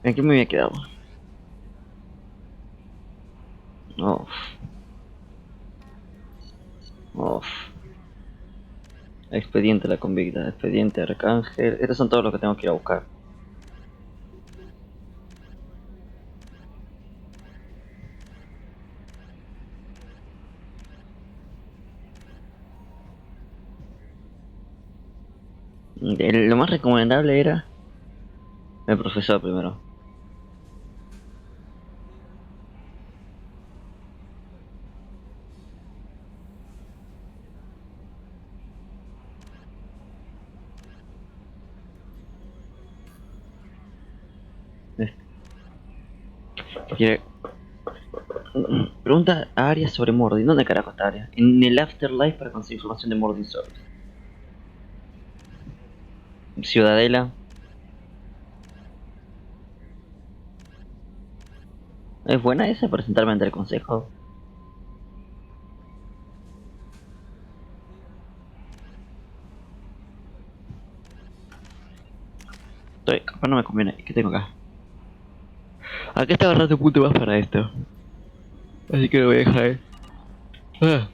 ¿En qué me había quedado? Uf, uf. Expediente la convicta, expediente Arcangel. Estos son todos los que tengo que ir a buscar. Lo más recomendable era el profesor primero. Quiere- Pregunta a Arias sobre Mordin. ¿Dónde carajo está Arias? En el Afterlife para conseguir información de Mordin Service. Ciudadela. ¿Es buena esa para sentarme ante el consejo? Capaz no me conviene. ¿Qué tengo acá? Acá está agarrando un punto más para esto. Así que lo voy a dejar ahí. Ah,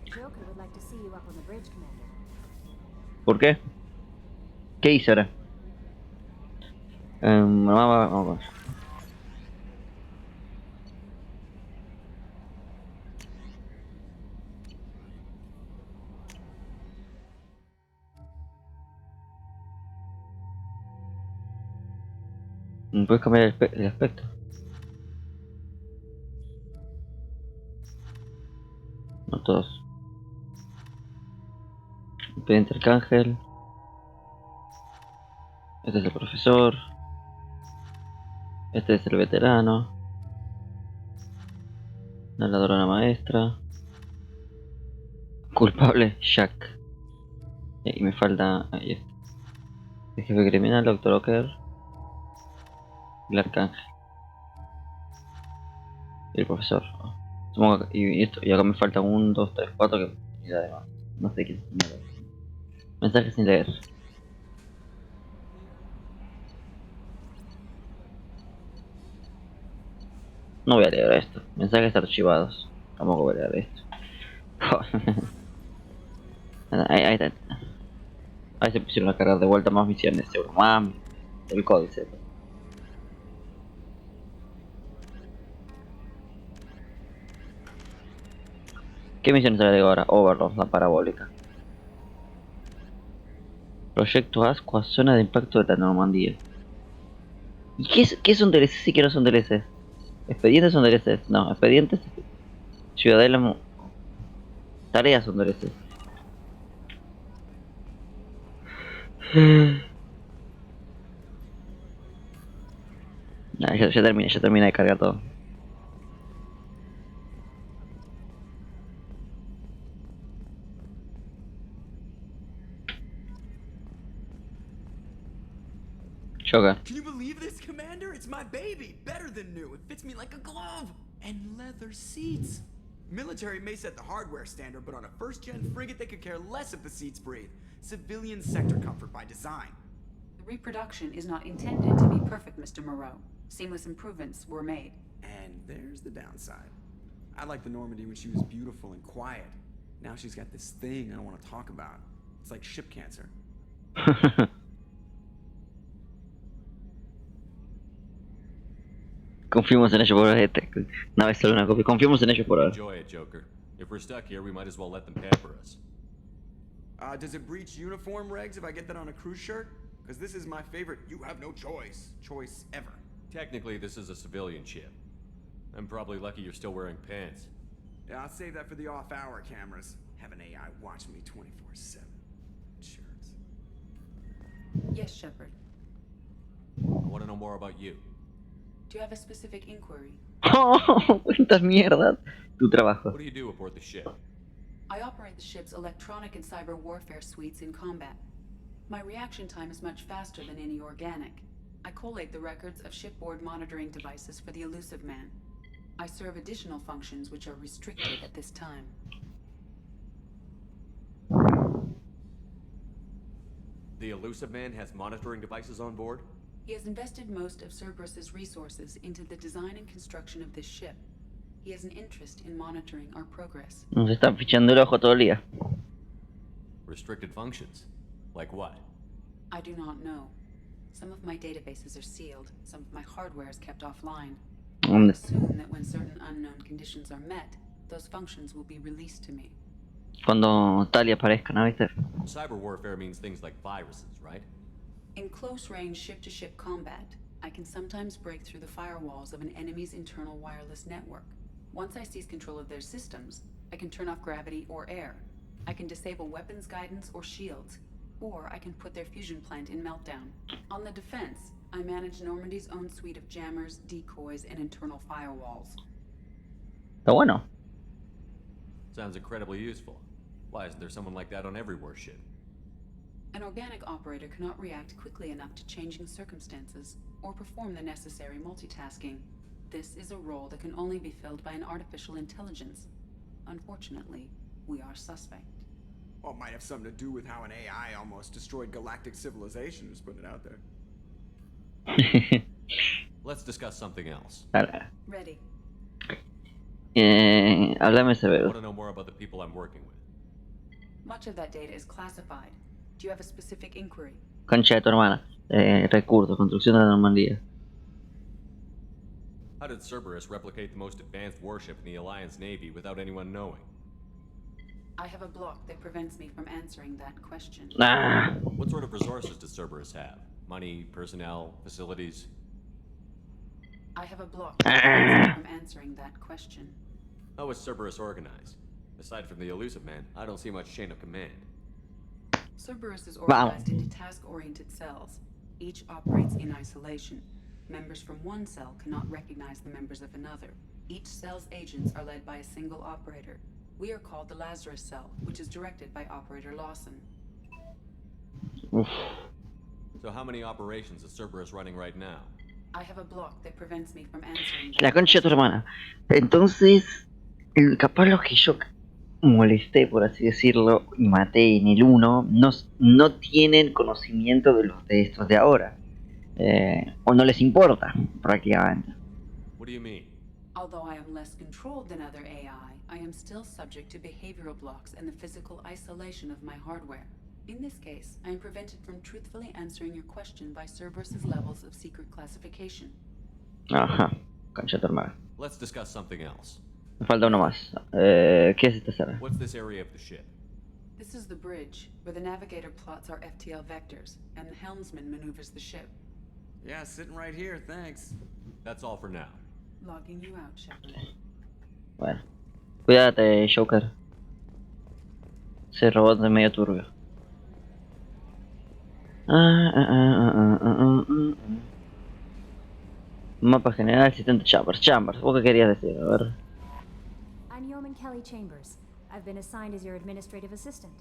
Joker would like to see you up on the bridge, Commander. ¿por qué? ¿Qué hice ahora? Vamos. ¿Puedes cambiar el aspecto? No todos. Expediente Arcángel. Este es el profesor. Este es el veterano. La ladrona maestra. Culpable, Jack. Y me falta. Ahí está. El jefe criminal, Doctor Ocker. El arcángel. Y el profesor. Supongo y acá me falta 1, 2, 3, 4 que. Y además. No sé qué es. Mensaje sin leer. No voy a leer esto. Mensajes archivados. Tampoco voy a leer esto. Ahí está. Ahí se pusieron a cargar de vuelta más misiones, seguro. Mami. El códice. ¿Qué misiones agrego ahora? Overlord, la parabólica. Proyecto Asqua, zona de impacto de la Normandía. ¿Y qué es un DLC si quiero son DLCs? ¿Expedientes son DLCs? No, expedientes. Ciudadela. Tareas son DLCs. Nah, ya termina de cargar todo. Choca. Can you believe this, Commander? It's my baby. Better than new. It fits me like a glove. And leather seats. Military may set the hardware standard, but on a first-gen frigate, they could care less if the seats breathe. Civilian sector comfort by design. The reproduction is not intended to be perfect, Mr. Moreau. Seamless improvements were made. And there's the downside. I liked the Normandy when she was beautiful and quiet. Now she's got this thing I don't want to talk about. It's like ship cancer. Confiemos en ellos por ahora. No, es solo una copia. Confiemos en ellos por ahora. Enjoy it, Joker. If we're stuck here, we might as well let them pamper us. Does it breach uniform regs if I get that on a cruise shirt? Because this is my favorite you have no choice ever. Technically, this is a civilian ship. I'm probably lucky you're still wearing pants. Yeah, I'll save that for the off-hour cameras. Have an AI watch me 24/7. Shirts. Yes, Shepard. I want to know more about you. Do you have a specific inquiry? Oh, cuántas mierdas. Tu trabajo. What do you do aboard the ship? I operate the ship's electronic and cyber warfare suites in combat. My reaction time is much faster than any organic. I collate the records of shipboard monitoring devices for the Elusive Man. I serve additional functions which are restricted at this time. The Elusive Man has monitoring devices on board? He has invested most of Cerberus's resources into the design and construction of this ship. He has an interest in monitoring our progress. Nos están fichando el ojo todo el día. Restricted functions? Like what? I do not know. Some of my databases are sealed, some of my hardware is kept offline. I ¿Dónde? assume that when certain unknown conditions are met, those functions will be released to me. Cuando Talia aparezca, ¿no viste? Cyber warfare means things like viruses, right? In close-range ship-to-ship combat, I can sometimes break through the firewalls of an enemy's internal wireless network. Once I seize control of their systems, I can turn off gravity or air. I can disable weapons guidance or shields, or I can put their fusion plant in meltdown. On the defense, I manage Normandy's own suite of jammers, decoys, and internal firewalls. Está bueno. Sounds incredibly useful. Why isn't there someone like that on every warship? An organic operator cannot react quickly enough to changing circumstances or perform the necessary multitasking. This is a role that can only be filled by an artificial intelligence. Unfortunately, we are suspect. Well, it might have something to do with how an AI almost destroyed galactic civilization, just putting it out there. Let's discuss something else. Ahora, Ready. háblame I severo. want to know more about the people I'm working with. Much of that data is classified. Do you have a specific inquiry? Concha de tu hermana. Recursos, construcción de la Normandía. How did Cerberus replicate the most advanced warship in the Alliance Navy without anyone knowing? I have a block that prevents me from answering that question. Ah, What sort of resources does Cerberus have? Money, personnel, facilities? I have a block that prevents me from answering that question. How is Cerberus organized? Aside from the elusive man, I don't see much chain of command. Cerberus is organized into task-oriented cells. Each operates in isolation. Members from one cell cannot recognize the members of another. Each cell's agents are led by a single operator. We are called the Lazarus Cell, which is directed by Operator Lawson. uf. So how many operations is Cerberus running right now? I have a block that prevents me from answering La that concha de tu question. hermana. Entonces, capaz los que yo molesté, por así decirlo, y maté en el 1, no tienen conocimiento de los de estos de ahora. O no les importa, prácticamente. What do you mean? Although I am less controlled than other AI, I am still subject to behavioral blocks and the physical isolation of my hardware. In this case, I am prevented from truthfully answering your question by Cerberus's levels of secret classification. Ajá, concha de tu hermana. Let's discuss something else. Me falta uno más. ¿Qué es esta sala? What's this area of the ship? This is the bridge, where the navigator plots our FTL vectors, and the helmsman maneuvers the ship. Yeah, sitting right here, thanks. That's all for now. Logging you out, Shepard. Bueno. Cuídate, Joker. Ese robot es medio turbio. Mapa general, asistente Chambers. Chambers, ¿vos qué querías decir? A ver. I'm Yeoman Kelly Chambers. I've been assigned as your administrative assistant.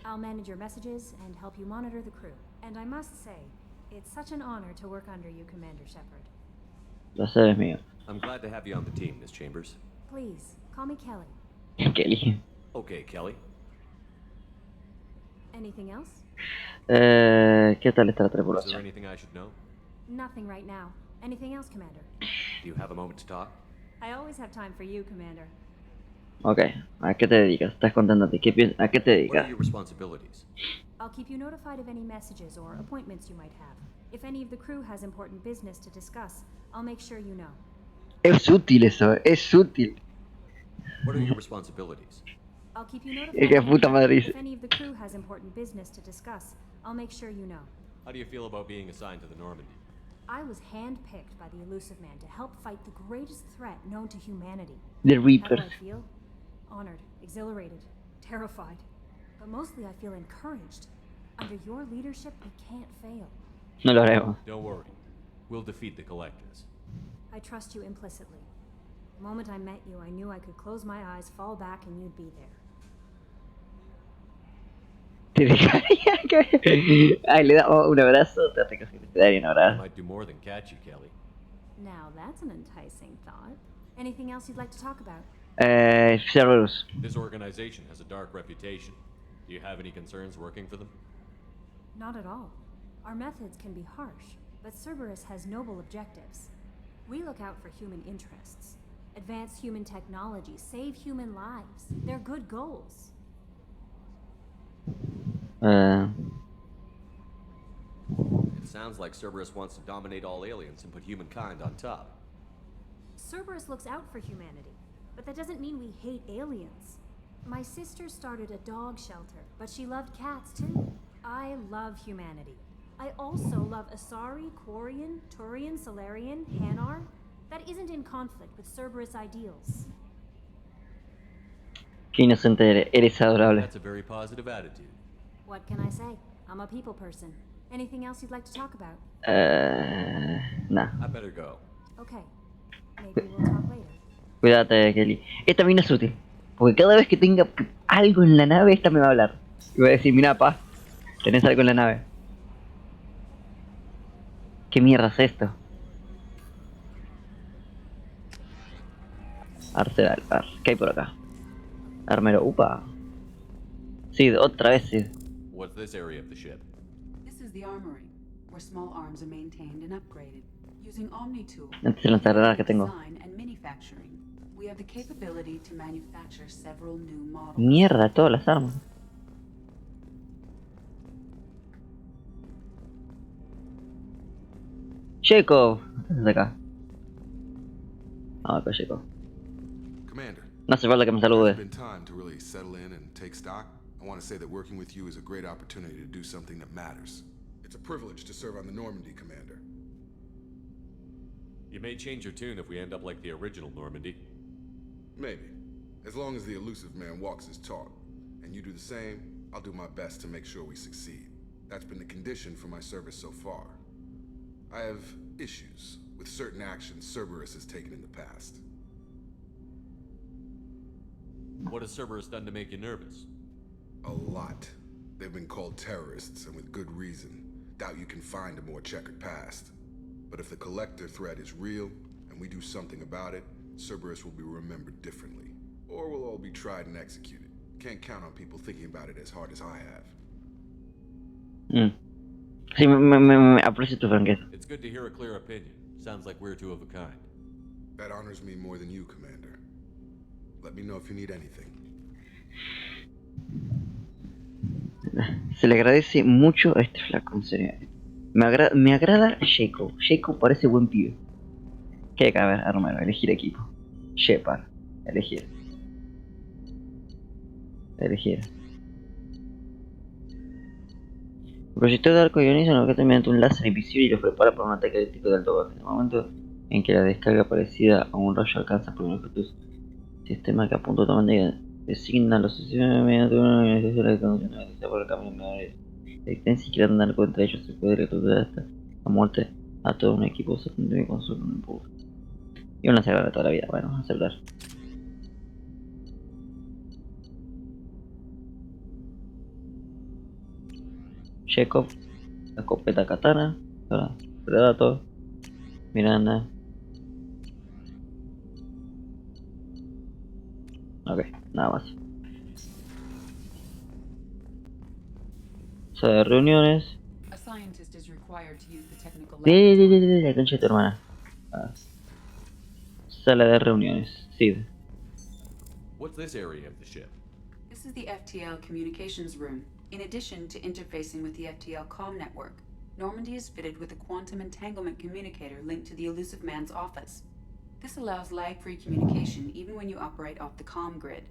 I'll manage your messages and help you monitor the crew. And I must say, it's such an honor to work under you, Commander Shepard. Placer es mío. I'm glad to have you on the team, Miss Chambers. Please, call me Kelly. Kelly. Okay, Kelly. Anything else? ¿Qué tal está la Is there tripulación? anything I should know? Nothing right now. Anything else, Commander? Do you have a moment to talk? I always have time for you, Commander. Ok, ¿a qué te dedicas? ¿Estás contando a ti? ¿A qué te What dedicas? are your responsibilities? I'll keep you notified of any messages or appointments you might have. If any of the crew has important business to discuss, I'll make sure you know. Es útil eso, es útil. What are your responsibilities? I'll keep you Es que notified. puta madre dice. If any of the crew has important business to discuss, I'll make sure you know. How do you feel about being assigned to the Normandy? I was handpicked by the Elusive Man to help fight the greatest threat known to humanity. The How do Reapers. I feel? Honored, exhilarated, terrified. But mostly I feel encouraged. Under your leadership, we can't fail. No lo haremos. Don't worry. We'll defeat the Collectors. I trust you implicitly. The moment I met you, I knew I could close my eyes, fall back, and you'd be there. Te dejaría que... Ay, le damos un abrazo, te recoge, te daría un I abrazo. might do more than catch you, Kelly. Now that's an enticing thought. Anything else you'd like to talk about? Cerberus. This organization has a dark reputation. Do you have any concerns working for them? Not at all. Our methods can be harsh, but Cerberus has noble objectives. We look out for human interests, advance human technology, save human lives. They're good goals. It sounds like Cerberus wants to dominate all aliens and put humankind on top. Cerberus looks out for humanity, but that doesn't mean we hate aliens. My sister started a dog shelter, but she loved cats too. I love humanity. I also love Asari, Quarian, Turian, Solarian, Hanar. That isn't in conflict with Cerberus ideals. Qué inocente eres, adorable. That's a very positive attitude. What can I say? I'm a people person. Anything else you'd like to talk about? Nah. I better go. Okay. Maybe we'll talk later. Cuídate, Kelly. Esta mina es útil. Porque cada vez que tenga algo en la nave, esta me va a hablar. Y va a decir, mira, pa, tenés algo en la nave. ¿Qué mierda es esto? Arsenal, ¿qué hay por acá? Armero, upa. Sid, otra vez Sid. What's this area of the ship? This is the armory, where small arms are maintained and upgraded. Using Omni-Tool, Antes de lanzar granadas que tengo. design and manufacturing, we have the capability to manufacture several new models. Mierda, todas las armas. Jacob, ¿qué haces acá? Ah, acá Jacob. Commander, No hace falta que me there's salude. been time to really settle in and take stock. I want to say that working with you is a great opportunity to do something that matters. It's a privilege to serve on the Normandy, Commander. You may change your tune if we end up like the original Normandy. Maybe. As long as the elusive man walks his talk, and you do the same, I'll do my best to make sure we succeed. That's been the condition for my service so far. I have issues with certain actions Cerberus has taken in the past. What has Cerberus done to make you nervous? A lot. They've been called terrorists, and with good reason. Doubt you can find a more checkered past. But if the Collector threat is real, and we do something about it, Cerberus will be remembered differently. Or we'll all be tried and executed. Can't count on people thinking about it as hard as I have. Sí, me aprecio tu franqueza. It's good to hear a clear opinion. Sounds like we're two of a kind. That honors me more than you, Commander. Let me know if you need anything. Se le agradece mucho a este flaco, en serio. Me agrada Jacob. Jacob parece buen pibe. ¿Qué hay que ver, hermano? Elegir equipo. Shepard. Elegir. El proyector de arco ioniza un objeto mediante un láser invisible y los prepara para un ataque eléctrico de alto voltaje. En el momento en que la descarga parecida a un rayo alcanza por un objeto sistema que apunta automáticamente designa los sistemas mediante una organización de conducción necesaria por el cambio de menores de distancia y creando un arco entre ellos. Se puede reclutar hasta la muerte a todo un equipo sorprendente con solo un impulso. Y una sagrada toda la vida. Bueno, vamos a aceptar. Jacob, la escopeta katana, ahora Predator, Miranda. Ok, nada más. Sala de reuniones. A scientist is required to use the technical De la concha de tu hermana. Ah. Sala de reuniones, Sid. What's this area of the ship? This is the FTL communications room. In addition to interfacing with the FTL comm network, Normandy is fitted with a quantum entanglement communicator linked to the elusive man's office. This allows lag-free communication even when you operate off the comm grid.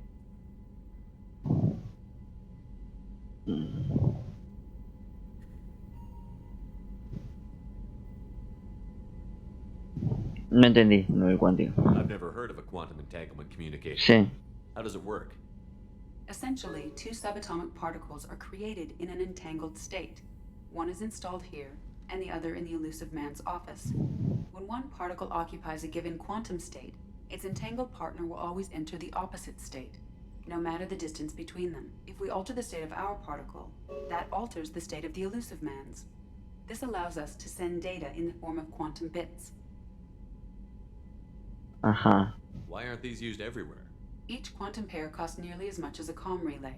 No entendí, no el cuántico. I've never heard of a quantum entanglement communicator. Sí. How does it work? Essentially, two subatomic particles are created in an entangled state. One is installed here, and the other in the elusive man's office. When one particle occupies a given quantum state, its entangled partner will always enter the opposite state, no matter the distance between them. If we alter the state of our particle, that alters the state of the elusive man's. This allows us to send data in the form of quantum bits. Ajá. Why aren't these used everywhere? Each quantum pair costs nearly as much as a comm relay,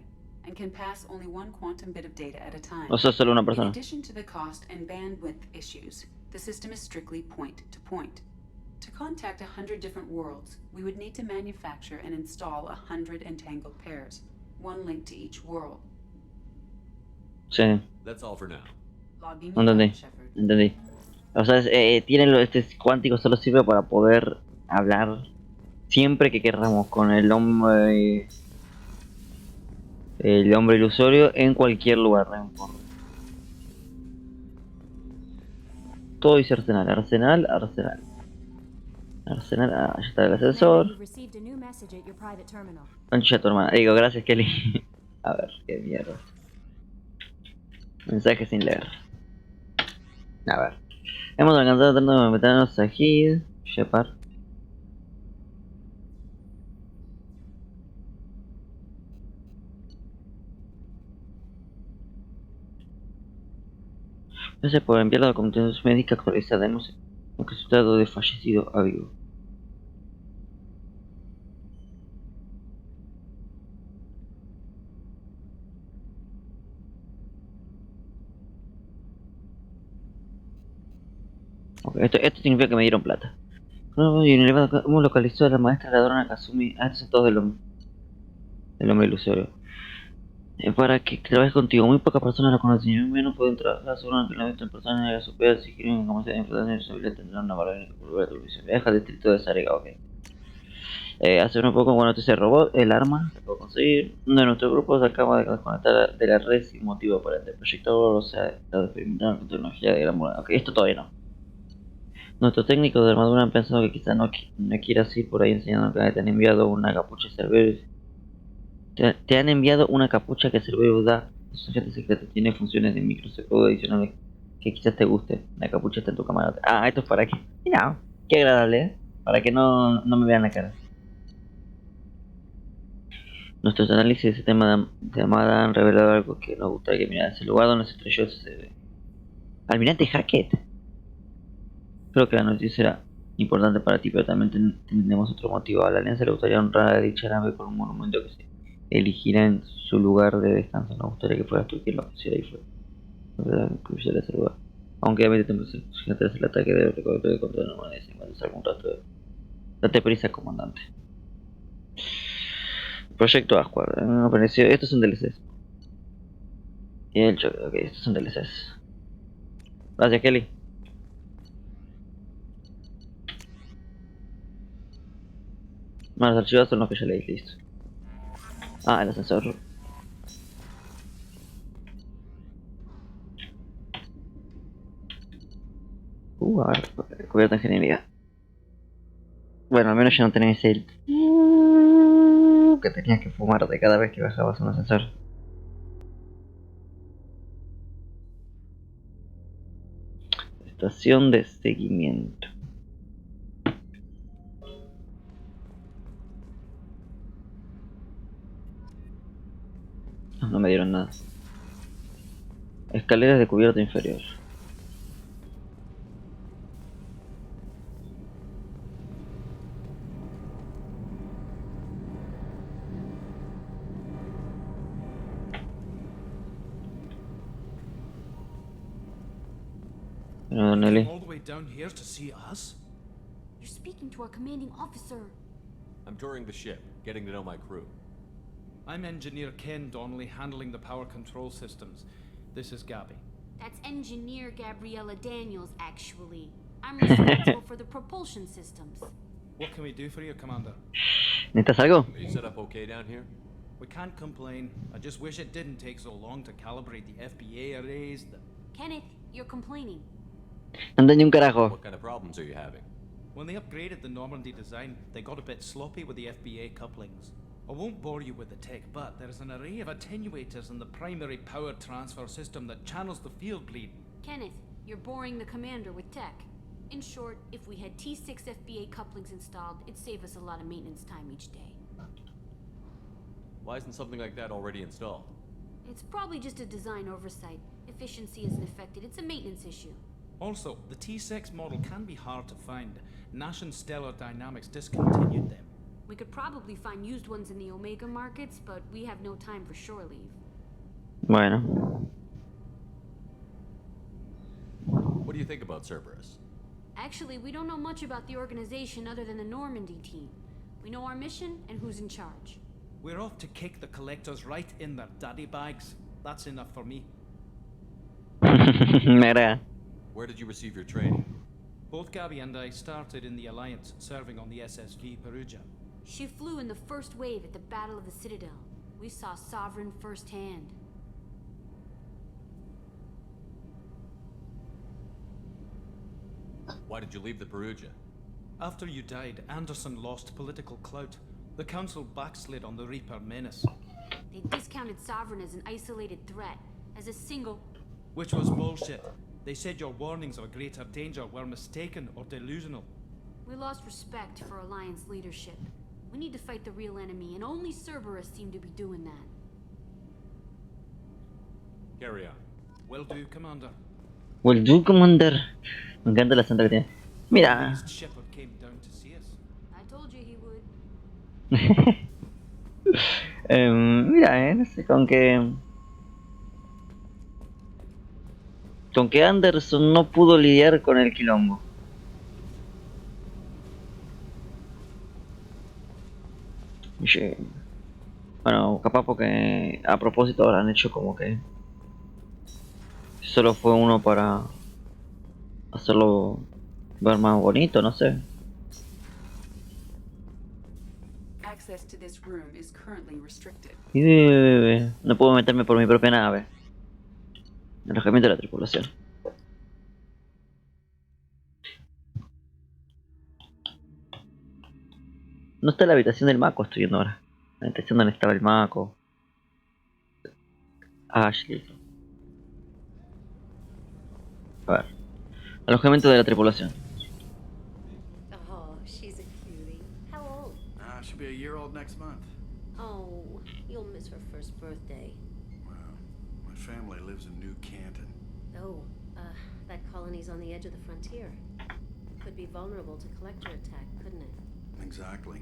and can pass only one quantum bit of data at a time. O sea, solo una In persona. addition to the cost and bandwidth issues, The system is strictly point to point. To contact 100 different worlds, we would need to manufacture and install 100 entangled pairs, one link to each world. Sí, That's all for now. Logging no you entendí. out, Shepard. Entendí. O sea, este cuántico solo sirve para poder hablar siempre que queramos con el hombre ilusorio en cualquier lugar, no importa. Todo dice Arsenal, Arsenal, Arsenal. Arsenal, ah, ya está el Commander, ascensor. you've received a new message at your private terminal. Concha tu hermana. Digo, gracias Kelly. A ver, qué mierda. Mensaje sin leer. A ver. Hemos alcanzado tratando de meternos aquí. Shepard. Gracias por enviar la documentación médica actualizada. Hemos resultado de fallecido a vivo. Okay, esto significa que me dieron plata. Hemos localizado a la maestra ladrona Kazumi. Ah, estos son todos del hombre ilusorio. Para que trabajes contigo, muy pocas personas lo conocen. Yo menos pueden trabajar seguro que la vista en persona y a su pedo. Si quieren conocer la información de su habilidad, tendrán una barrera que volver a televisión. Deja el distrito de Sarega, ok. Hace un poco, cuando ese robot, el arma, se puede conseguir. Uno de nuestros grupos se acaba de desconectar de la red sin motivo aparente. El proyecto, o sea, está experimentando con tecnología de gran moda. Ok, esto todavía no. Nuestros técnicos de armadura han pensado que quizás no quiera así por ahí enseñando que te han enviado una capucha de Cerberus. Te han enviado una capucha que Cerberus da. Su agente secreto tiene funciones de microsegundo adicionales que quizás te guste. La capucha está en tu cámara. Ah, esto es para que. Mira, qué agradable, ¿eh? Para que no me vean la cara. Nuestros análisis de sistema de Amada han revelado algo que nos gustaría que mirara. El lugar donde se estrelló ese Almirante Hackett. Creo que la noticia será importante para ti, pero también tenemos otro motivo. A la alianza le gustaría honrar a dicha nave con un monumento que se elegirá en su lugar de descanso. Nos gustaría que fueras tú quien lo hiciera y fue. Incluye ese lugar. Aunque obviamente tenemos que hacer el ataque de recolector de control normal de 50 algún rato. Date prisa, comandante. Proyecto Asquad. Me apareció. Estos son DLCs. Y el choque. Ok, estos son DLCs. Gracias, Kelly. Más archivos son los que ya leí, listo. Ah, el ascensor. A ver, cubierta ingeniería. Bueno, al menos ya no tenés el que tenías que fumarte cada vez que bajabas un ascensor. Estación de seguimiento. No me dieron nada. Escaleras de cubierta inferior. No, Nelly. All the way down here to see us? You're speaking to our commanding officer. I'm touring the ship, getting to know my crew. I'm Engineer Ken Donnelly, handling the power control systems. This is Gabby. That's Engineer Gabriella Daniels, actually. I'm responsible for the propulsion systems. What can we do for you, Commander? ¿Necesitas algo? Are you set up okay down here? We can't complain. I just wish it didn't take so long to calibrate the FBA arrays. Kenneth, you're complaining. No entendí un carajo. What kind of problems are you having? When they upgraded the Normandy design, they got a bit sloppy with the FBA couplings. I won't bore you with the tech, but there is an array of attenuators in the primary power transfer system that channels the field bleed. Kenneth, you're boring the commander with tech. In short, if we had T6 FBA couplings installed, it'd save us a lot of maintenance time each day. Why isn't something like that already installed? It's probably just a design oversight. Efficiency isn't affected, it's a maintenance issue. Also, the T6 model can be hard to find. Nash and Stellar Dynamics discontinued them. We could probably find used ones in the Omega markets, but we have no time for shore leave. Bueno. What What do you think about Cerberus? Actually, we don't know much about the organization other than the Normandy team. We know our mission and who's in charge. We're off to kick the collectors right in their daddy bags. That's enough for me. Me agrada. Where did you receive your training? Both Gabby and I started in the Alliance, serving on the SSV Perugia. She flew in the first wave at the Battle of the Citadel. We saw Sovereign firsthand. Why did you leave the Perugia? After you died, Anderson lost political clout. The Council backslid on the Reaper menace, They discounted Sovereign as an isolated threat, as a single... which was bullshit. They said your warnings of a greater danger were mistaken or delusional. We lost respect for Alliance leadership. We need to fight the real enemy, and only Cerberus seemed to be doing that. Carry on. Will do, Commander. Will do, Commander. Me encanta la santa que tiene. Mira. At least Shepard came down to see us. I told you he would. Mira, no sé, con que Anderson no pudo lidiar con el quilombo. Sí. Bueno, capaz porque a propósito habrán hecho como que solo fue uno para hacerlo ver más bonito, no sé. Access to this room is currently restricted. No puedo meterme por mi propia nave. Alojamiento de la tripulación. No está la habitación del Mako, estoy viendo ahora. La habitación donde estaba el Mako. Ashley. A ver. Alojamiento de la tripulación. Oh, she's a cutie. How old? She'll be a year old next month. Oh, you'll miss her first birthday. Wow. My family lives in New Canton. Oh, that colony's on the edge of the frontier. Could be vulnerable to collector attack, couldn't it? Exactly.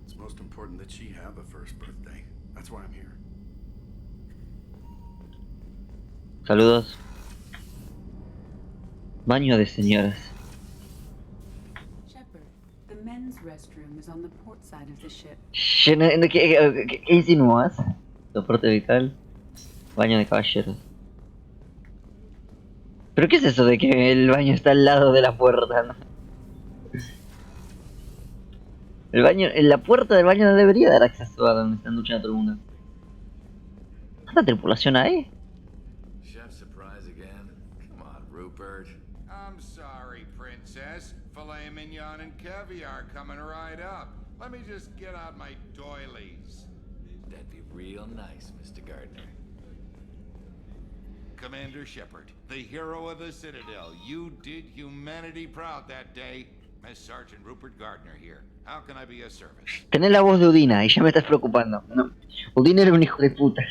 It's most important that she have a first birthday. That's why I'm here. Saludos. Baño de señoras. Shepard, the men's restroom is on the port side of the ship. ¿Qué insinúas? Soporte vital. Baño de caballeros. ¿Pero qué es eso de que el baño está al lado de la puerta? El baño, en la puerta del baño no debería dar acceso a donde están duchando todo el mundo. ¿Cuánta tripulación hay? Chef surprise again? Come on, Rupert. I'm sorry, Princess. Filet mignon and caviar coming right up. Let me just get out my doilies. That'd be real nice, Mr. Gardner. Commander Shepard, the hero of the Citadel. You did humanity proud that day. Miss Sergeant Rupert Gardner here. How can I be of service? Tenés la voz de Udina y ya me estás preocupando. No. Udina era un hijo de puta.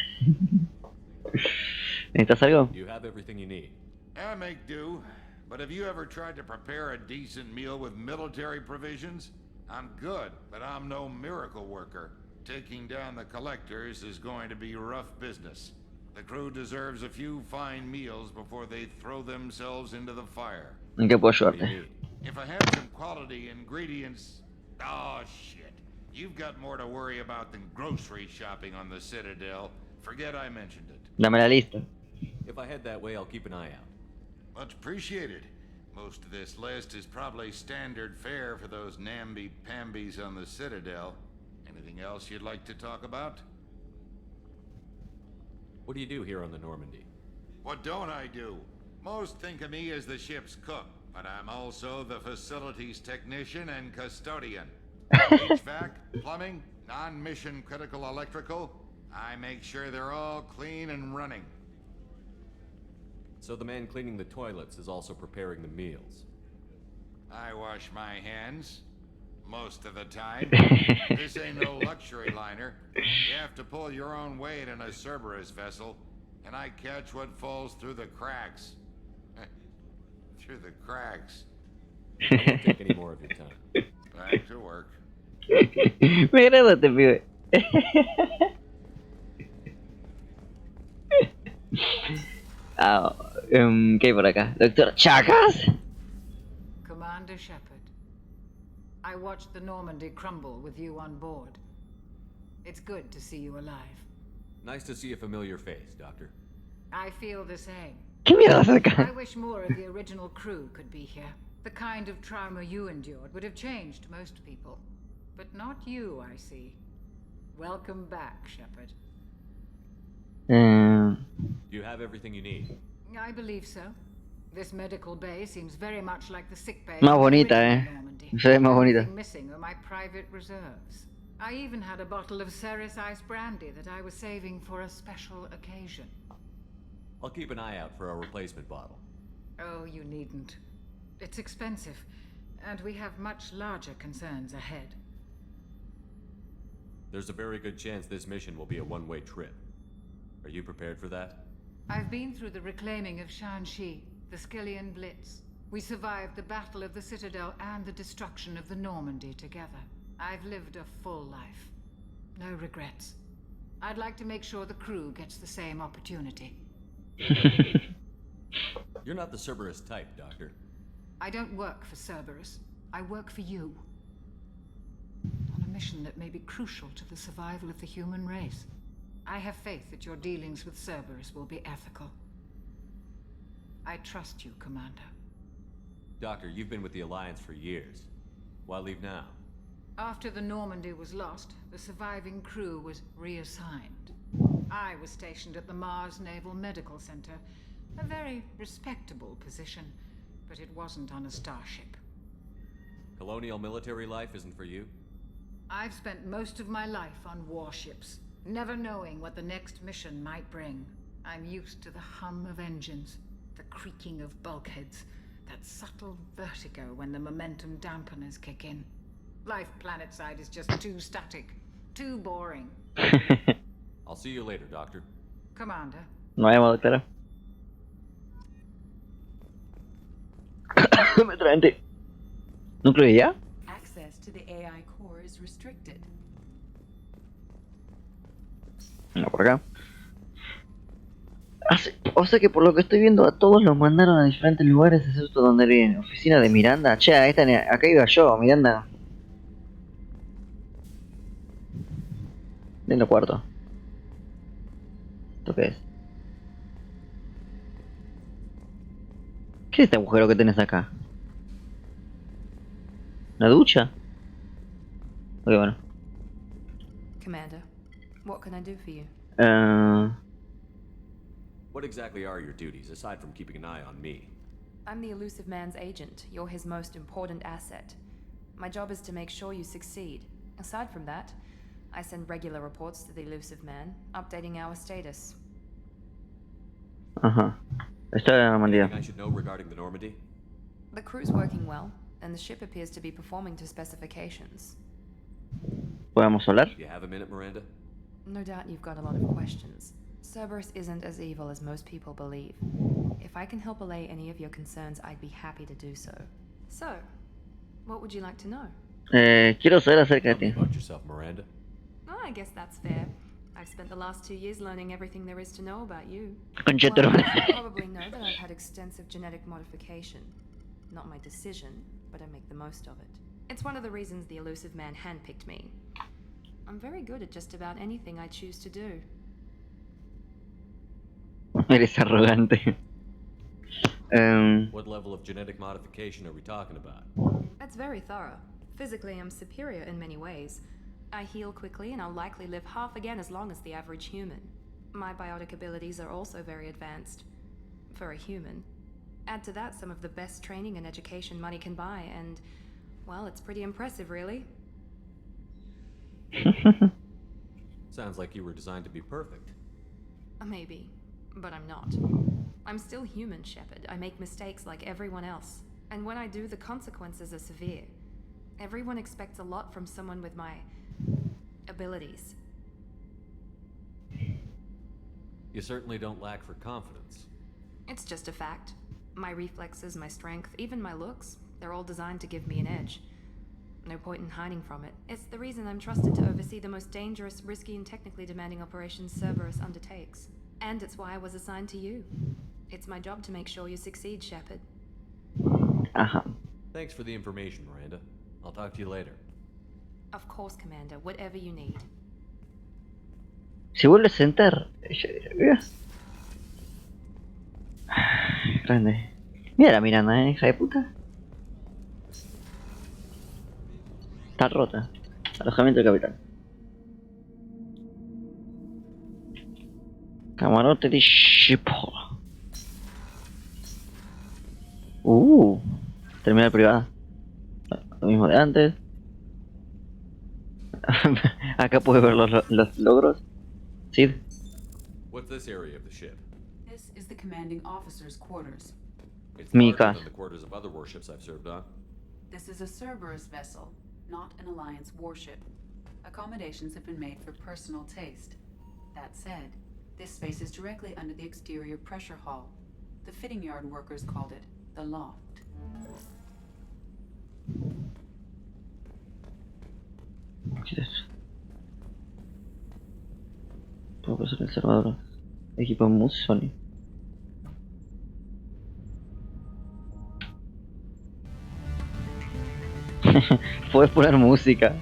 ¿Necesitas algo? You have everything you need. I make do. But have you ever tried to prepare a decent meal with military provisions? I'm good, but I'm no miracle worker. Taking down the collectors is going to be rough business. The crew deserves a few fine meals before they throw themselves into the fire. ¿En qué puedo What do you ayudarte? need? If I had some quality ingredients... Oh, shit. You've got more to worry about than grocery shopping on the Citadel. Forget I mentioned it. Dame la lista. If I head that way, I'll keep an eye out. Much appreciated. Most of this list is probably standard fare for those namby-pambies on the Citadel. Anything else you'd like to talk about? What do you do here on the Normandy? What don't I do? Most think of me as the ship's cook, but I'm also the facilities technician and custodian. HVAC, plumbing, non-mission critical electrical. I make sure they're all clean and running. So the man cleaning the toilets is also preparing the meals. I wash my hands. Most of the time. This ain't no luxury liner. You have to pull your own weight in a Cerberus vessel, and I catch what falls through the cracks. Through the cracks. I won't take any more of your time. Back to work. Me agrada este pibe. Ah, ¿Qué hay por acá? Doctor Chagas. Commander Shepard, I watched the Normandy crumble with you on board. It's good to see you alive. Nice to see a familiar face, Doctor. I feel the same. ¿Qué mierda hace I acá? wish more of the original crew could be here. The kind of trauma you endured would have changed most people. But not you, I see. Welcome back, Shepard. Eh, Do you have everything you need? I believe so. This medical bay seems very much like the sick bay Más in the bonita, original Normandy. Se ve más The only bonita. thing missing are my private reserves. I even had a bottle of Ceres Ice brandy that I was saving for a special occasion. I'll keep an eye out for a replacement bottle. Oh, you needn't. It's expensive, and we have much larger concerns ahead. There's a very good chance this mission will be a one-way trip. Are you prepared for that? I've been through the reclaiming of Shanxi, the Skillian Blitz. We survived the Battle of the Citadel and the destruction of the Normandy together. I've lived a full life. No regrets. I'd like to make sure the crew gets the same opportunity. You're not the Cerberus type, Doctor. I don't work for Cerberus. I work for you. On a mission that may be crucial to the survival of the human race. I have faith that your dealings with Cerberus will be ethical. I trust you, Commander. Doctor, you've been with the Alliance for years. Why leave now? After the Normandy was lost, the surviving crew was reassigned. I was stationed at the Mars Naval Medical Center, a very respectable position, but it wasn't on a starship. Colonial military life isn't for you? I've spent most of my life on warships, never knowing what the next mission might bring. I'm used to the hum of engines, the creaking of bulkheads, that subtle vertigo when the momentum dampeners kick in. Life planetside is just too static, too boring. I'll see you later, Doctor. Commander. No vemos, doctora. Me traen. ¿Núcleo ya? Access to the AI core is restricted. No, por acá. O sea que por lo que estoy viendo a todos los mandaron a diferentes lugares excepto donde viene. Oficina de Miranda. Che, acá iba yo, Miranda. Lindo cuarto. ¿Esto qué es? ¿Qué es este agujero que tenés acá? ¿Una ducha? Ok, bueno. Commander, what can I do for you? What exactly are your duties, aside from keeping an eye on me? I'm the Elusive Man's agent. You're his most important asset. My job is to make sure you succeed. Aside from that, I send regular reports to the Elusive Man, updating our status. Ajá. Está en la Normandía. Anything I should know regarding the Normandy? The crew's working well, and the ship appears to be performing to specifications. ¿Podemos hablar? Do you have a minute, Miranda? No doubt you've got a lot of questions. Cerberus isn't as evil as most people believe. If I can help allay any of your concerns, I'd be happy to do so. So, what would you like to know? Quiero saber acerca de Tell me ti. about yourself, Miranda. Oh, I guess that's fair. I've spent the last 2 years learning everything there is to know about you. Concha tu Well, madre. you probably know that I've had extensive genetic modification. Not my decision, but I make the most of it. It's one of the reasons the Elusive Man handpicked me. I'm very good at just about anything I choose to do. Eres arrogante. What level of genetic modification are we talking about? That's very thorough. Physically, I'm superior in many ways. I heal quickly, and I'll likely live half again as long as the average human. My biotic abilities are also very advanced. For a human. Add to that some of the best training and education money can buy, and, well, it's pretty impressive, really. Sounds like you were designed to be perfect. Maybe, but I'm not. I'm still human, Shepard. I make mistakes like everyone else. And when I do, the consequences are severe. Everyone expects a lot from someone with my abilities. You certainly don't lack for confidence. It's just a fact. My reflexes, my strength, even my looks, they're all designed to give me an edge. No point in hiding from it. It's the reason I'm trusted to oversee the most dangerous, risky, and technically demanding operations Cerberus undertakes. And it's why I was assigned to you. It's my job to make sure you succeed, Shepard. Ajá. Thanks for the information, Miranda. I'll talk to you later. Of course, Commander. Whatever you need. Se vuelve a sentar. Mira. Grande. Mira la Miranda, hija de puta. Está rota. Alojamiento del capitán. Camarote de ship. Terminal privada. Lo mismo de antes. Acá puedes ver los logros. Sid. What's this area of the ship? This is the commanding officer's quarters. It's Mi larger casa. than the quarters of other warships I've served on. This is a Cerberus vessel, not an Alliance warship. Accommodations have been made for personal taste. That said, this space is directly under the exterior pressure hull. The fitting yard workers called it the loft. ¿Qué es eso? Profesor observador. Equipo Musoni. Puedes poner música.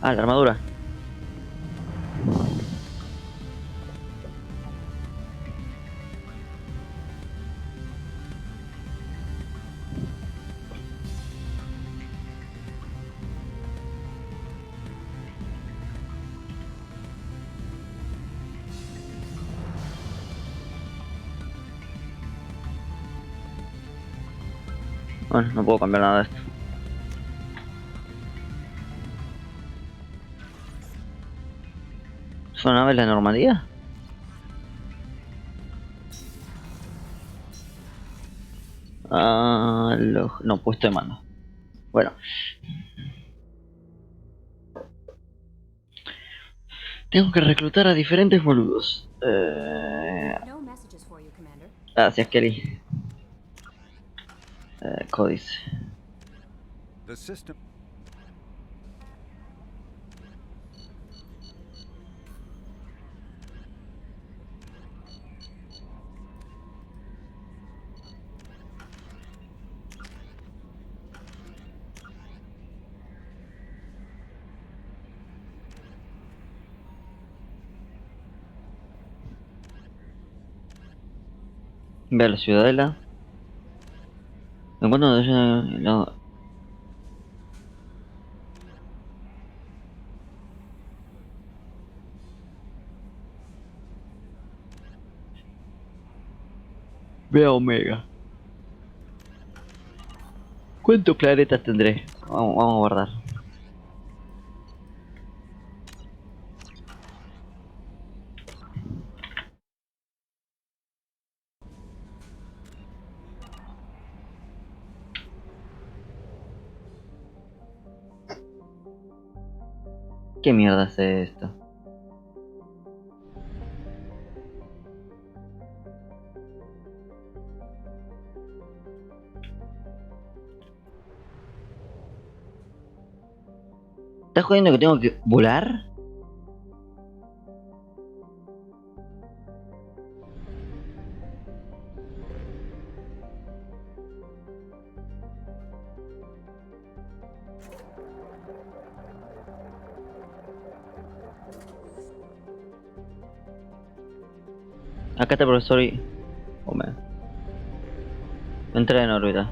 Ah, la armadura. Bueno, no puedo cambiar nada de esto. ¿Son naves de la Normandía? No, puesto de mando. Bueno. Tengo que reclutar a diferentes boludos. No messages for you, Commander. Gracias, Kelly. Códice. The system. Ve a la ciudadela. Me encuentro Ve a Omega. ¿Cuántos planetas tendré? Vamos a guardar. ¿Qué mierda es esto? ¿Estás jodiendo que tengo que volar? Acá está el profesor y... Hombre. Entra en órbita.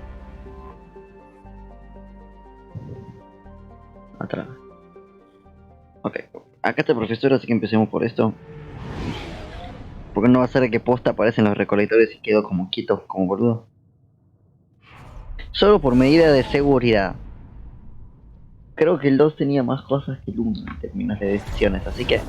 Atrás. Ok. Acá está el profesor, así que empecemos por esto. Porque no va a ser que posta aparecen los recolectores y quedo como quieto, como boludo. Solo por medida de seguridad. Creo que el 2 tenía más cosas que el 1 en términos de decisiones, así que...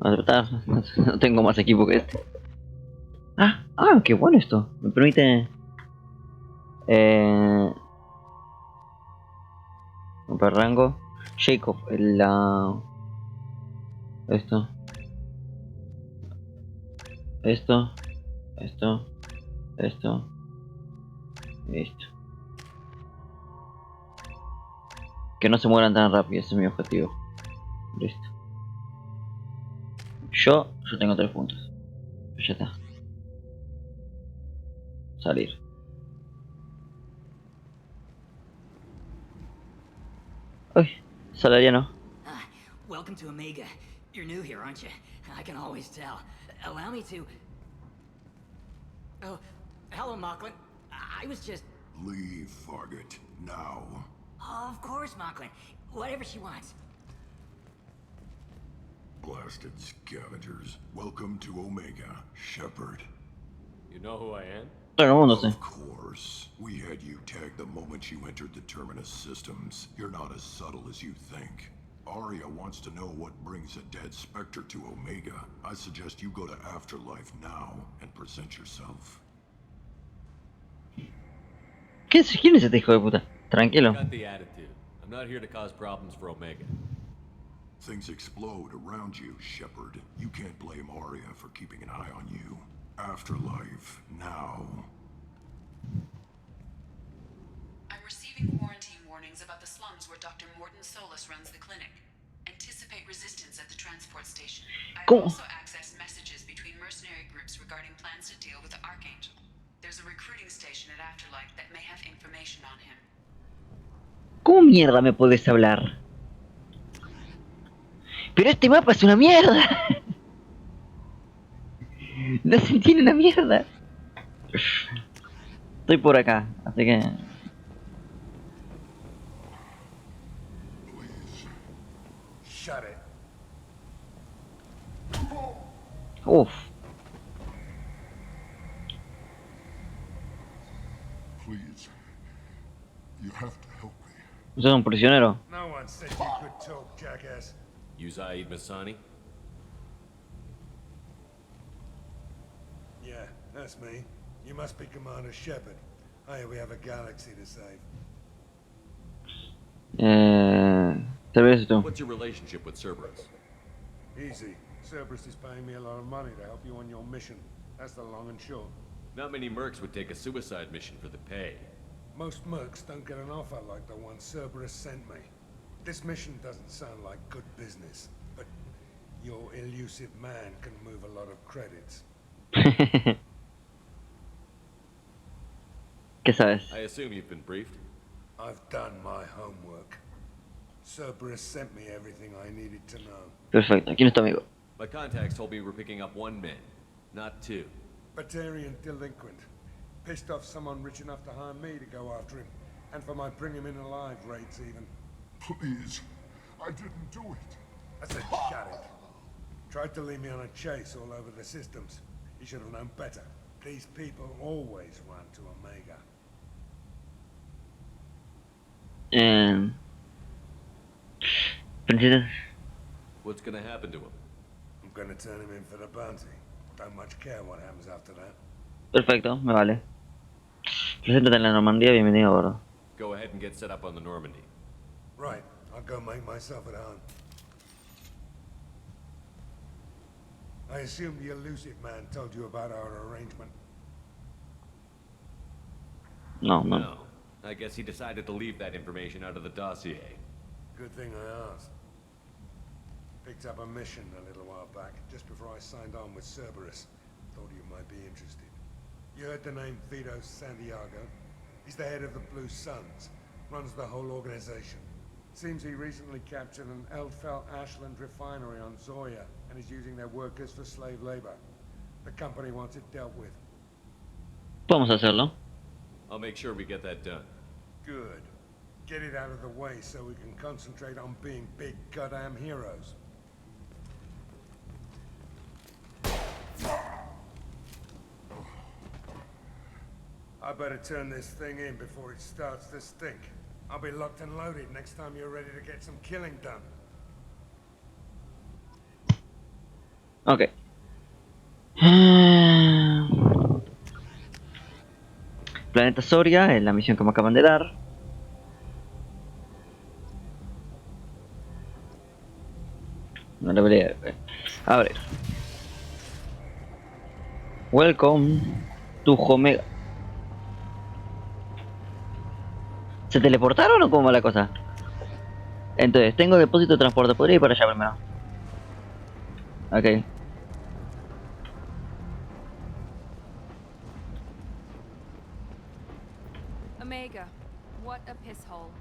aceptar. No tengo más equipo que este. Qué bueno esto. Me permite... Comprar rango. Jacob, Esto. Esto. Esto. Esto. Listo. Que no se mueran tan rápido, ese es mi objetivo. Listo. Yo tengo 3 puntos. Ya está. Salir. Uy, salariano. Welcome to Omega. You're new here, aren't you? I can always tell. Allow me to... Oh, hello, Mocklin. I was just... Leave, Fargate. Now. Of course, Mocklin. Whatever she wants. Blasted scavengers. Welcome to Omega, Shepard. You know who I am? Of course. We had you tagged the moment you entered the Terminus systems. You're not as subtle as you think. Arya wants to know what brings a dead Spectre to Omega. I suggest you go to Afterlife now and present yourself. ¿Quién es este hijo de puta? Tranquilo. Got the attitude. I'm not here to cause problems for Omega. Things explode around you, Shepard. You can't blame Arya for keeping an eye on you. Afterlife, now. I'm receiving quarantine warnings about the slums where Dr. Morton Solus runs the clinic. Anticipate resistance at the transport station. I have also accessed messages between mercenary groups regarding plans to deal with the Arcangel. There's a recruiting station at Afterlife that may have information on him. ¿Cómo mierda me podés hablar? Pero este mapa es una mierda. No se entiende una mierda. Estoy por acá, así que... Shut it. Uf. Please. You have to help me. ¿Sos un prisionero? No one said you could talk, jackass. Uzaid Masani? Yeah, that's me. You must be Commander Shepard. Hey, we have a galaxy to save. What's your relationship with Cerberus? Easy. Cerberus is paying me a lot of money to help you on your mission. That's the long and short. Not many mercs would take a suicide mission for the pay. Most mercs don't get an offer like the one Cerberus sent me. This mission doesn't sound like good business, but your elusive man can move a lot of credits. ¿Qué sabes? I assume you've been briefed? I've done my homework. Cerberus sent me everything I needed to know. Perfecto. ¿Quién es tu amigo? My contacts told me we're picking up 1 man, not 2. Batarian delinquent. Pissed off someone rich enough to hire me to go after him. And for my bring him in alive rates even. Please. I didn't do it. I said shut it. Tried to lead me on a chase all over the systems. He should have known better. These people always run to Omega. What's gonna happen to him? I'm gonna turn him in for the bounty. Don't much care what happens after that. Perfecto, me vale. Preséntate en la Normandía, bienvenido a bordo. Go ahead and get set up on the Normandy. Right, I'll go make myself at home. I assume the elusive man told you about our arrangement. No. I guess he decided to leave that information out of the dossier. Good thing I asked. Picked up a mission a little while back, just before I signed on with Cerberus. Thought you might be interested. You heard the name Vito Santiago? He's the head of the Blue Suns, runs the whole organization. Seems he recently captured an Eldfell Ashland refinery on Zoya and is using their workers for slave labor. The company wants it dealt with. Vamos a hacerlo. I'll make sure we get that done. Good. Get it out of the way so we can concentrate on being big goddamn heroes. I better turn this thing in before it starts to stink. I'll be locked and loaded next time you're ready to get some killing done. Ok. Planeta Soria es la misión que me acaban de dar. No le veré. A ver. Welcome to Omega. ¿Se teleportaron o cómo va la cosa? Entonces, tengo depósito de transporte. ¿Podría ir para allá primero? Ok. Omega, what a piss hole.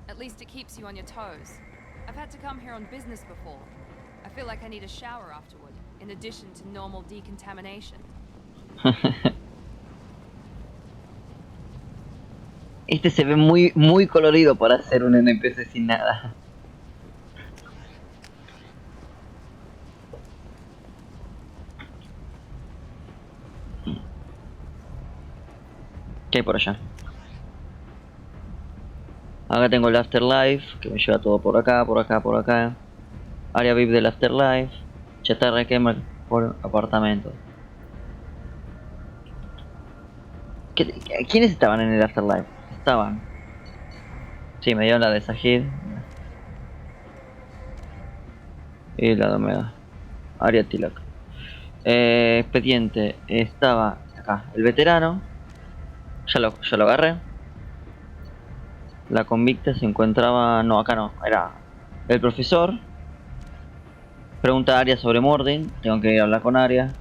At least it keeps you on your toes. I've had to come here on business before. I feel like I need a shower afterward, in addition to normal decontamination. Este se ve muy colorido para ser un NPC sin nada. ¿Qué hay por allá? Acá tengo el Afterlife, que me lleva todo por acá, por acá, por acá. Área VIP del Afterlife. Chatarra quema por apartamento. ¿Quiénes estaban en el Afterlife? Estaban. Sí, me dio la de Sahid. Y la de Omega. Área Tilak. Expediente. Estaba acá. El veterano. Ya lo agarré. La convicta se encontraba... No, acá no. Era el profesor. Pregunta a Aria sobre Mordin. Tengo que ir a hablar con Aria.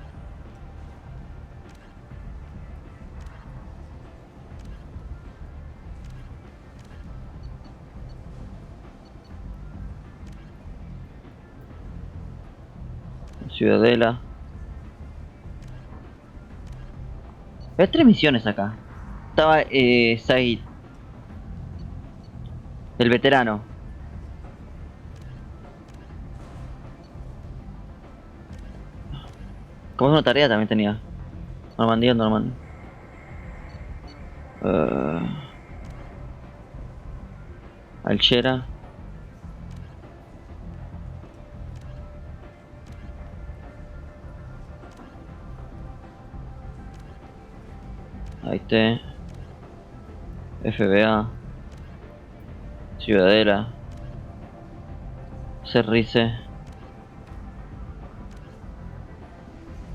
Ciudadela. Hay 3 misiones acá. Estaba Said. El veterano. Como una tarea también tenía. Normandía, Normandía. Alchera. Ahí está. FBA. Ciudadela. Cerrice.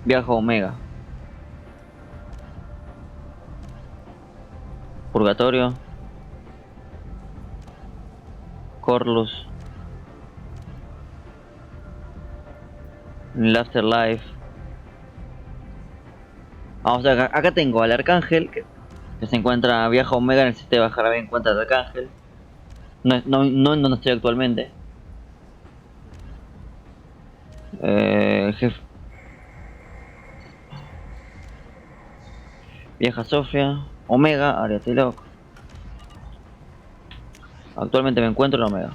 Viajo a Omega. Purgatorio. Corlus. El Afterlife. Vamos a ver, acá tengo al Arcangel que se encuentra, viaja a Omega, necesita bajar a ver en cuenta al Arcangel. No en donde estoy actualmente. Jefe. Vieja Sofía. Omega, Área Telok. Actualmente me encuentro en Omega.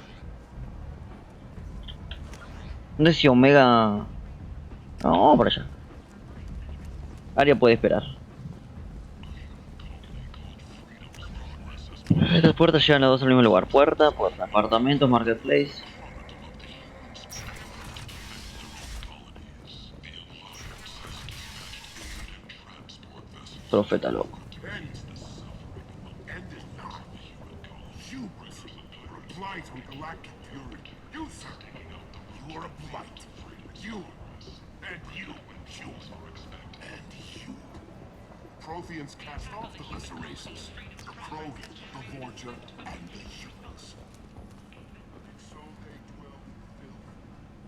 No sé si Omega... No, por allá. Área puede esperar. Estas puertas llevan las dos al mismo lugar. Puerta, apartamentos, marketplace. Profeta loco. Reply from galactic fury. You, sir. You are a blight. You. And you. And you. Protheans cast off the lesser races. The Krogan, the Vorja, and the humans. So they dwell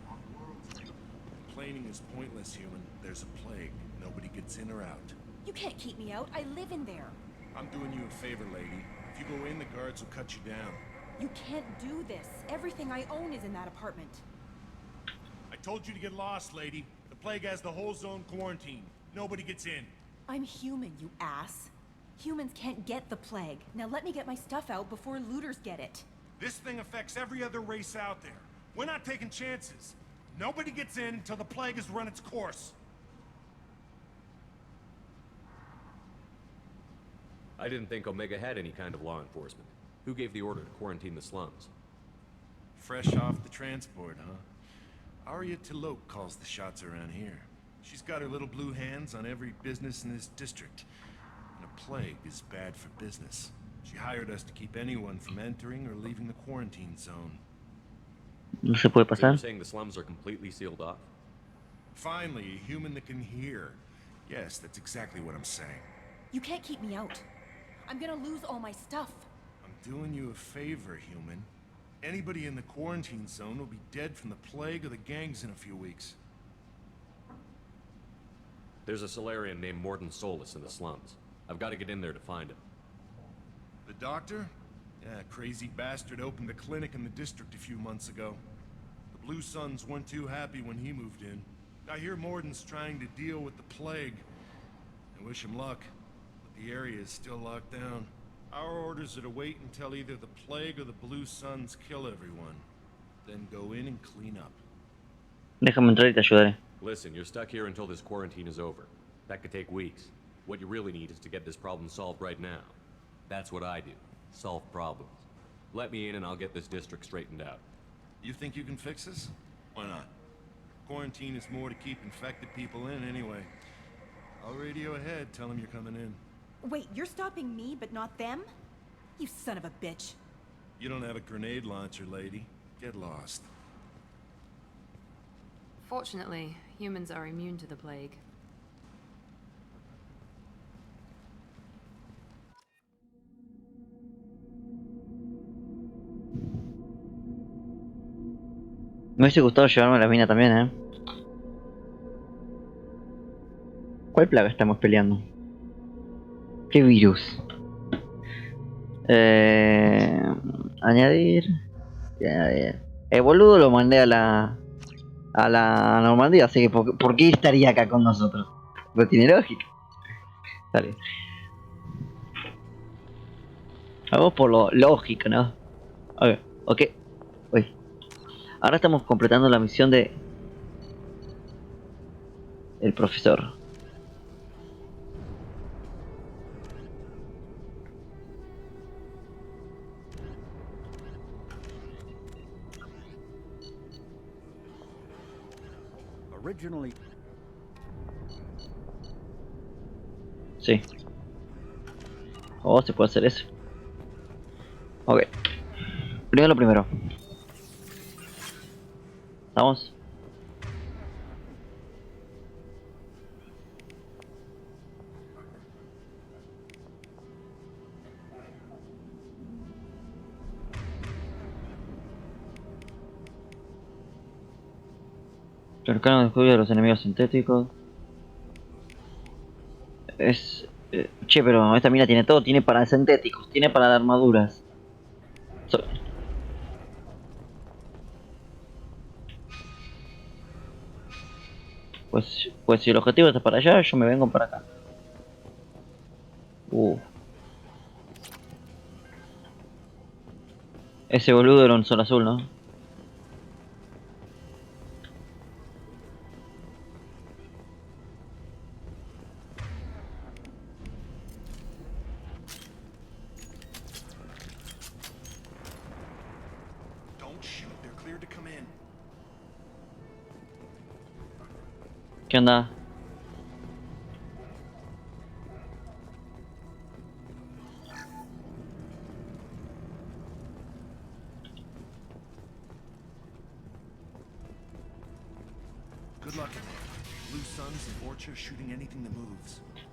on worlds. Complaining is pointless, human. There's a plague. Nobody gets in or out. You can't keep me out. I live in there. I'm doing you a favor, lady. If you go in, the guards will cut you down. You can't do this. Everything I own is in that apartment. I told you to get lost, lady. The plague has the whole zone quarantined. Nobody gets in. I'm human, you ass. Humans can't get the plague. Now let me get my stuff out before looters get it. This thing affects every other race out there. We're not taking chances. Nobody gets in until the plague has run its course. I didn't think Omega had any kind of law enforcement. Who gave the order to quarantine the slums? Fresh off the transport, huh? Arya Tilok calls the shots around here. She's got her little blue hands on every business in this district. And a plague is bad for business. She hired us to keep anyone from entering or leaving the quarantine zone. No se puede So pasar. you're saying the slums are completely sealed off? Finally, a human that can hear. Yes, that's exactly what I'm saying. You can't keep me out. I'm gonna lose all my stuff. I'm doing you a favor, human. Anybody in the quarantine zone will be dead from the plague or the gangs in a few weeks. There's a Solarian named Morden Solus in the slums. I've got to get in there to find him. The doctor? Yeah, crazy bastard opened a clinic in the district a few months ago. The Blue Suns weren't too happy when he moved in. I hear Morden's trying to deal with the plague. I wish him luck, but the area is still locked down. Our orders are to wait until either the plague or the Blue Suns kill everyone. Then go in and clean up. Déjame entrar y te ayudaré. Listen, you're stuck here until this quarantine is over. That could take weeks. What you really need is to get this problem solved right now. That's what I do. Solve problems. Let me in and I'll get this district straightened out. You think you can fix this? Why not? Quarantine is more to keep infected people in anyway. I'll radio ahead, tell them you're coming in. Wait, you're stopping me, but not them? You son of a bitch. You don't have a grenade launcher, lady. Get lost. Fortunately, humans are immune to the plague. Me hubiese gustado llevarme la mina también, ¿eh? ¿Cuál plaga estamos peleando? ¿Qué virus? Añadir. El boludo lo mandé a la Normandía, así que ¿por qué estaría acá con nosotros? No tiene lógica. Dale. Vamos por lo lógico, ¿no? Ok. Uy. Ahora estamos completando la misión de el profesor. Originally. Sí. Oh, se puede hacer eso. Ok. Primero lo primero. Vamos. Cercano descubre a los enemigos sintéticos. Che, pero esta mina tiene todo. Tiene para sintéticos, tiene para armaduras. Pues si el objetivo está para allá, yo me vengo para acá. Ese boludo era un sol azul, ¿no? ¿Qué onda?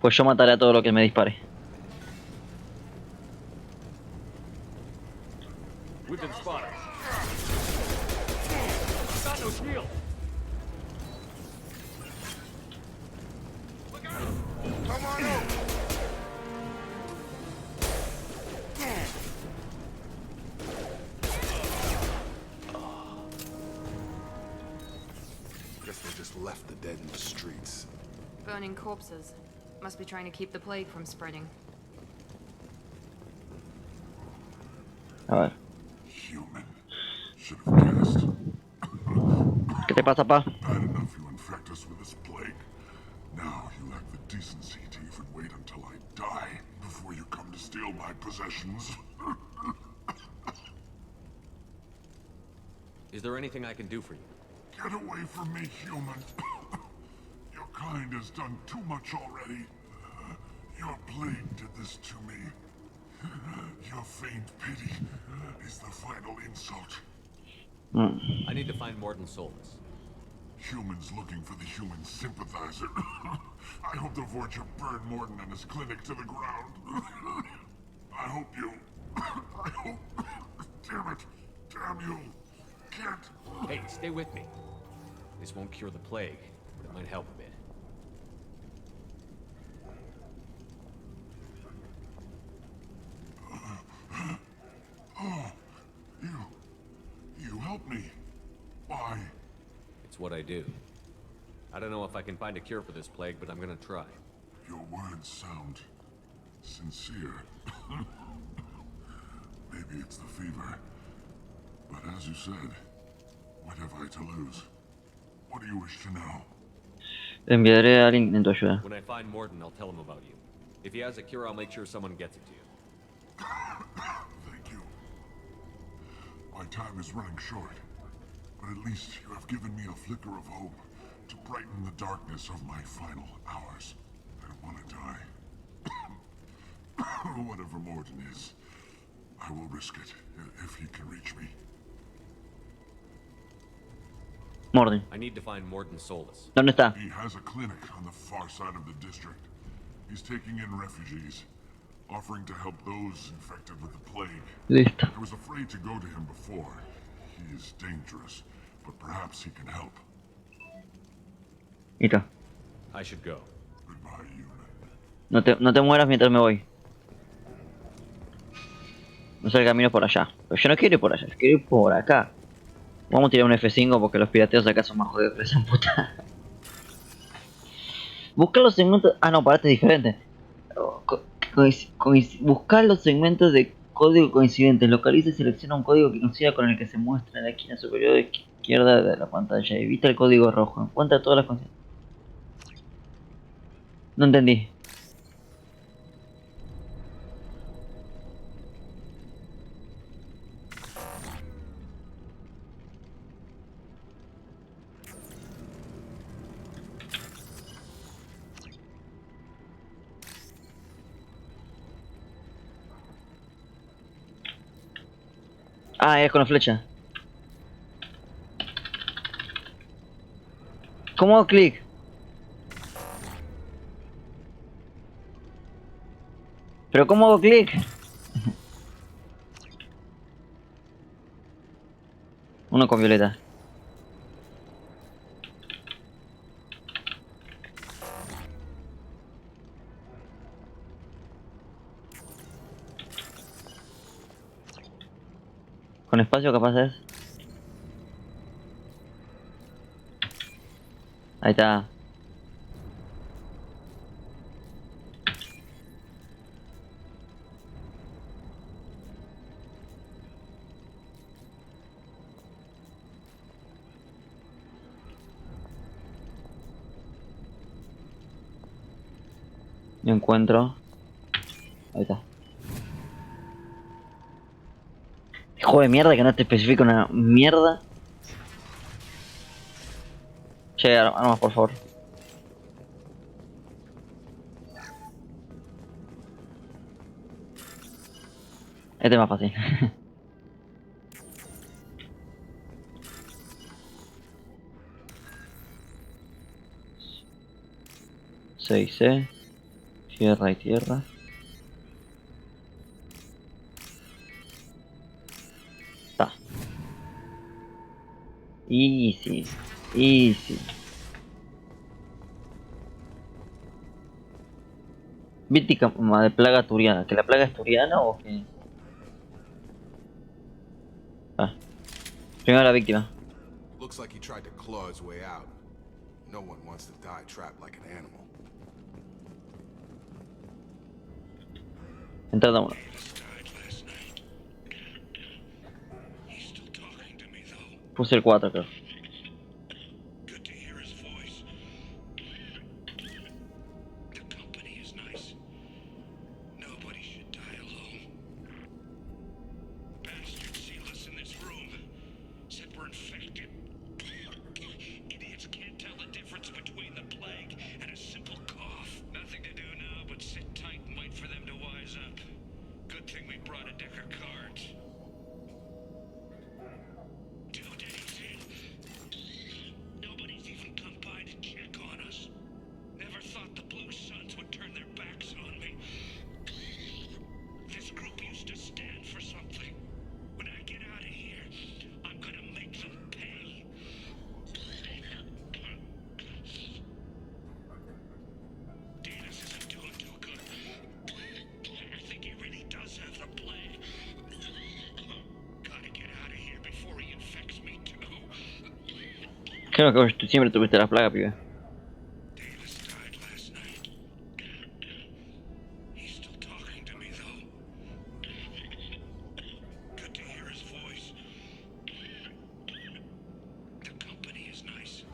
Pues yo mataré a todo lo que me dispare. We've been spotted. Got no shield. Come on over. Guess they just left the dead in the streets. Burning corpses. Must be trying to keep the plague from spreading. A ver. Human. Should have guessed. ¿Qué te pasa, pa? Bad enough you infect us with this plague. Now you lack the decency to even wait until I die before you come to steal my possessions. Is there anything I can do for you? Get away from me, human. Your kind has done too much already. Your plague did this to me. Your faint pity is the final insult. I need to find Morton Solus. Humans looking for the human sympathizer. I hope the Vorcha burned Morton and his clinic to the ground. I hope you... I hope... Damn it. Damn you. Can't... Hey, stay with me. This won't cure the plague, but it might help a bit. Oh, you helped me. Why? It's what I do. I don't know if I can find a cure for this plague, but I'm gonna try. Your words sound sincere. Maybe it's the fever. But as you said, what have I to lose? What do you wish to know? Enviaré a alguien en tu ayuda. When I find Morton, I'll tell him about you. If he has a cure, I'll make sure someone gets it to you. Thank you. My time is running short, but at least you have given me a flicker of hope to brighten the darkness of my final hours. I don't want to die. Whatever Morton is, I will risk it if he can reach me. Morton. I need to find Morton Solus. ¿Dónde está? He has a clinic on the far side of the district. He's taking in refugees, offering to help those infected with the plague. Listo. I was afraid to go to him before. He is dangerous, but perhaps he can help. Listo. I should go. Goodbye, human. No te mueras mientras me voy. No sé, el camino es por allá. Pero yo no quiero ir por allá, yo quiero ir por acá. Vamos a tirar un F5 porque los pirateos acá son más jodidos que esa puta. Buscar los segmentos... Ah, no, para este es diferente. Buscar los segmentos de código coincidentes. Localiza y selecciona un código que coincida con el que se muestra en la esquina superior izquierda de la pantalla. Evita el código rojo. Encuentra todas las coincidencias. No entendí. Ah, es con la flecha. ¿Cómo hago clic? ¿Pero cómo hago clic? Uno con violeta. Con espacio capaz es. Ahí está. Yo encuentro. Ahí está. Hijo de mierda que no te especifica una mierda. Che, armas por favor. Este es más fácil. 6C. Tierra y tierra. Está. Easy. Easy. Víctima de plaga turiana. ¿Que la plaga es turiana o qué? Ah. Primero la víctima. Looks like he tried to claw his way out. No one wants to die trapped like an animal. Entrada 1. Puse el 4 creo. thing we brought a deck of cards. 2 days in. Nobody's even come by to check on us. Never thought the Blue Suns would turn their backs on me. This group used to stand for something. When I get out of here, I'm gonna make them pay. Davis isn't doing too good. I think he really does have the plague. Gotta get out of here before he infects me too. Creo que tú siempre tuviste la plaga, pibe. Davis died last night. He's still talking to me though. Good to hear his voice. The company is nice.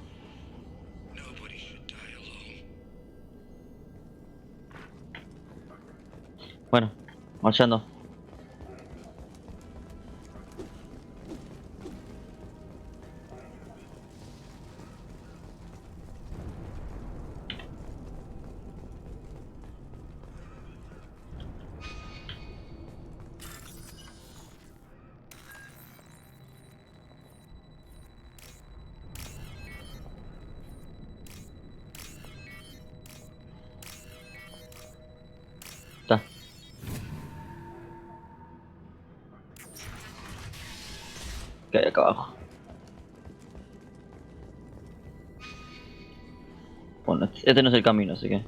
Nobody should die alone. Bueno, marchando. Está. ¿Qué hay acá abajo? Bueno, este no es el camino, así que...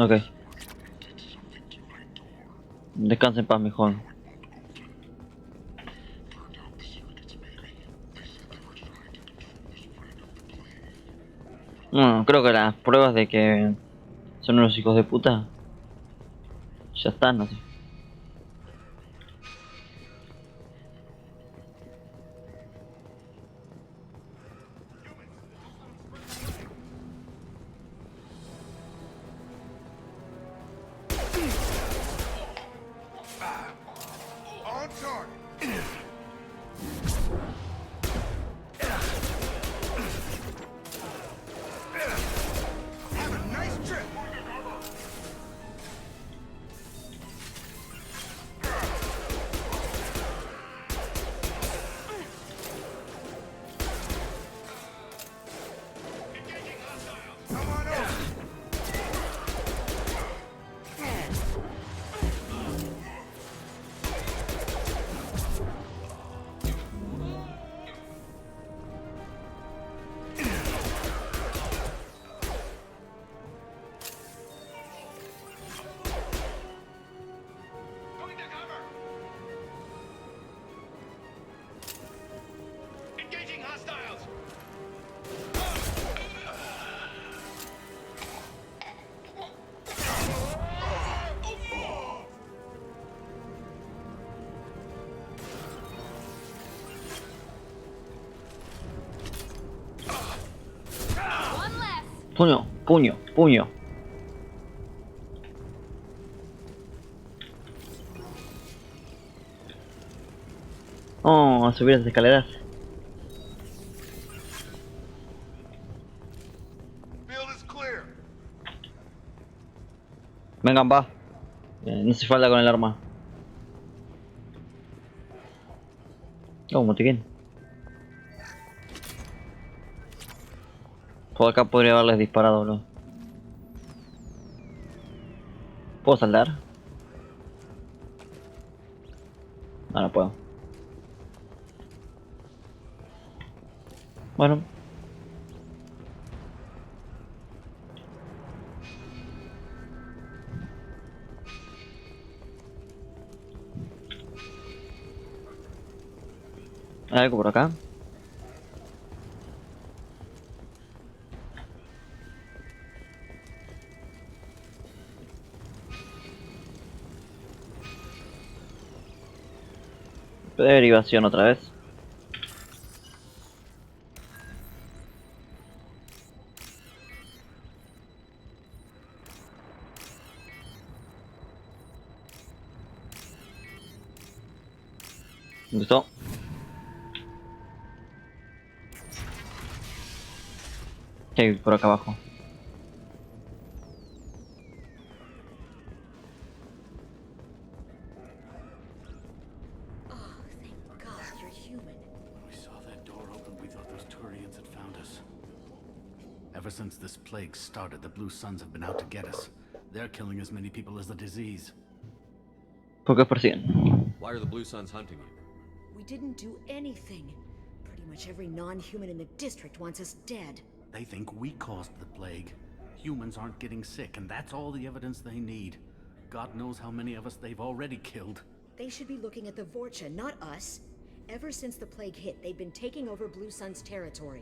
Ok. Descansa en paz, mi joven. No, creo que las pruebas de que son unos hijos de puta ya están, no sé. On target. Have a nice trip. Come on over. Engaging hostiles! One less. Puño, puño, puño. Oh, a subir esas escaleras. Field is clear. Vengan, va. No hace falta con el arma. Oh, motiquín. Por acá podría haberles disparado, bro. ¿Puedo saltar? No, no puedo. Bueno. ¿Hay algo por acá? Derivación otra vez. Listo. Sí, por acá abajo. Oh, thank God you're human. When we saw that door open, we thought those Turians had found us. Ever since this plague started, the Blue Suns have been out to get us. They're killing as many people as the disease. ¿Por qué persiguen? Why are the Blue Suns hunting you? We didn't do anything. Pretty much every non-human in the district wants us dead. They think we caused the plague. Humans aren't getting sick, and that's all the evidence they need. God knows how many of us they've already killed. They should be looking at the Vorcha, not us. Ever since the plague hit, they've been taking over Blue Sun's territory.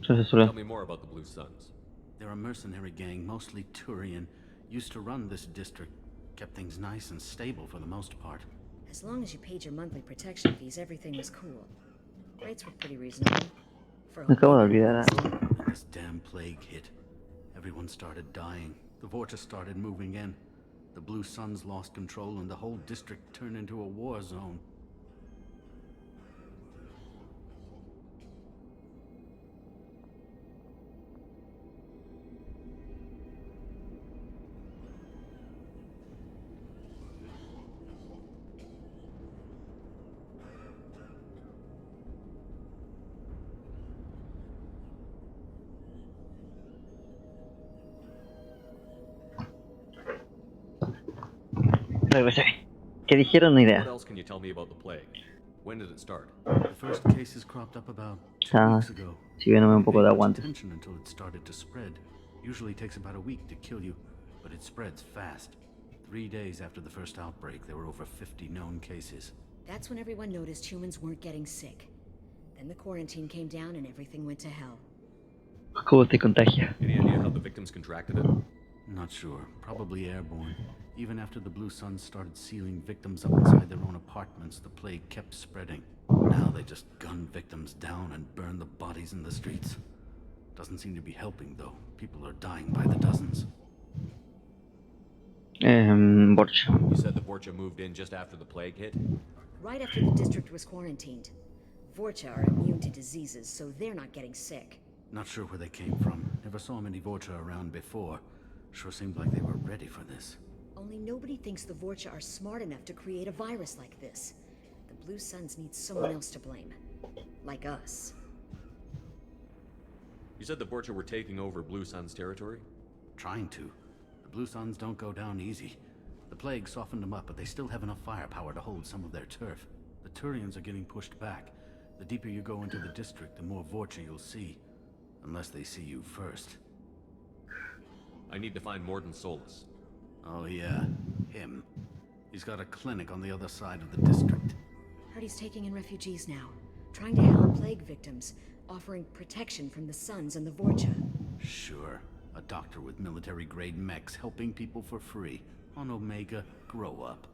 Tell me more about the Blue Suns. They're a mercenary gang, mostly Turian. Used to run this district. Kept things nice and stable for the most part. As long as you paid your monthly protection fees, everything was cool. Rates were pretty reasonable. Me acabo de olvidar. When this damn plague hit, everyone started dying. The Vorcha started moving in. The Blue Suns lost control and the whole district turned into a war zone. Regresé. ¿Qué dijeron? Ni What idea. else can you tell me about the plague? When did it start? The first cases cropped up about 2 weeks ago. Sirviéndome un poco de Didn't pay much aguantes. attention until it started to spread. Usually takes about a week to kill you, but it spreads fast. 3 days after the first outbreak, there were over 50 known cases. That's when everyone noticed humans weren't getting sick. Then the quarantine came down and everything went to hell. ¿Cómo te contagia? Any idea how the victims contracted it? Not sure. Probably airborne. Even after the Blue Suns started sealing victims up inside their own apartments, the plague kept spreading. Now they just gun victims down and burn the bodies in the streets. Doesn't seem to be helping, though. People are dying by the dozens. Vorcha. You said the Vorcha moved in just after the plague hit? Right after the district was quarantined. Vorcha are immune to diseases, so they're not getting sick. Not sure where they came from. Never saw many Vorcha around before. Sure seemed like they were ready for this. Only nobody thinks the Vorcha are smart enough to create a virus like this. The Blue Suns need someone else to blame. Like us. You said the Vorcha were taking over Blue Sun's territory? Trying to. The Blue Suns don't go down easy. The plague softened them up, but they still have enough firepower to hold some of their turf. The Turians are getting pushed back. The deeper you go into the district, the more Vorcha you'll see. Unless they see you first. I need to find Morden Solus. Oh yeah, him. He's got a clinic on the other side of the district. Heard he's taking in refugees now. Trying to help plague victims. Offering protection from the Suns and the Vorcha. Sure. A doctor with military-grade mechs helping people for free. On Omega, grow up.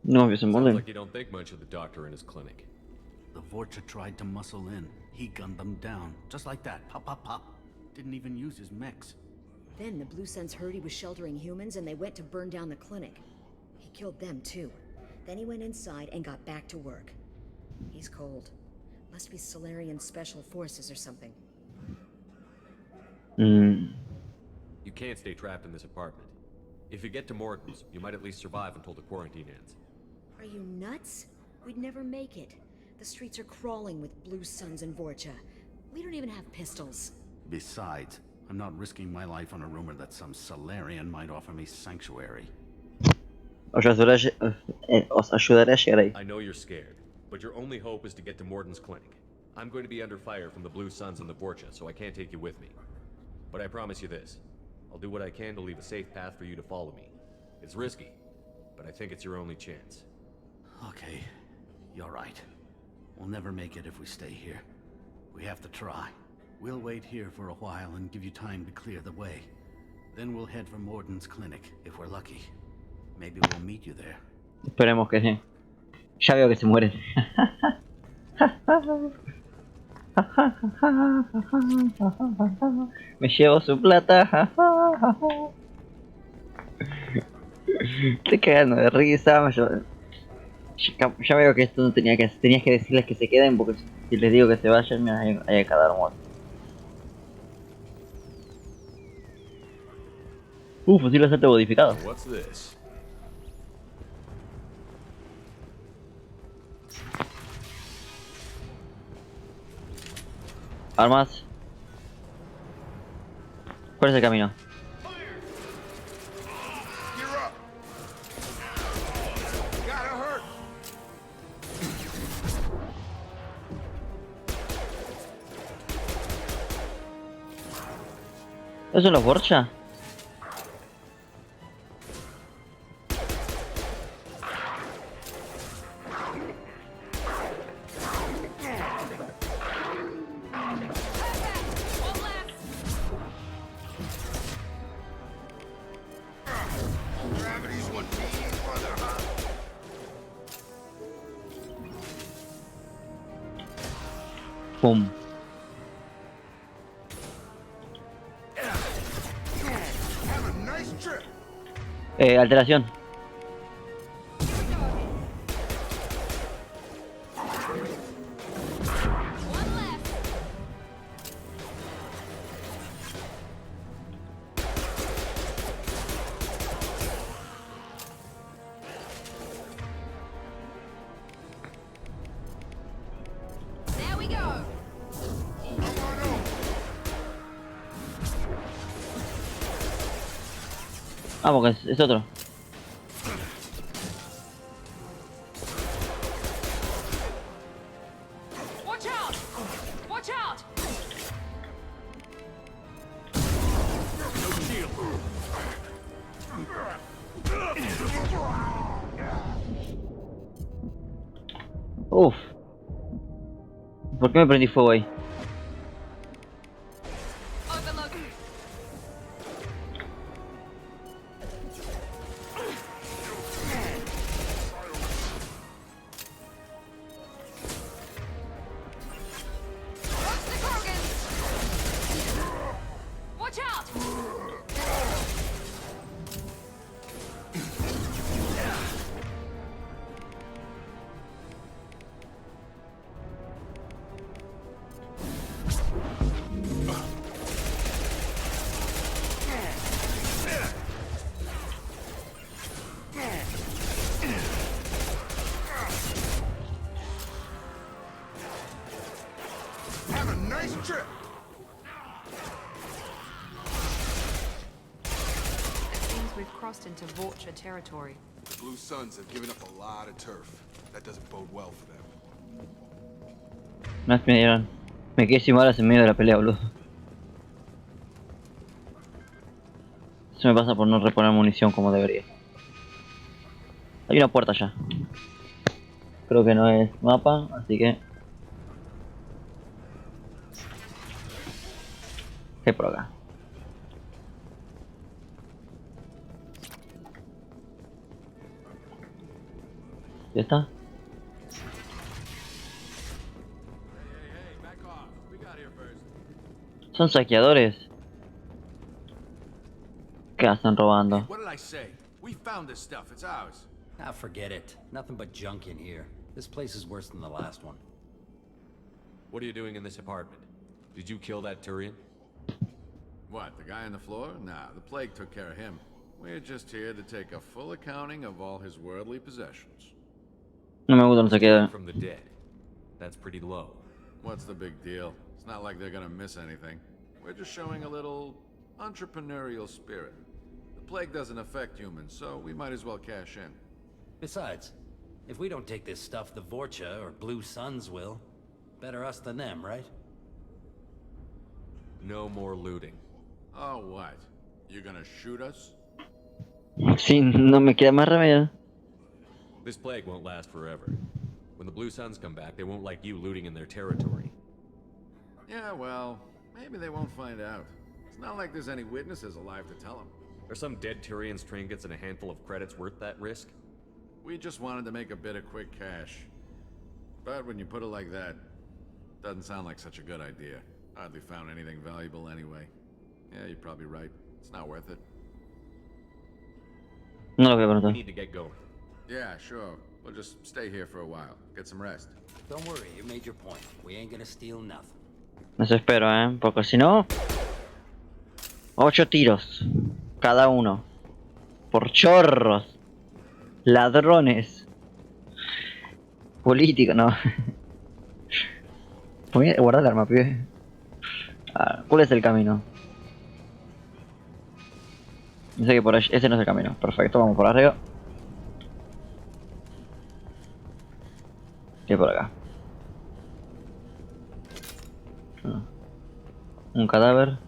No, que se Sounds molen. like you don't think much of the doctor in his clinic. The Vorcha tried to muscle in. He gunned them down. Just like that. Pop, pop, pop. Didn't even use his mechs. Then the Blue Suns heard he was sheltering humans and they went to burn down the clinic. He killed them too. Then he went inside and got back to work. He's cold. Must be Solarian Special Forces or something. You can't stay trapped in this apartment. If you get to Morden's, you might at least survive until the quarantine ends. Are you nuts? We'd never make it. The streets are crawling with Blue Suns and Vorcha. We don't even have pistols. Besides, I'm not risking my life on a rumor that some Solarian might offer me sanctuary. Os ayudaré a llegar ahí. I know you're scared, but your only hope is to get to Morden's clinic. I'm going to be under fire from the Blue Suns and the Vorcha, so I can't take you with me. But I promise you this. I'll do what I can to leave a safe path for you to follow me. It's risky, but I think it's your only chance. Okay, you're right. We'll never make it if we stay here. We have to try. We'll wait here for a while and give you time to clear the way. Then we'll head for Morden's clinic, if we're lucky. Maybe we'll meet you there. Esperemos que sí. Ya veo que se mueren. Me llevo su plata. Estoy cagando de risa. Ya veo que esto no tenías que decirles que se queden, porque si les digo que se vayan me hay que quedar muerto. Fusil de asalto modificado. What's this? Armas. ¿Cuál es el camino? ¿Eso es la borcha? Pum. Alteración. Ah, porque es otro. Watch out! Watch out! Uf. ¿Por qué me prendí fuego ahí? Into Vulture territory. The Blue Suns have given up a lot of turf. That doesn't bode well for them. No es que me dieron. Me quedé sin balas en medio de la pelea, boludo. Eso me pasa por no reponer munición como debería. Hay una puerta allá. Creo que no es mapa, así que... ¿Qué hay por acá? ¿Ya está? Son saqueadores. ¿Qué hacen robando? What did I say? We found this stuff. It's ours. Ah, forget it. Nothing but junk in here. This place is worse than the last one. What are you doing in this apartment? Did you kill that Turian? What, the guy on the floor? Nah, the plague took care of him. We're just here to take a full accounting of all his worldly possessions. No me gusta, no se queda. From the dead. That's pretty low. What's the big deal? It's not like they're gonna miss anything. We're just showing a little entrepreneurial spirit. The plague doesn't affect humans, so we might as well cash in. Besides, if we don't take this stuff, the Vorcha or Blue Suns will. Better us than them, right? No more looting. Oh, what? You gonna shoot us? Sí, no me queda más remedio. This plague won't last forever. When the Blue Suns come back, they won't like you looting in their territory. Yeah, well, maybe they won't find out. It's not like there's any witnesses alive to tell them. Are some dead Turians trinkets and a handful of credits worth that risk? We just wanted to make a bit of quick cash. But when you put it like that, doesn't sound like such a good idea. Hardly found anything valuable anyway. Yeah, you're probably right. It's not worth it. No lo voy a We preguntar. need to get going. Yeah, sure. We'll just stay here for a while. Get some rest. Don't worry, you made your point. We ain't gonna steal nothing. Desespero, porque si no... 8 tiros. Cada uno. Por chorros. Ladrones. Políticos, no. Voy a guardar el arma, pibe. ¿Cuál es el camino? Dice que por allí. Ese no es el camino. Perfecto, vamos por arriba. Y por acá. Un cadáver.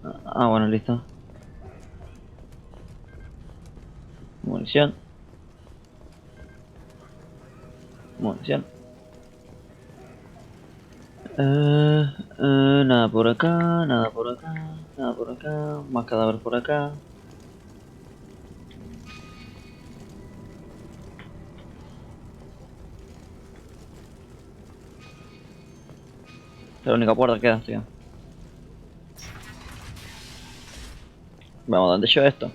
Bueno, listo. Munición. Munición. Nada por acá, nada por acá, nada por acá. Más cadáver por acá. Es la única puerta que queda, tío. Vamos, ¿dónde lleva esto?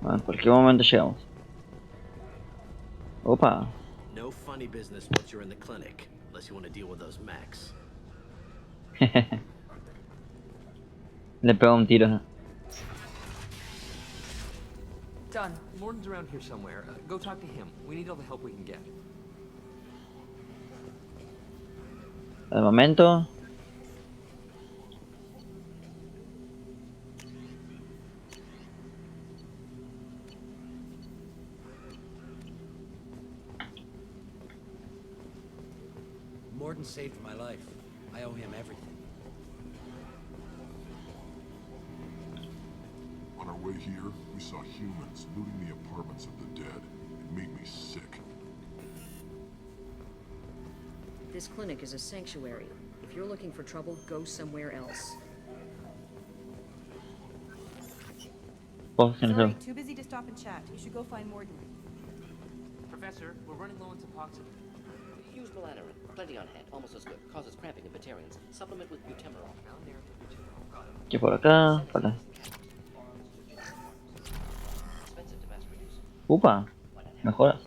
En cualquier momento llegamos. Opa. No funny business once you're in the clinic, unless you want to deal with those mechs. Le pegó un tiro. Done. Morton's around here somewhere. Go talk to him. We need all the help we can get. De momento. Morton saved my life. I owe him everything. On our way here, we saw humans looting the apartments of the dead. It made me sick. This clinic is a sanctuary. If you're looking for trouble, go somewhere else. Sorry, too busy to stop and chat. You should go find Morton. Professor, we're running low on Suboxone. Use Melanorin. Plenty on hand. Almost as good. Causes cramping in Batarians. Supplement with butemerol. Que por acá, para. Expensive to mass produce. Upa, mejoras.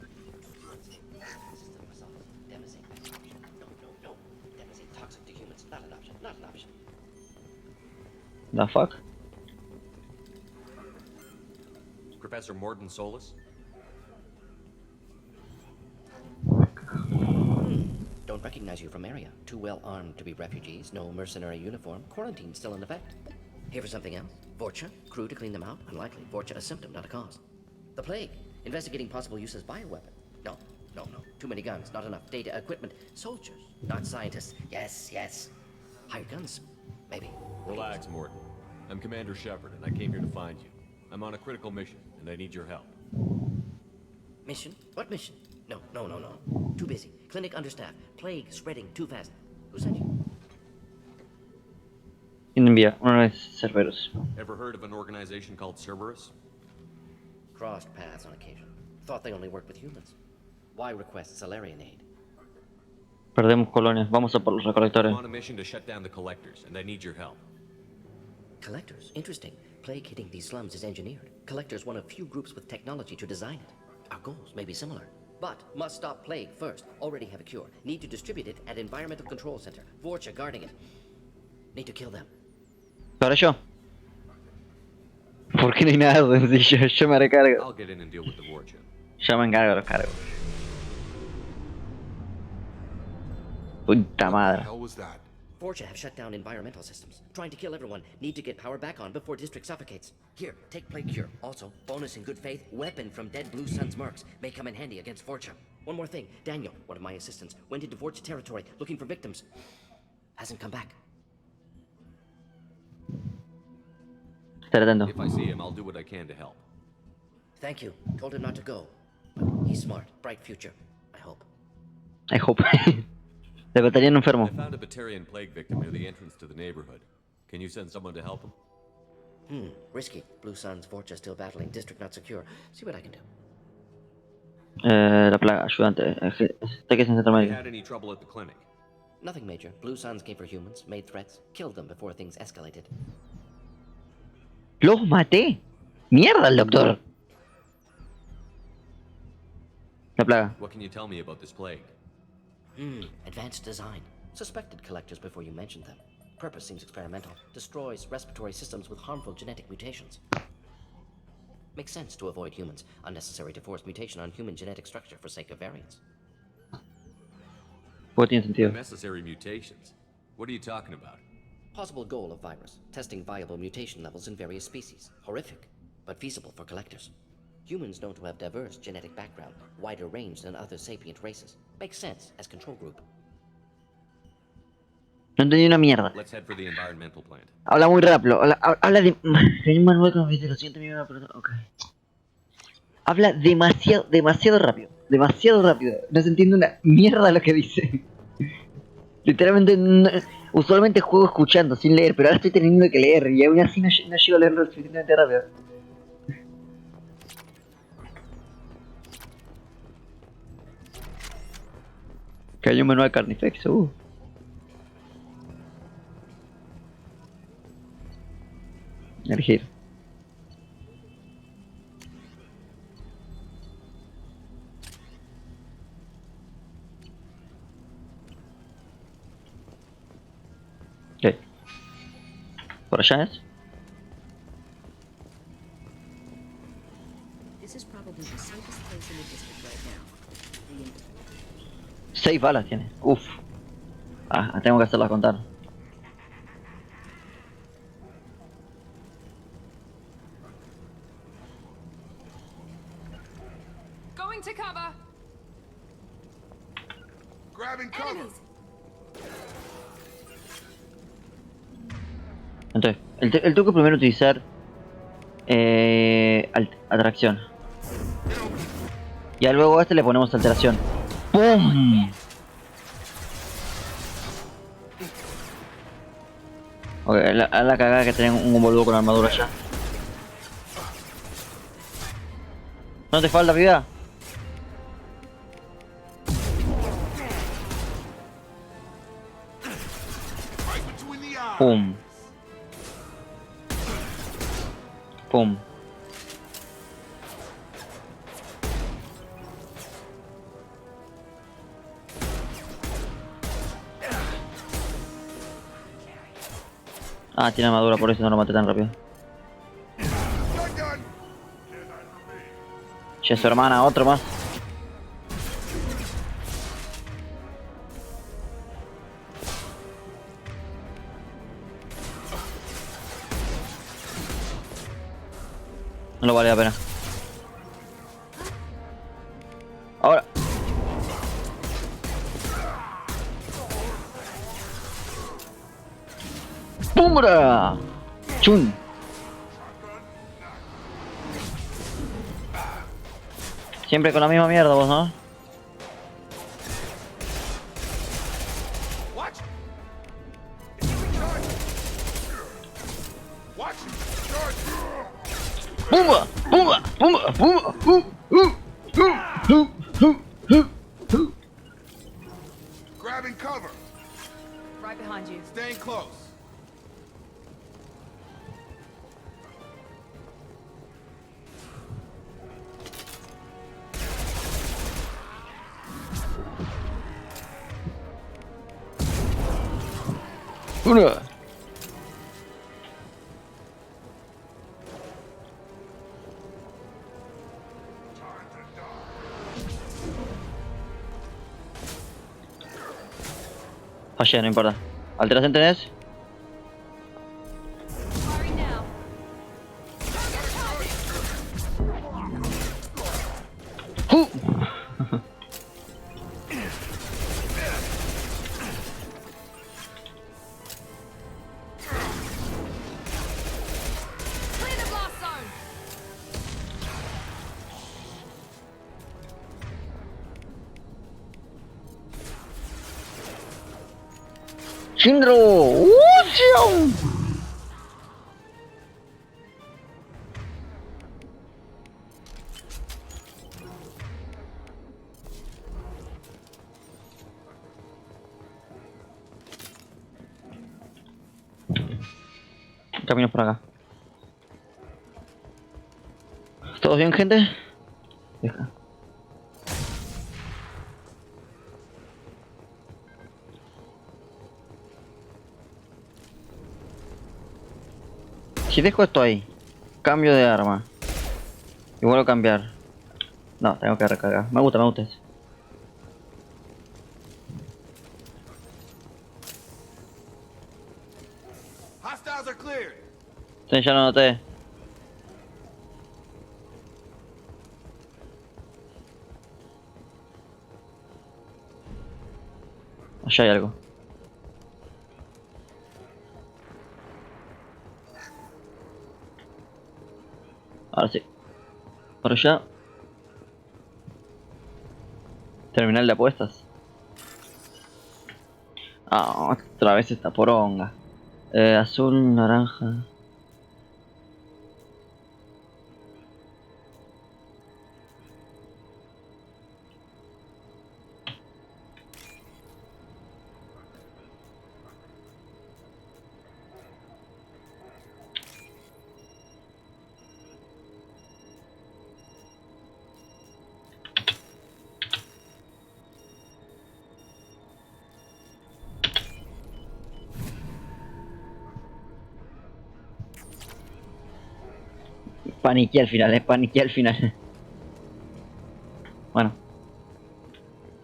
No. Demonizate toxic to humans. Not an option. Not an option. The fuck? Professor Morton Solus? Don't recognize you from area. Too well armed to be refugees. No mercenary uniform. Quarantine still in effect. Here for something else? Vorcha? Crew to clean them out? Unlikely. Vorcha a symptom, not a cause. The plague. Investigating possible use as bioweapon. No. Too many guns. Not enough data, equipment. Soldiers, not scientists. Yes. Hired guns. Maybe. Relax, Morton. I'm Commander Shepard, and I came here to find you. I'm on a critical mission, and I need your help. Mission? What mission? No. Too busy. Clinic understaffed. Plague spreading too fast. Who sent you? Envía una vez Cerberus. Ever heard of an organization called Cerberus? Crossed paths on occasion. Thought they only worked with humans. Why request Salarian aid? Perdemos colonias. Vamos a por los recolectores. I'm on a mission to shut down the collectors, and I need your help. Collectors? Interesting. Plague hitting these slums is engineered. Collectors one of few groups with technology to design it. Our goals may be similar. But must stop plague first. Already have a cure. Need to distribute it at Environmental Control Center. Vorcha guarding it. Need to kill them. ¿Para yo? ¿Por qué no hay nada sencillo? Yo me recargo. I'll get in and deal with the Vorcha. Yo me encargo de los cargos. Puta madre. What the hell was that? Vorcha have shut down environmental systems. Trying to kill everyone. Need to get power back on before district suffocates. Here, take plague cure. Also, bonus in good faith, weapon from dead Blue Sun's mercs. May come in handy against Vorcha. One more thing. Daniel, one of my assistants, went into Vorcha territory looking for victims. Hasn't come back. Estar atento. If I see him, I'll do what I can to help. Thank you. Told him not to go. But he's smart. Bright future. I hope. I hope. Le batallón enfermo. I found a Batarian plague victim near the entrance to the neighborhood. Can you send someone to help him? Risky. Blue Sun's Vorcha still battling. District not secure. See what I can do. La plaga, ayudante. Ataques en centro Have you médico. had any trouble at the clinic? Nothing major. Blue Suns came for humans, made threats, killed them before things escalated. ¡Los maté! ¡Mierda el doctor! La plaga. What can you tell me about this plague? Advanced design. Suspected collectors before you mentioned them. Purpose seems experimental. Destroys respiratory systems with harmful genetic mutations. Makes sense to avoid humans. Unnecessary to force mutation on human genetic structure for sake of variance. Pues tiene sentido. Unnecessary mutations? What are you talking about? Possible goal of virus. Testing viable mutation levels in various species. Horrific, but feasible for collectors. Humans known to have diverse genetic background, wider range than other sapient races. Makes sense as control group. No entendí una mierda. Let's head for the environmental plant. Habla muy rápido. Habla de... Hay un manual con investigación también. Ok. Habla demasiado rápido. Demasiado rápido. No se entiende una mierda lo que dice. Literalmente, usualmente juego escuchando, sin leer, pero ahora estoy teniendo que leer y aún así no llego a leerlo lo suficientemente rápido. Que hay un manual Carnifex, Elegir. Ok. ¿Por allá es? This is probably the safest place in the district right now. 6 balas tiene. Uf. Ah, tengo que hacerlas contar. Going to cover. Grabbing cover. Entonces, el truco es primero utilizar atracción. Y luego a este le ponemos alteración. ¡Pum! Ok, a la cagada que tienen un boludo con armadura ya. ¿No te falta vida? Pum. Pum. Ah, tiene armadura, por eso no lo maté tan rápido. Che, su hermana, otro más. No lo vale la pena. Ahora. ¡Pumra! ¡Chun! Siempre con la misma mierda vos, ¿no? ¡Pumba! ¡Pumba! ¡Pumba! ¡Pumba! Grabbing cover. Right behind you. Staying close. Una. Fallé, no importa. ¿Alteración tenés? ¡Shindro! Camino por acá. ¿Todos bien, gente? Deja. Si dejo esto ahí, cambio de arma y vuelvo a cambiar. No, tengo que recargar. Me gusta eso. Hostiles are cleared. Sí, ya lo noté. Allá hay algo. Ahora sí. Por allá. Terminal de apuestas. Ah, otra vez esta poronga. Azul, naranja. Paniqué al final, paniqué al final. Bueno.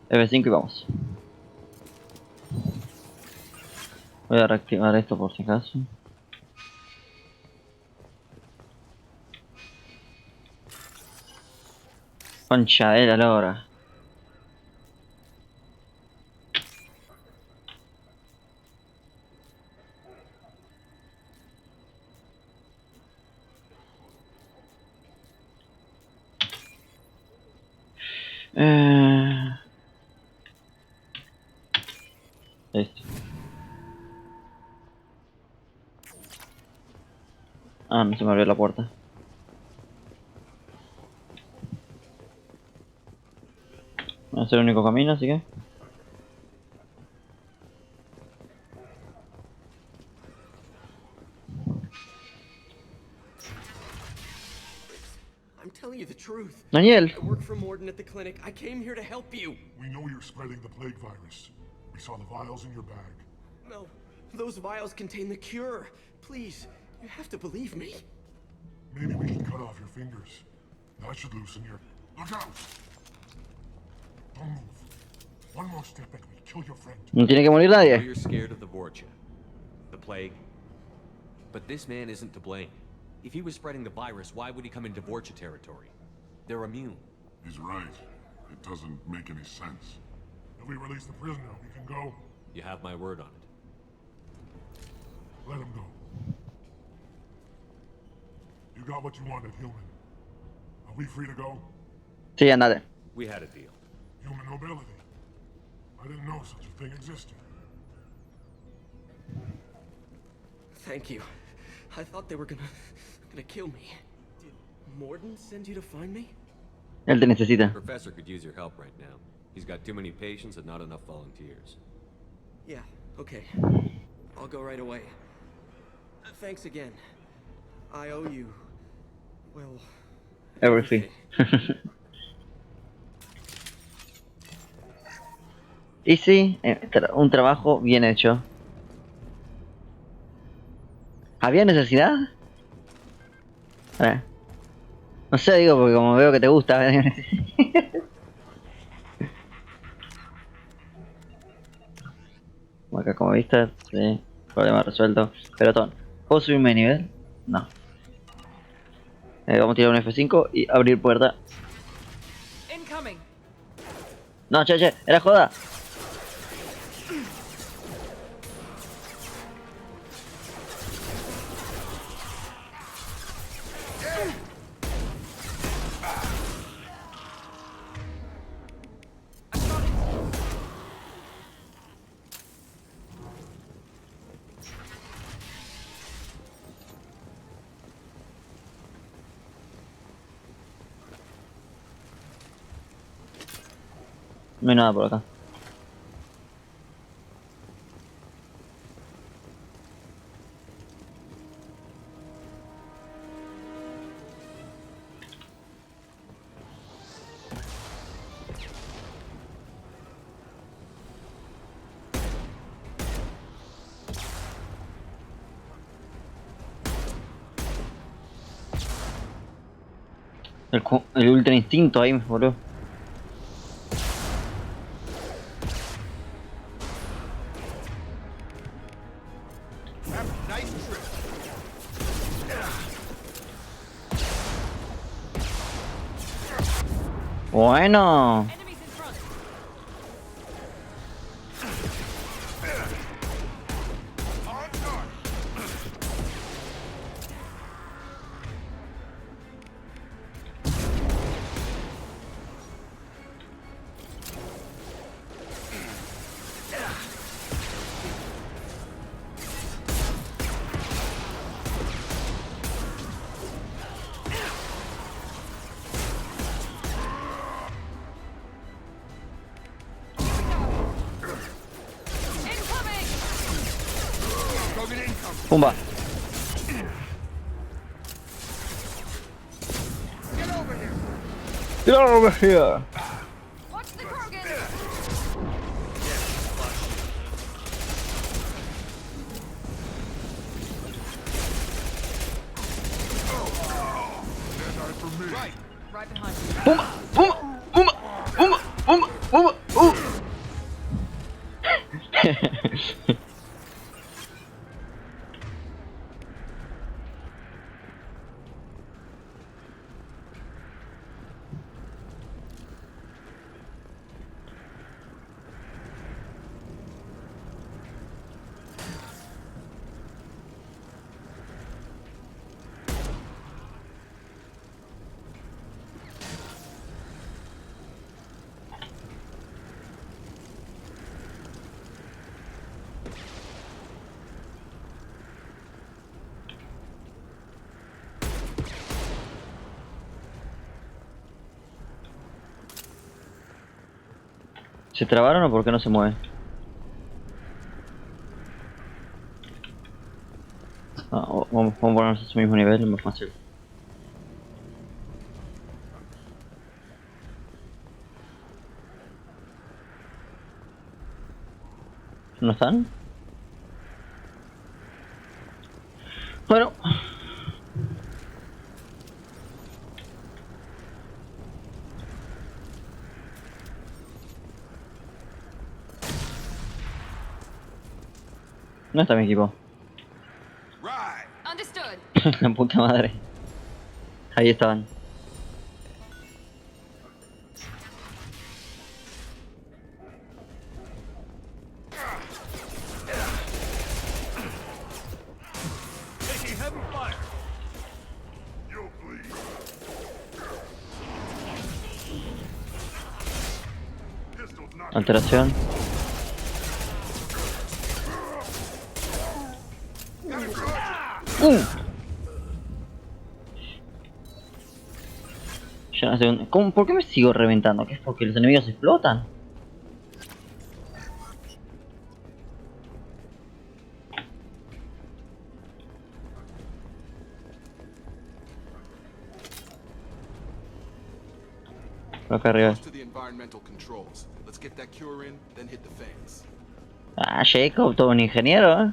F5 y vamos. Voy a reactivar esto por si acaso. Concha de la lora. Listo. Ah, no se me abrió la puerta. Es el único camino, así que... I'm telling you the truth. Daniel. I work for Morden at the clinic. I came here to help you. We know you're spreading the plague virus. We saw the vials in your bag. No, those vials contain the cure. Please, you have to believe me. Maybe we can cut off your fingers. That should loosen your... Look out! Don't move. One more step and we kill your friend. No tiene que morir I know nadie. you're scared of the Vorcha, the plague, but this man isn't to blame. If he was spreading the virus, why would he come into Vorcha territory? They're immune. He's right. It doesn't make any sense. If we release the prisoner, we can go. You have my word on it. Let him go. You got what you wanted, human. Are we free to go? Sí, andate. We had a deal. Human nobility. I didn't know such a thing existed. Thank you. I thought they were gonna kill me. Did Morden send you to find me? Él te necesita. Professor could use your help right now. He's got too many patients and not enough volunteers. Yeah, okay. I'll go right away. Thanks again. I owe you... well... Everything. Y sí, un trabajo bien hecho. ¿Había necesidad? No sé, digo, porque como veo que te gusta. Acá como viste, sí, problema resuelto. Pelotón, ¿puedo subirme de nivel? No. Vamos a tirar un F5 y abrir puerta. No, che, era joda. No hay nada por acá. El ultra instinto ahí me voló. Bueno. Pumba. Get over here. Watch the Krogan! Right behind you. Pumba, pumba, pumba, pumba, pumba, pumba, ¿Se trabaron o por qué no se mueve? Vamos a ponernos a su mismo nivel, es más fácil. ¿No están? Bueno. No está mi equipo. Understood. La puta madre. Ahí estaban. Alteración. Ya no sé dónde. ¿Por qué me sigo reventando? ¿Qué es porque los enemigos explotan? Por acá arriba. Ah, Jacob, todo un ingeniero, ¿eh?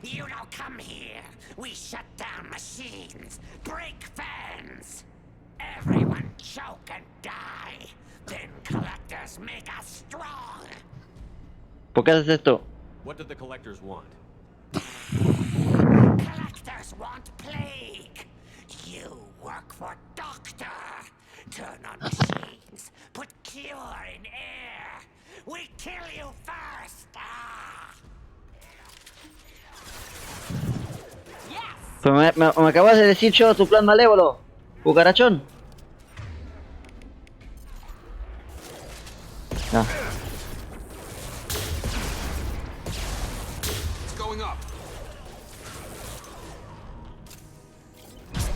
You don't come here. We shut down machines, break fans. Everyone choke and die. Then collectors make us strong. ¿Por qué haces esto? What did the collectors want? Collectors want plague. You work for Doctor. Turn on machines. Put cure in air. We kill you first. Pero me acabas de decir yo tu plan malévolo, cucarachón. No.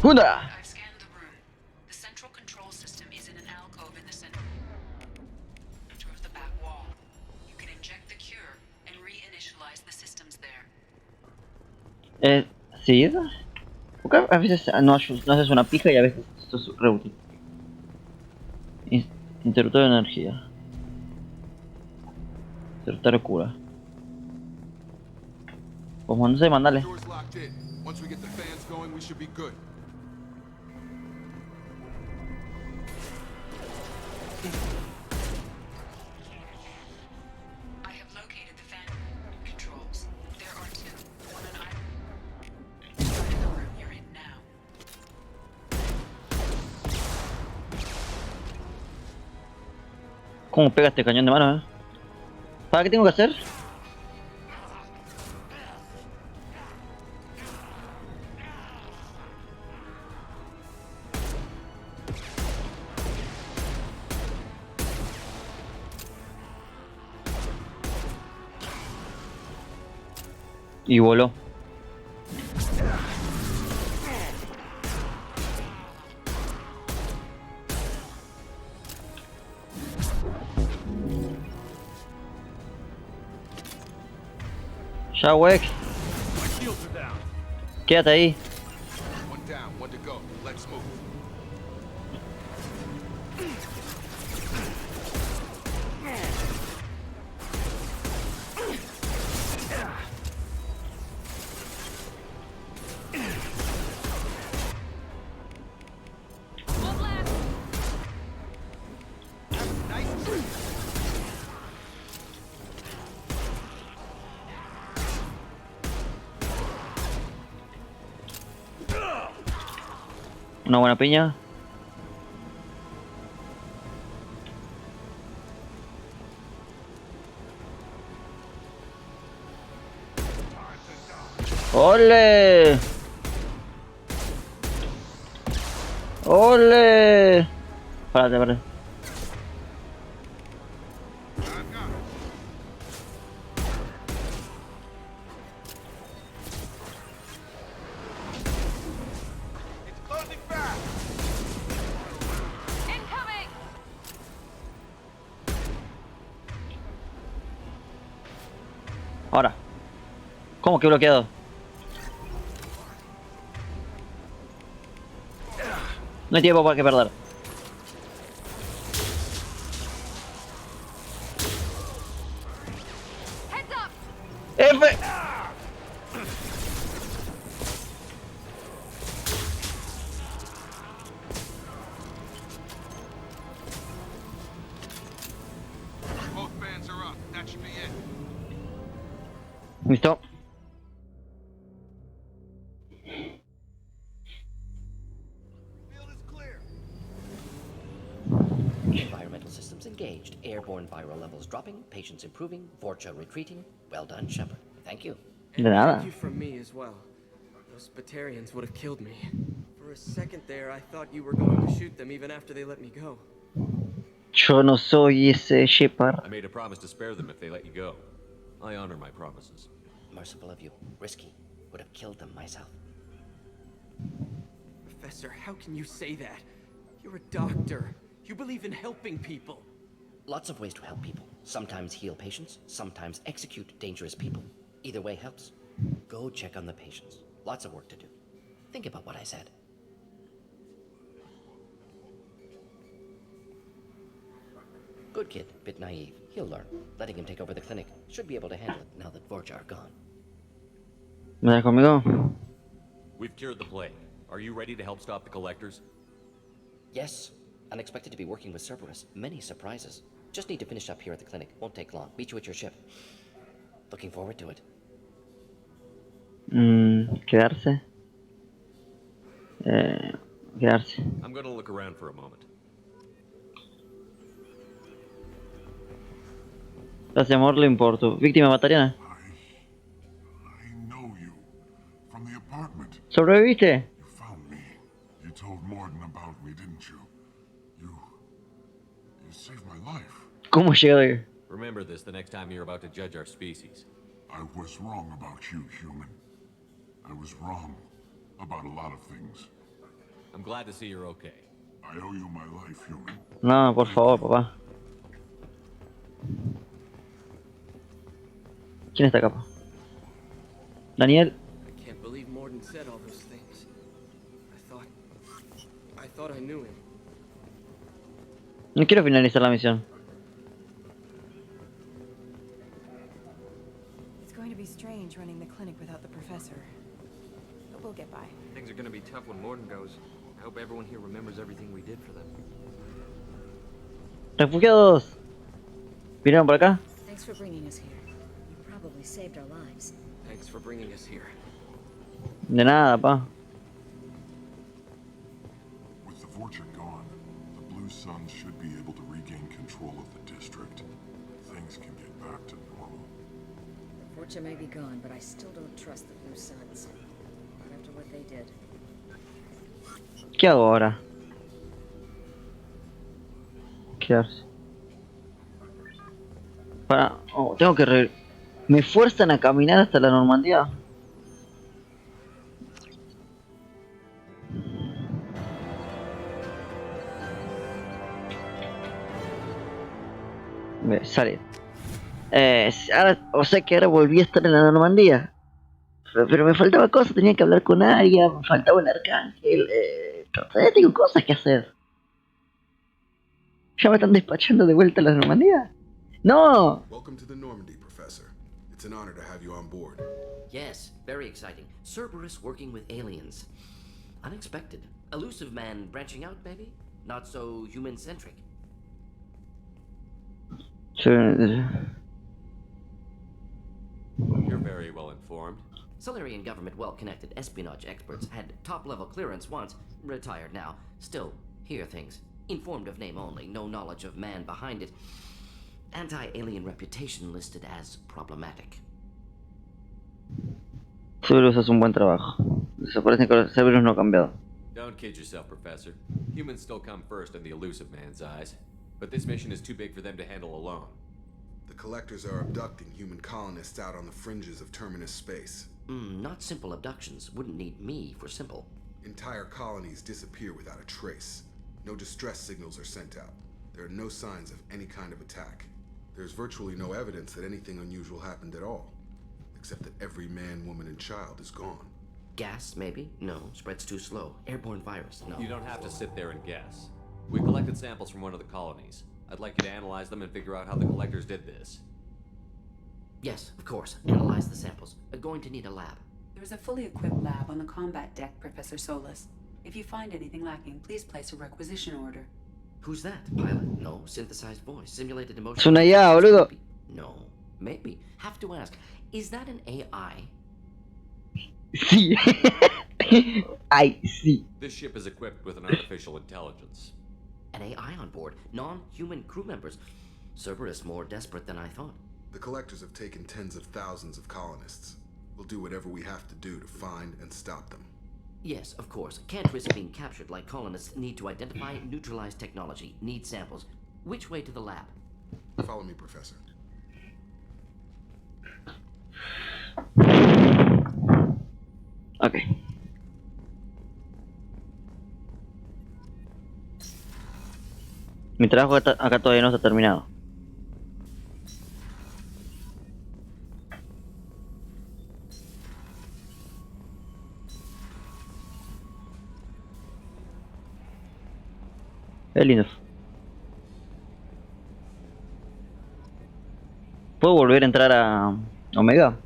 ¡Junda! I've scanned the room. The central Sí. Porque a veces no haces una pija y a veces esto es re útil. Interruptor de energía. Interruptor de cura. Pues no sé, mandale. Doors locked in. Once we get the fans going, we should be good. I have located the fan controls. There are two. One on either side of the room you're in now. ¿Cómo pega este cañón de mano, ¿Para qué tengo que hacer? Y voló. Ya, wey. Quédate ahí. One down, one to go. Let's move. Una buena piña. ¡Ole! ¡Ole! Párate. Ahora. ¿Cómo que bloqueado? No hay tiempo para que perder. F. Both fans are up. That should be it. Listo. Environmental systems engaged. Airborne viral levels dropping. Patients improving. Vorcha retreating. Well done, Shepard. Thank you. De nada. Thank you from me as well. Those Batarians would have killed me. For a second there, I thought you were going to shoot them even after they let me go. Yo no soy ese Shepard. I made a promise to spare them if they let you go. I honor my promises. Merciful of you. Risky. Would have killed them myself. Professor, how can you say that? You're a doctor. You believe in helping people. Lots of ways to help people. Sometimes heal patients, sometimes execute dangerous people. Either way helps. Go check on the patients. Lots of work to do. Think about what I said. Good kid, bit naive. He'll learn. Letting him take over the clinic. Should be able to handle it now that Vorcha are gone. ¿Me das conmigo? We've cured the plague. Are you ready to help stop the collectors? Yes. Unexpected to be working with Cerberus. Many surprises. Just need to finish up here at the clinic. Won't take long. Meet you at your ship. Looking forward to it. Quedarse. Quedarse. I'm gonna look around for a moment. Gracias, amor, le importo. Víctima batariana. I know you. From the apartment. ¿Sobreviviste? You found me. You told Morden about me, didn't you? You saved my life. ¿Cómo llegó ahí? Remember this the next time you're about to judge our species. I was wrong about you, human. I was wrong about a lot of things. I'm glad to see you're okay. I owe you my life, human. No, por favor, papá. ¿Quién está acá? Daniel. I can't believe I knew him. No quiero finalizar la misión. It's going to be strange running the clinic without the professor. But we'll get by. Things are gonna be tough when Morden goes. I hope everyone here remembers everything we did for them. ¡Refugiados! ¿Vinieron por acá? Thanks for bringing us here. You probably saved our lives. Thanks for bringing us here. De nada, pa. With the Vorcha gone, the Blue Suns should be able to regain control of the district. Things can get back to normal. The Vorcha may be gone, but I still don't trust the Blue Suns. Not after what they did. ¿Qué hago ahora? Quedarse. Para... Oh, tengo que ¿Me fuerzan a caminar hasta la Normandía? Sale. Ahora, o sea que ahora volví a estar en la Normandía. Pero me faltaba cosas, tenía que hablar con Arya, me faltaba un Arcangel. Todavía tengo cosas que hacer. ¿Ya me están despachando de vuelta a la Normandía? ¡No! Welcome to the Normandy, Professor. It's an honor to have you on board. Yes, very exciting. Cerberus working with aliens. Unexpected. Elusive man branching out, maybe? Not so human-centric. You're very well informed. Solarian government well-connected espionage experts had top-level clearance once, retired now. Still, hear things. Informed of name only, no knowledge of man behind it. Anti-alien reputation listed as problematic. Cerberus hace un buen trabajo. Desaparece que Cerberus no ha cambiado. Don't kid yourself, Professor. Humans still come first in the elusive man's eyes. But this mission is too big for them to handle alone. The Collectors are abducting human colonists out on the fringes of Terminus space. Not simple abductions. Wouldn't need me for simple. Entire colonies disappear without a trace. No distress signals are sent out. There are no signs of any kind of attack. There's virtually no evidence that anything unusual happened at all. Except that every man, woman, and child is gone. Gas, maybe? No. Spreads too slow. Airborne virus? No. You don't have to sit there and guess. We collected samples from one of the colonies. I'd like you to analyze them and figure out how the Collectors did this. Yes, of course. Analyze the samples. Going to need a lab. There's a fully equipped lab on the combat deck, Professor Solus. If you find anything lacking, please place a requisition order. Who's that? Pilot? No. Synthesized voice. Simulated emotion. Es una IA, boludo. No. Maybe. Have to ask. Is that an AI? Sí. Ay, sí. This ship is equipped with an artificial intelligence. An AI on board. Non-human crew members. Cerberus more desperate than I thought. The Collectors have taken tens of thousands of colonists. We'll do whatever we have to do to find and stop them. Yes, of course. Can't risk being captured like colonists need to identify, neutralize technology, need samples. Which way to the lab? Follow me, Professor. Okay. Mi trabajo acá todavía no está terminado. Es lindo. ¿Puedo volver a entrar a Omega?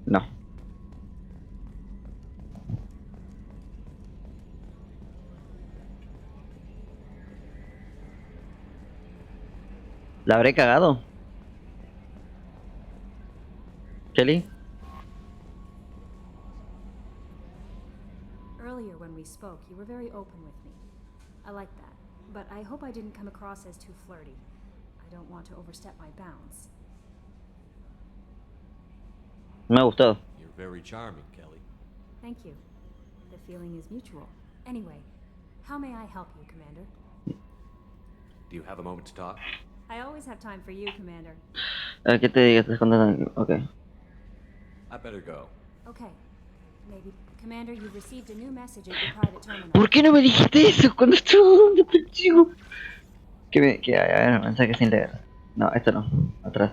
No. ¿La habré cagado? ¿Kelly? Earlier when we spoke, you were very open with me. I like that, but I hope I didn't come across as too flirty. I don't want to overstep my bounds. Me ha gustado. You're very charming, Kelly. Thank you. The feeling is mutual. Anyway, how may I help you, Commander? Do you have a moment to talk? I always have time for you, Commander. ¿Qué te digas? ¿Estás contando? Okay. I better go. Okay. Maybe, Commander, you've received a new message at your private terminal. ¿Por qué no me dijiste eso cuando estuve contigo? Que a ver, mensaje sin leer. No, esto no. Atrás.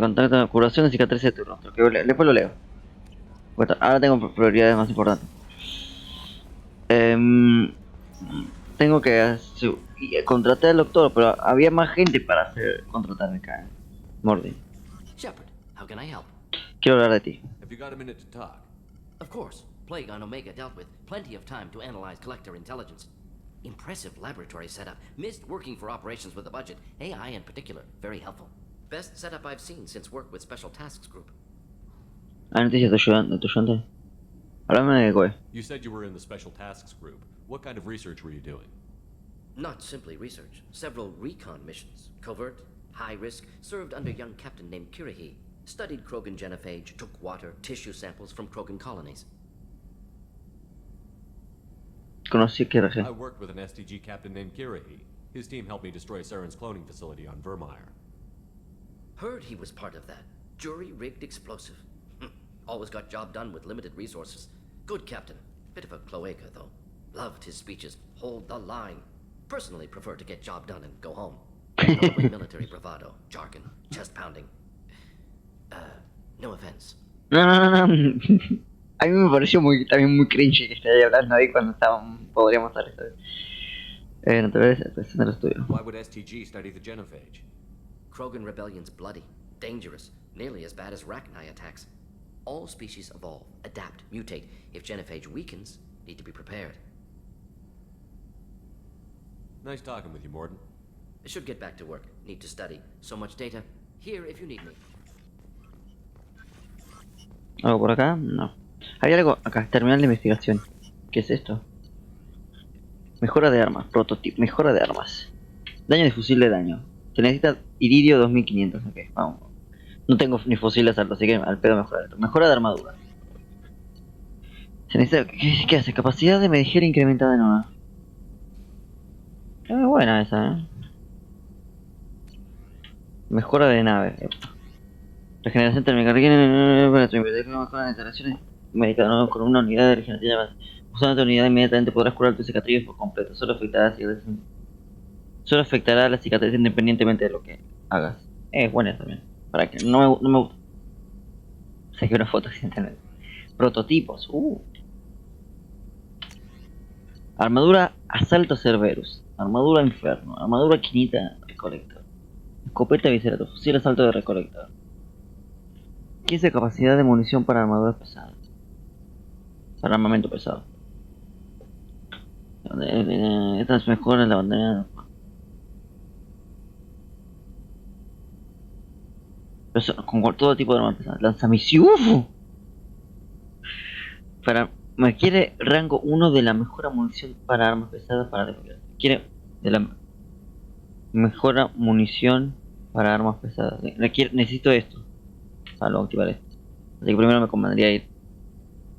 Contacto, curación de cicatrices de turno. Después lo leo. Bueno, ahora tengo prioridades más importantes. Tengo que contratar al doctor, pero había más gente para hacer contratar acá. Mordi. Shepard, how can I help? Quiero hablar de ti. Have you got a minute to talk? Of course. Plague on Omega dealt with. Plenty of time to analyze collector intelligence. Impressive laboratory setup. Missed working for operations with a budget. AI in particular. Very helpful. Best setup I've seen since work with Special Tasks Group. Ah, noticias de tu ayudante. Háblame de Goe. You said you were in the Special Tasks Group. What kind of research were you doing? Not simply research. Several recon missions. Covert, high risk, served under young captain named Kirihi. Studied Krogan genophage, took water, tissue samples from Krogan colonies. Conocí a Kirihi. I worked with an STG captain named Kirihi. His team helped me destroy Saren's cloning facility on Vermeer. Heard he was part of that. Jury-rigged explosive. Always got job done with limited resources. Good captain. Bit of a cloaca, though. Loved his speeches. Hold the line. Personally prefer to get job done and go home. No military bravado, jargon, chest pounding. No offense. No. A mí me pareció también muy cringe que esté ahí hablando ahí cuando podríamos estar esto. Naturaleza, presenta el estudio. Why would STG study the genophage? Krogan rebellion's bloody, dangerous, nearly as bad as Rachni attacks. All species evolve, adapt, mutate. If genophage weakens, need to be prepared. Nice talking with you, Morden. I should get back to work. Need to study. So much data. Here if you need me. ¿Algo por acá? No. Hay algo acá, terminal de investigación. ¿Qué es esto? Mejora de armas, prototipo, mejora de armas. Daño de fusil de daño. Se necesita iridio 2500, ok, vamos. No tengo ni fusiles alto, así que al pedo mejorar esto. Mejora de armadura. Se necesita, ¿qué hace? Capacidad de medicina incrementada en una. Es buena esa, Mejora de nave. Regeneración térmica. Para tu investigación mejora de instalaciones médicas con una unidad de regeneración. Usando esta unidad inmediatamente podrás curar tu cicatriz por completo. Solo afectará a la cicatriz independientemente de lo que hagas. Es buena también. Para que no me gusta. Saqué una foto sin internet. Prototipos. Armadura Asalto Cerberus. Armadura Inferno. Armadura Quinita Recolector. Escopeta Viscerato. Fusil Asalto de Recolector. 15 capacidad de munición para armaduras pesadas. Para armamento pesado. Estas mejoras la bandera. Con todo tipo de armas pesadas. Lanzamisión. Me quiere rango 1 de la mejora munición para armas pesadas para defender. Quiere de la mejora munición para armas pesadas. Necesito esto para luego activar esto. Así que primero me convendría ir.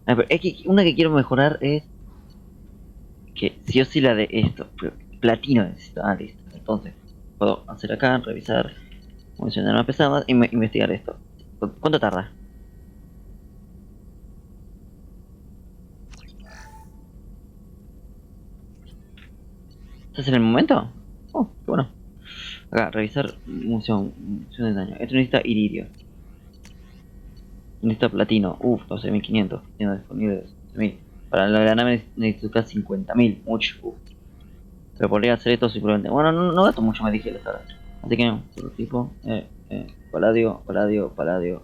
Pero es que una que quiero mejorar es que sí o sí la de esto. Platino necesito. Ah, listo. Entonces puedo hacer acá, revisar munición de armas pesadas y investigar esto. ¿Cuánto tarda? ¿Estás en el momento? Oh, qué bueno. Acá, revisar munición de daño. Esto necesita iridio. Necesita platino. 12.500. Tiene disponible 12.000. Para la nave necesito 50.000. Mucho. Pero podría hacer esto simplemente. Bueno, no gasto mucho, me dije la verdad. Así que, otro tipo. Paladio.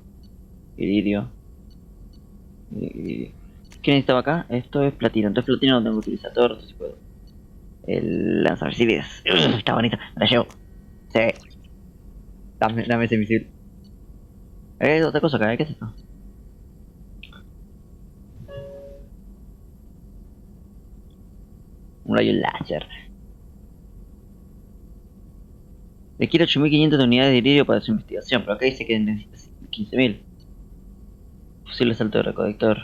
Iridio. ¿Qué necesitaba acá? Esto es platino. Entonces platino lo tengo que utilizar todo el rato si puedo. El lanzamisiles. Está bonito. Me la llevo. Sí. Dame ese misil. Otra cosa acá, ¿qué es esto? Un rayo láser. Requiere 8.500 de unidades de iridio para su investigación, pero acá dice que necesita 15.000. Fusil asalto de recolector.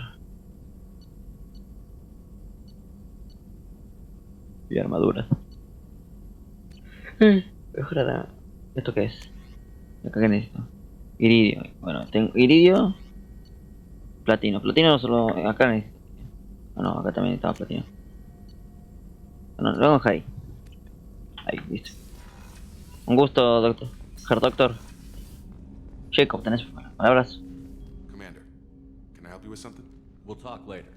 Y armaduras. Mejora. ¿Esto qué es? Acá qué necesito. Iridio. Bueno, tengo iridio. Platino. Platino solo. Acá necesito. No, acá también necesitaba platino. No, lo vamos ahí. Ahí, listo. Un gusto, doctor. Doctor. Jacob, ¿tenés palabras? Commander, can I help you with something? We'll talk later.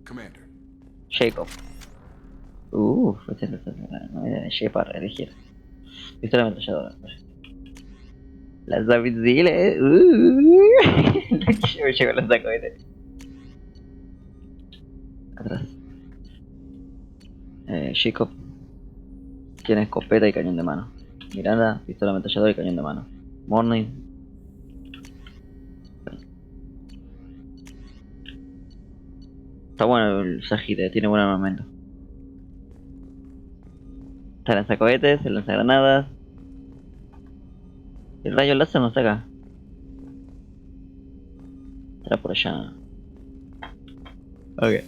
Commander. Jacob. Llegué para elegir. Pistola ametralladora. Las misiles. Yo me llevo los sacohetes. Atrás. Jacob tiene escopeta y cañón de mano. Miranda, pistola ametralladora y cañón de mano. Morning. Está bueno el Sagite, tiene buen armamento. Está el lanzacohetes, el lanzagranadas. El rayo láser no está acá. Estará por allá. Ok.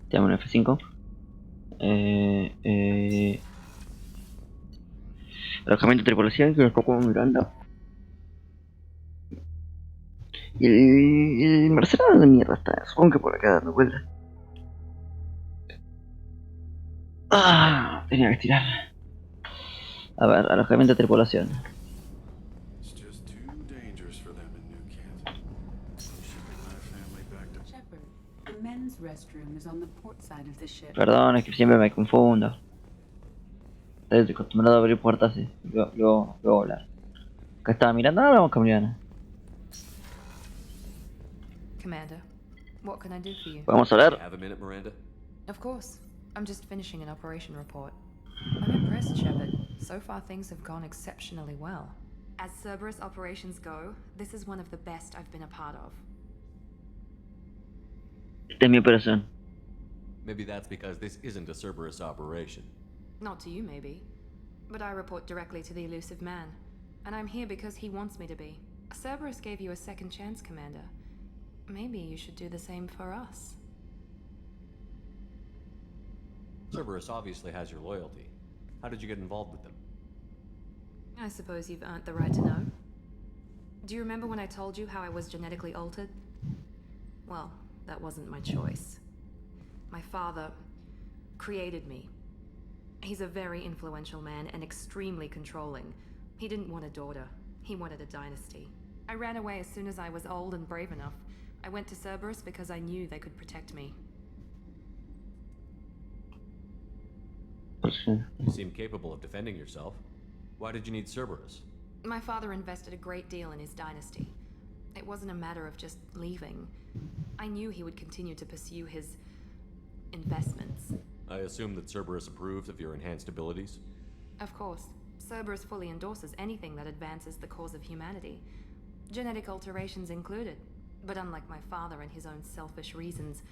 Tenemos un F5. Alojamiento de tripulación que nos tocó Miranda. Y el mercenario de mierda está. Supongo que por acá dando vueltas. Tenía que estirar. A ver, alojamiento de tripulación. Perdón, es que siempre me confundo. Estoy acostumbrado a abrir puertas así. Luego hablar. Acá estaba Miranda, ahora vamos con Miranda. Commander, what can I do for you? Vamos a ver. Have a minute, Miranda? Of course. I'm just finishing an operation report. I'm impressed, Shepard. So far things have gone exceptionally well. As Cerberus operations go, this is one of the best I've been a part of. Esta es mi operación. Maybe that's because this isn't a Cerberus operation. Not to you, maybe. But I report directly to the elusive man. And I'm here because he wants me to be. Cerberus gave you a second chance, Commander. Maybe you should do the same for us. Cerberus obviously has your loyalty. How did you get involved with them? I suppose you've earned the right to know. Do you remember when I told you how I was genetically altered? Well, that wasn't my choice. My father created me. He's a very influential man and extremely controlling. He didn't want a daughter. He wanted a dynasty. I ran away as soon as I was old and brave enough. I went to Cerberus because I knew they could protect me. You seem capable of defending yourself. Why did you need Cerberus? My father invested a great deal in his dynasty. It wasn't a matter of just leaving. I knew he would continue to pursue his investments. I assume that Cerberus approves of your enhanced abilities? Of course. Cerberus fully endorses anything that advances the cause of humanity. Genetic alterations included. But unlike my father and his own selfish reasons,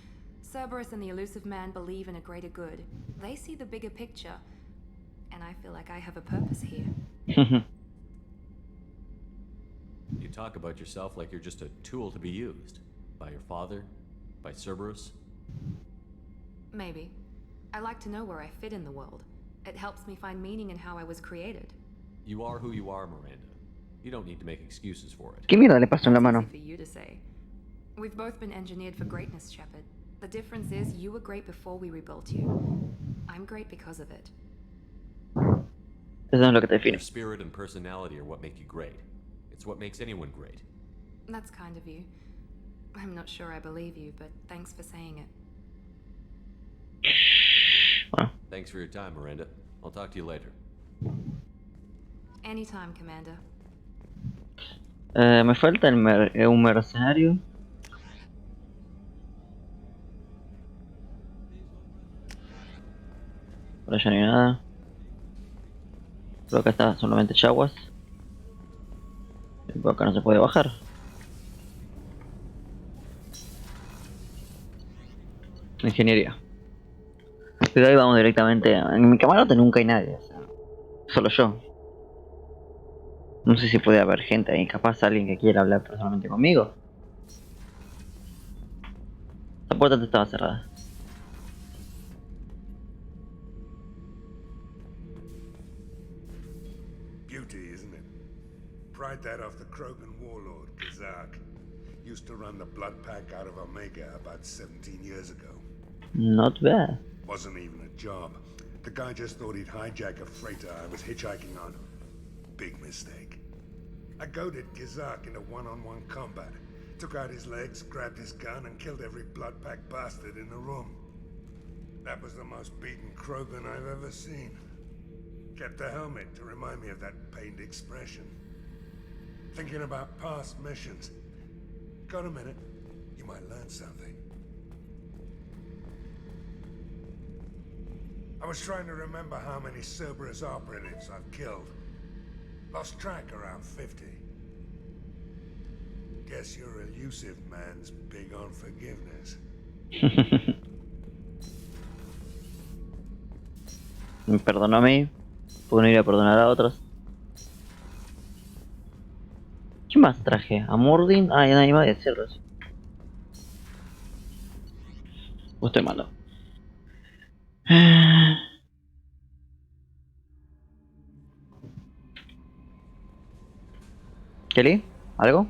Cerberus and the elusive man believe in a greater good. They see the bigger picture. And I feel like I have a purpose here. You talk about yourself like you're just a tool to be used. By your father? By Cerberus? Maybe. I like to know where I fit in the world. It helps me find meaning in how I was created. You are who you are, Miranda. You don't need to make excuses for it. ¿Qué mierda le pasó en la mano? Easy for you to say. We've both been engineered for greatness, Shepard. The difference is you were great before we rebuilt you. I'm great because of it. Eso es lo que te define. Your spirit and personality are what make you great. It's what makes anyone great. That's kind of you. I'm not sure I believe you, but thanks for saying it. Thanks for your time, Miranda. I'll talk to you later. Anytime, Commander. Me falta un mercenario. Por allá no hay nada. Creo que está solamente Chaguas. Y por acá no se puede bajar. Ingeniería. Pero ahí vamos directamente en mi camarote nunca hay nadie, o sea, solo yo. No sé si puede haber gente ahí, capaz alguien que quiera hablar personalmente conmigo. La puerta estaba cerrada. Beauty, isn't it? Pried that off the Krogan warlord, Gazark. Used to run the blood pack out of Omega about 17 years ago. Not bad. Wasn't even a job. The guy just thought he'd hijack a freighter I was hitchhiking on. big mistake. I goaded Gizak into one-on-one combat. Took out his legs, grabbed his gun, and killed every blood-packed bastard in the room. That was the most beaten Krogan I've ever seen. Kept a helmet to remind me of that pained expression. Thinking about past missions. Got a minute? You might learn something. I was trying to remember how many Cerberus operatives I've killed. Lost track around 50. Guess your elusive man's big on forgiveness. Me perdonó a mí, porque no iba a perdonar a otros. ¿Qué más traje? ¿A Mordin? Ah, ya nadie más de cerros. Pues estoy malo. ¿Kelly? ¿Algo?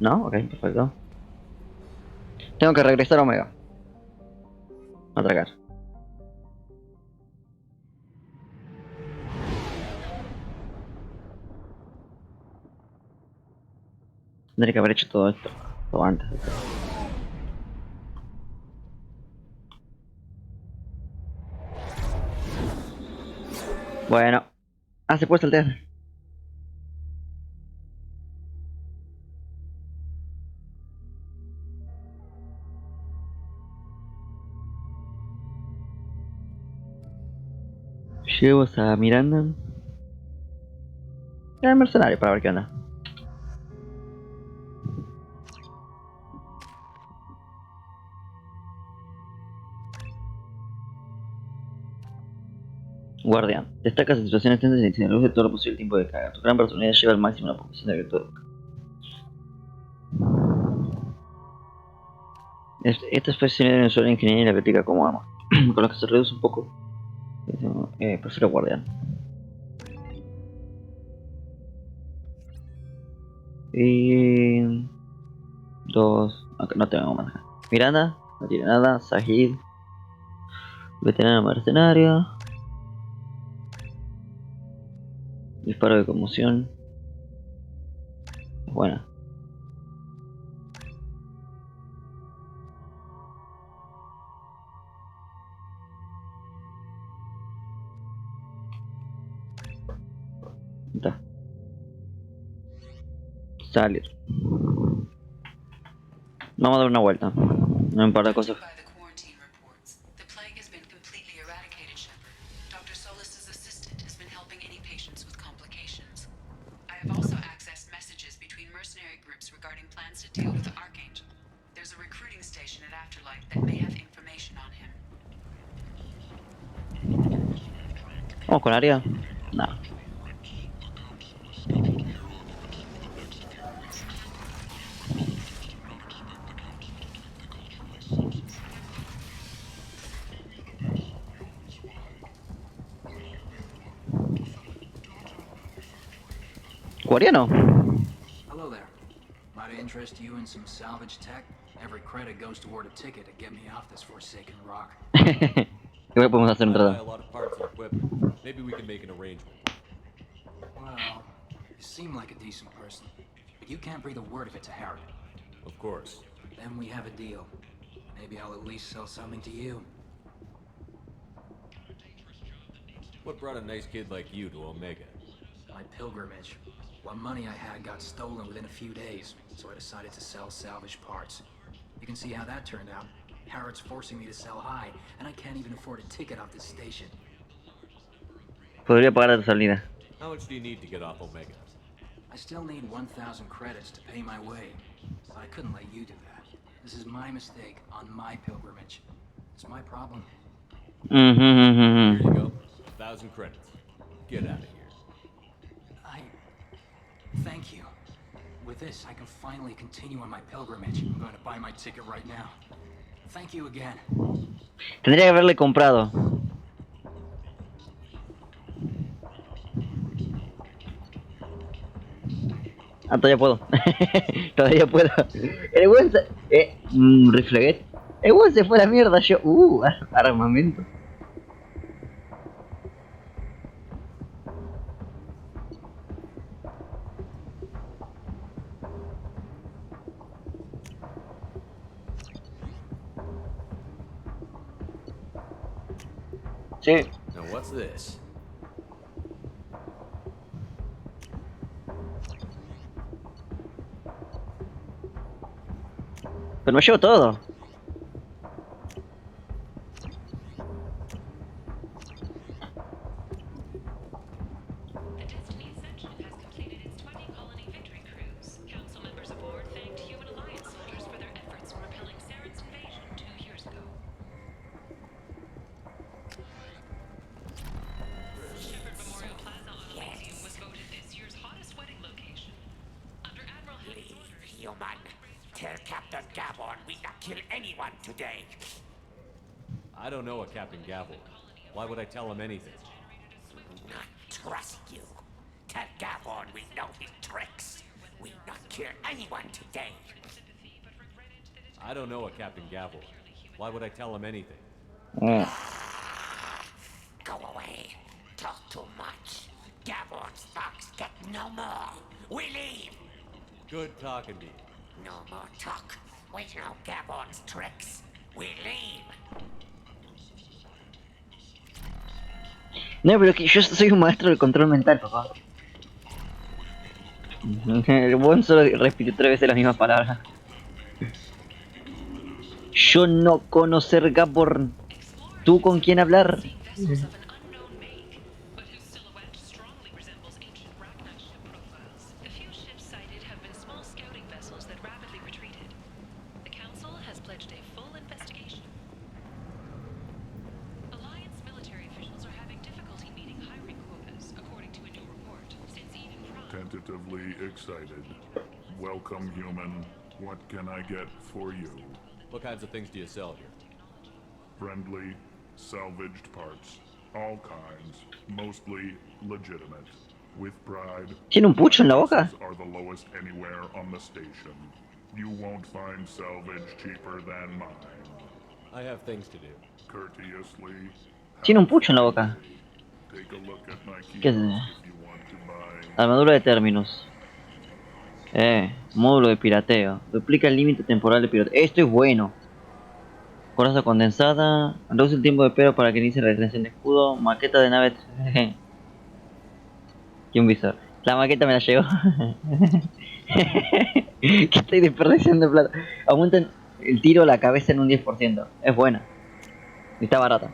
¿No? Ok, perfecto. Tengo que regresar a Omega. A tragar. Tendré que haber hecho todo esto antes. Bueno. Ah, se puede saltear. Llevamos a Miranda. El mercenario para ver qué onda. Guardián. Destacas en situaciones tensas y se reduce todo lo posible el tiempo de carga. Tu gran personalidad lleva al máximo la posición de virtud. Esta especie de usuario de ingeniería y la práctica como arma, con lo que se reduce un poco. Prefiero guardián. Y... dos... Okay, no tengo más. Miranda, no tiene nada. Sahid. Veterano mercenario. Disparo de conmoción. Es buena. Está. Salir. Vamos a dar una vuelta. Un par de cosas. The plague has been completely eradicated, Shepard. Dr. Solis' assistant has been helping any patients with complications. I have also accessed messages between mercenary groups regarding plans to deal with Arcangel. There's a recruiting station at Afterlight that may have information on him. Vamos con área. No. Coreano. Hello there. Might I interest you in some salvage tech? Every credit goes toward a ticket to get me off this forsaken rock. ¿Qué podemos hacer I buy a entrada? lot of parts and equipment. Maybe we can make an arrangement. Well, you seem like a decent person, but you can't breathe a word of it to Harry. Of course. Then we have a deal. Maybe I'll at least sell something to you. What brought a nice kid like you to Omega? My pilgrimage. What money I had got stolen within a few days, so I decided to sell salvage parts. You can see how that turned out. Harrod's forcing me to sell high, and I can't even afford a ticket off this station. Podría pagar la salida. How much do you need to get off Omega? I still need 1,000 credits to pay my way, but I couldn't let you do that. This is my mistake on my pilgrimage. It's my problem. Here you go. 1,000 credits. Get out of here. Thank you. With this, I can finally continue on my pilgrimage. I'm going to buy my ticket right now. Thank you again. Tendría que haberle comprado. Ah, todavía puedo. Todavía puedo. El buen se... Refleguet. El buen se fue a la mierda. Yo... armamento. Sí. Now what's this? Pero me llevo todo. The Destiny Ascension has completed its 20-colony victory cruise. Council members aboard thanked Human Alliance soldiers for their efforts in repelling Saren's invasion 2 years ago. Shepherd Memorial Plaza Auto Museum was voted this year's hottest wedding location. Under Admiral Hattie's orders, Human, tell Captain Gavon we not kill anyone today. I don't know a Captain Gavel. Why would I tell him anything? Not trust you. Tell Gavon we know his tricks. We not kill anyone today. I don't know a Captain Gavel. Why would I tell him anything? Go away. Talk too much. Gavon's thugs get no more. We leave. Good talking to you. No more talk. We know Gavon's tricks. We leave. No, pero que yo soy un maestro del control mental, papá. El buen solo repitió 3 veces las mismas palabras. Yo no conocer Gabor. ¿Tú con quién hablar? The few ships sighted have been small scouting vessels that rapidly retreated. The Council has pledged a full investigation. Alliance military officials are having difficulty meeting hiring quotas, according to a new report. Since even Tentatively excited. Welcome, human. What can I get for you? What kinds of things do you sell here? Friendly, salvaged parts. All kinds. Mostly legitimate. With pride. ¿Tiene un pucho en la boca? prices are the lowest anywhere on the station. You won't find salvage cheaper than mine. I have things to do. Courteously. Tiene un pucho en la boca. Take a look at my ¿Qué es? kiosk if you want to buy. Armadura de Terminus. Módulo de pirateo. Duplica el límite temporal de pirateo. Esto es bueno. Coraza condensada. Reduce el tiempo de espera para que inicie la detención de escudo. Maqueta de nave. Y un visor. La maqueta me la llevo. Que estoy desperdiciando plata. Aumentan el tiro a la cabeza en un 10%. Es buena. Y está barata.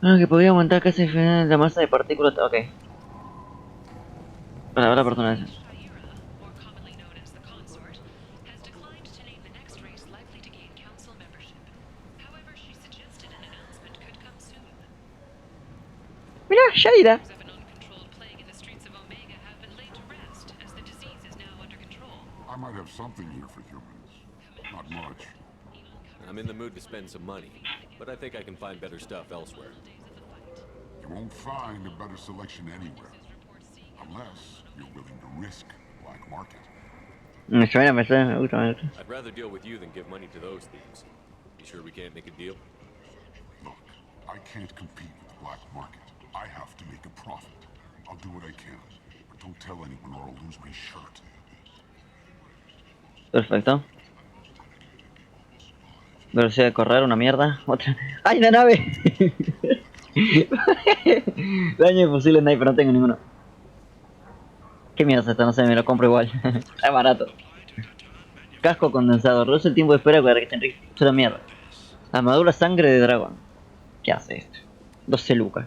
Que podría aumentar casi la masa de partículas. Ok. Para la persona esa. Mira, Shaira. I might have something here for humans. Not much. I'm in the mood to spend some money, but I think I can find better stuff elsewhere. You won't find a better selection anywhere. Unless you're willing to risk the black market. Me gusta. I'd rather deal with you than give money to those thieves. You sure we can't make a deal? Look, I can't compete with the black market. I have to make a profit. I'll do what I can, but don't tell anyone or I'll lose my shirt. Perfecto. Velocidad de correr, una mierda. Otra. ¡Ay, la nave! Daño de fusil sniper, no tengo ninguno. ¿Qué mierda es esto? No sé, me lo compro igual. Es barato. Casco condensado. Reduce el tiempo de espera para que te enriquezca. Es una mierda. Armadura sangre de dragón. ¿Qué hace esto? 12 lucas.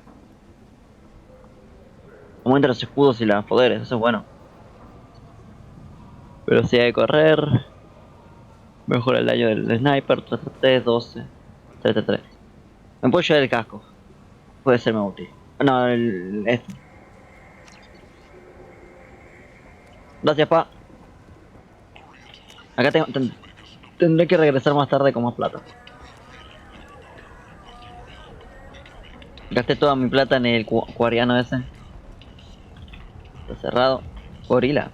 Aumenta los escudos y los poderes, eso es bueno. Velocidad de correr. Mejora el daño del sniper. 3, 12. 3. Me puedo llevar el casco. Puede serme útil. No, este. Gracias, pa. Acá tendré que regresar más tarde con más plata. Gasté toda mi plata en el cuariano ese. Está cerrado. Gorila.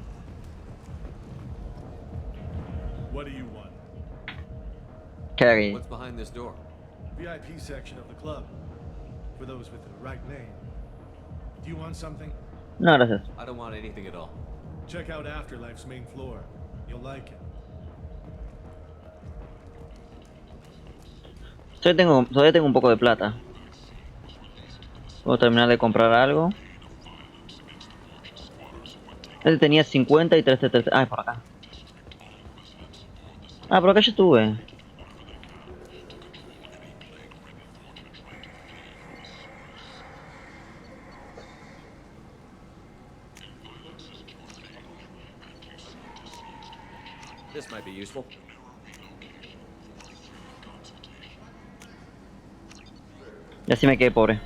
What do you want? Carry. What's behind this door? VIP section of the club. For those with the right name. Do you want something? No, gracias. I don't want anything at all. Check out Afterlife's main floor. You'll like it. Todavía tengo un poco de plata. Puedo terminar de comprar algo. Este tenía 50 y 3. Ah, por acá. Ah, por acá yo estuve. This might be useful. Y así me quedé pobre.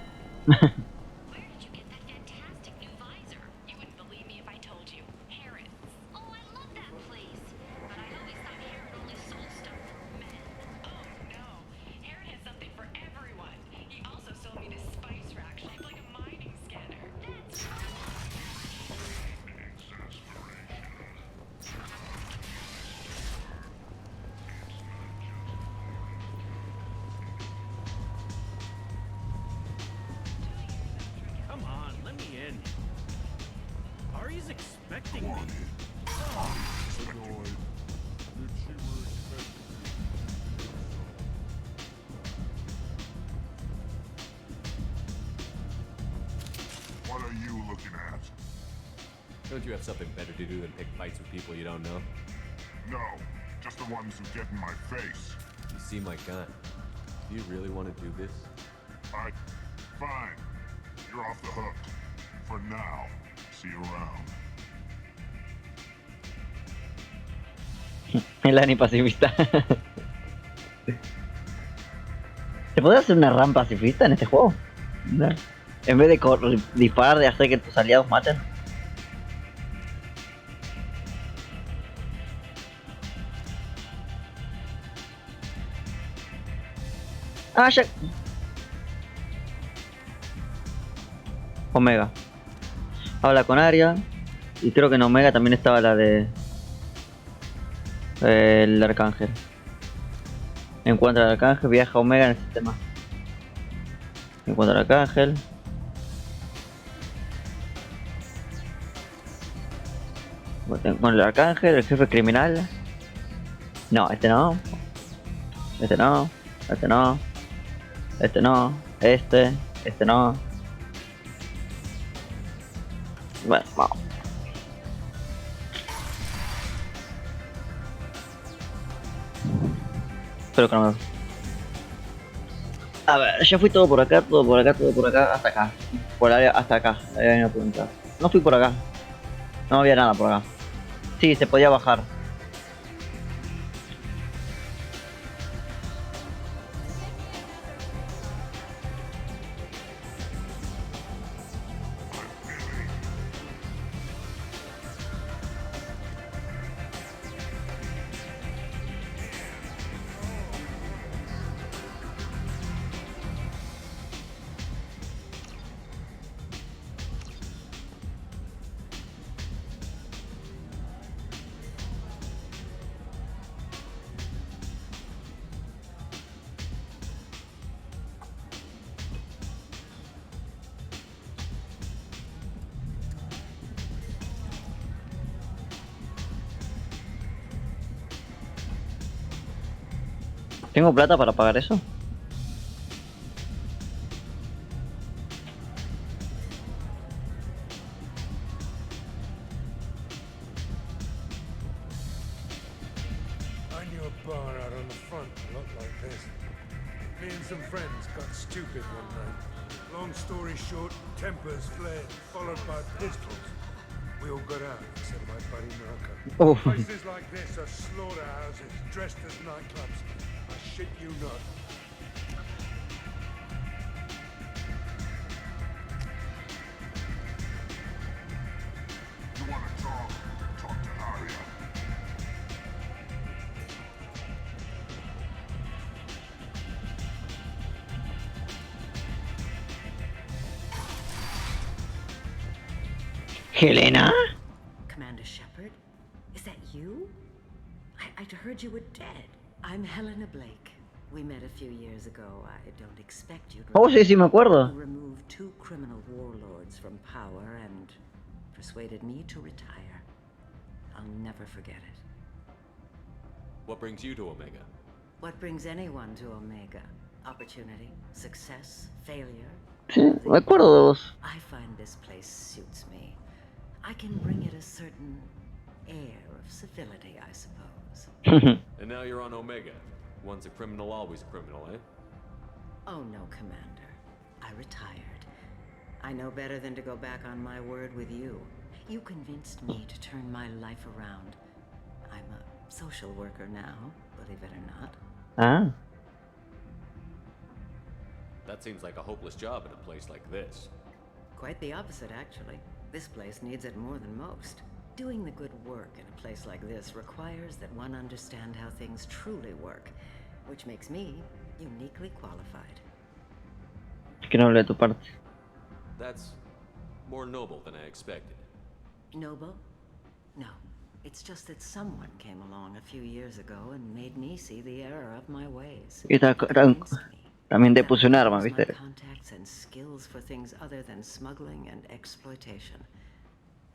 Come on, let me in. Ari's expecting me. What are you looking at? Don't you have something better to do than pick fights with people you don't know? No, just the ones who get in my face. You seem like God. Do you really want to do this? Fine. You're off the hook. For now. See you around. El Ani pacifista. ¿Se puede hacer una RAM pacifista en este juego? No. En vez de disparar, de hacer que tus aliados maten. Ah, ya. Omega. Habla con Arya. Y creo que en Omega también estaba la de... el Arcangel. Encuentra al Arcangel, viaja a Omega en el sistema. Encuentra al Arcangel. Con el Arcangel, el jefe criminal. No, este no. Este no. Este no. Este no. Este no. Bueno, vamos. Espero que no me... A ver, ya fui todo por acá, todo por acá, todo por acá, hasta acá. Por el área, hasta acá. No fui por acá. No había nada por acá. Sí, se podía bajar. ¿Tengo plata para pagar eso? I knew a bar out on the front a lot like this. Me and some friends got stupid one night. Long story short, tempers flared, followed by pistols. We all got out, except my buddy Narco. Places like this are slaughterhouses, dressed as nightclubs. I shit you not. You wanna talk? Talk to Arya. Helena? Commander Shepard? Is that you? I'd heard you were dead. I'm Helena Blake. We met a few years ago. I don't expect you'd Oh, sí, sí, me acuerdo. You removed 2 criminal warlords from power and persuaded me to retire. I'll never forget it. What brings you to Omega? What brings anyone to Omega? Opportunity, success, failure. Sí, me acuerdo de vos. I find this place suits me. I can bring it a certain air of civility, I suppose. And now you're on Omega. Once a criminal, always a criminal, eh? Oh no, Commander. I retired. I know better than to go back on my word with you. You convinced me to turn my life around. I'm a social worker now, believe it or not. Ah. That seems like a hopeless job in a place like this. Quite the opposite, actually. This place needs it more than most. Doing the good work in a place like this requires that one understand how things truly work, which makes me uniquely qualified. Que no hable de tu parte. That's more noble than I expected. Noble? No. It's just that someone came along a few years ago and made me see the error of my ways. Y también te puse un arma, My ¿viste? contacts and skills for things other than smuggling and exploitation.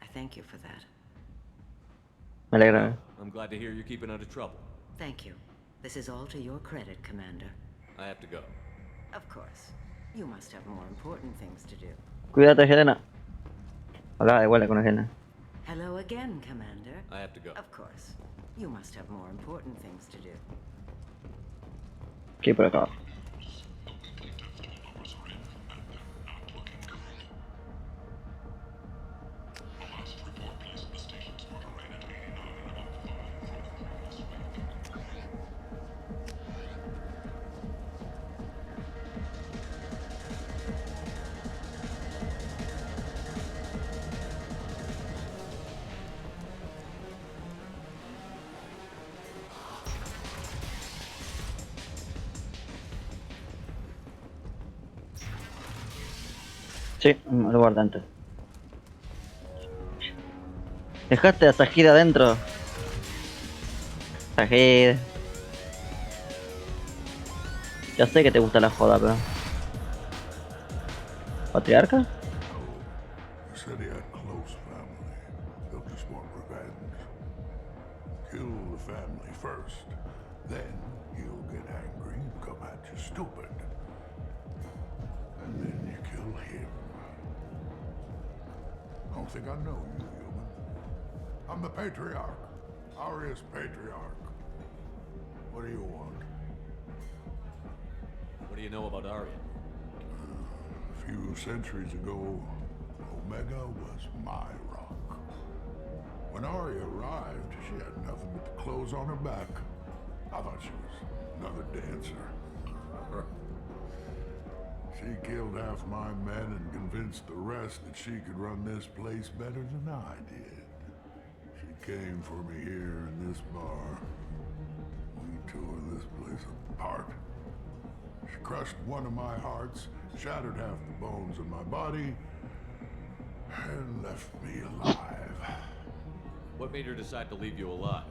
I thank you for that. Me alegra. I'm glad to hear you're keeping out of trouble. Thank you. This is all to your credit, Commander. I have to go. Of course. You must have more important things to do. Cuídate, Helena. Hablaba de igual con Helena. Hello again, Commander. I have to go. Of course. You must have more important things to do. Aquí por acá. Sí, lo guardo antes. Dejaste a Sajid adentro. Sajid. Ya sé que te gusta la joda, pero... ¿Patriarca? You said he had close family. They'll just want revenge. Kill the family first. Then he'll get angry and come at you stupid. And then you kill him. I don't think I know you, human. I'm the Patriarch. Aria's Patriarch. What do you want? What do you know about Arya? A few centuries ago, Omega was my rock. When Arya arrived, she had nothing but the clothes on her back. I thought she was another dancer. She killed half my men and convinced the rest that she could run this place better than I did. She came for me here in this bar. We tore this place apart. She crushed one of my hearts, shattered half the bones in my body, and left me alive. What made her decide to leave you alive?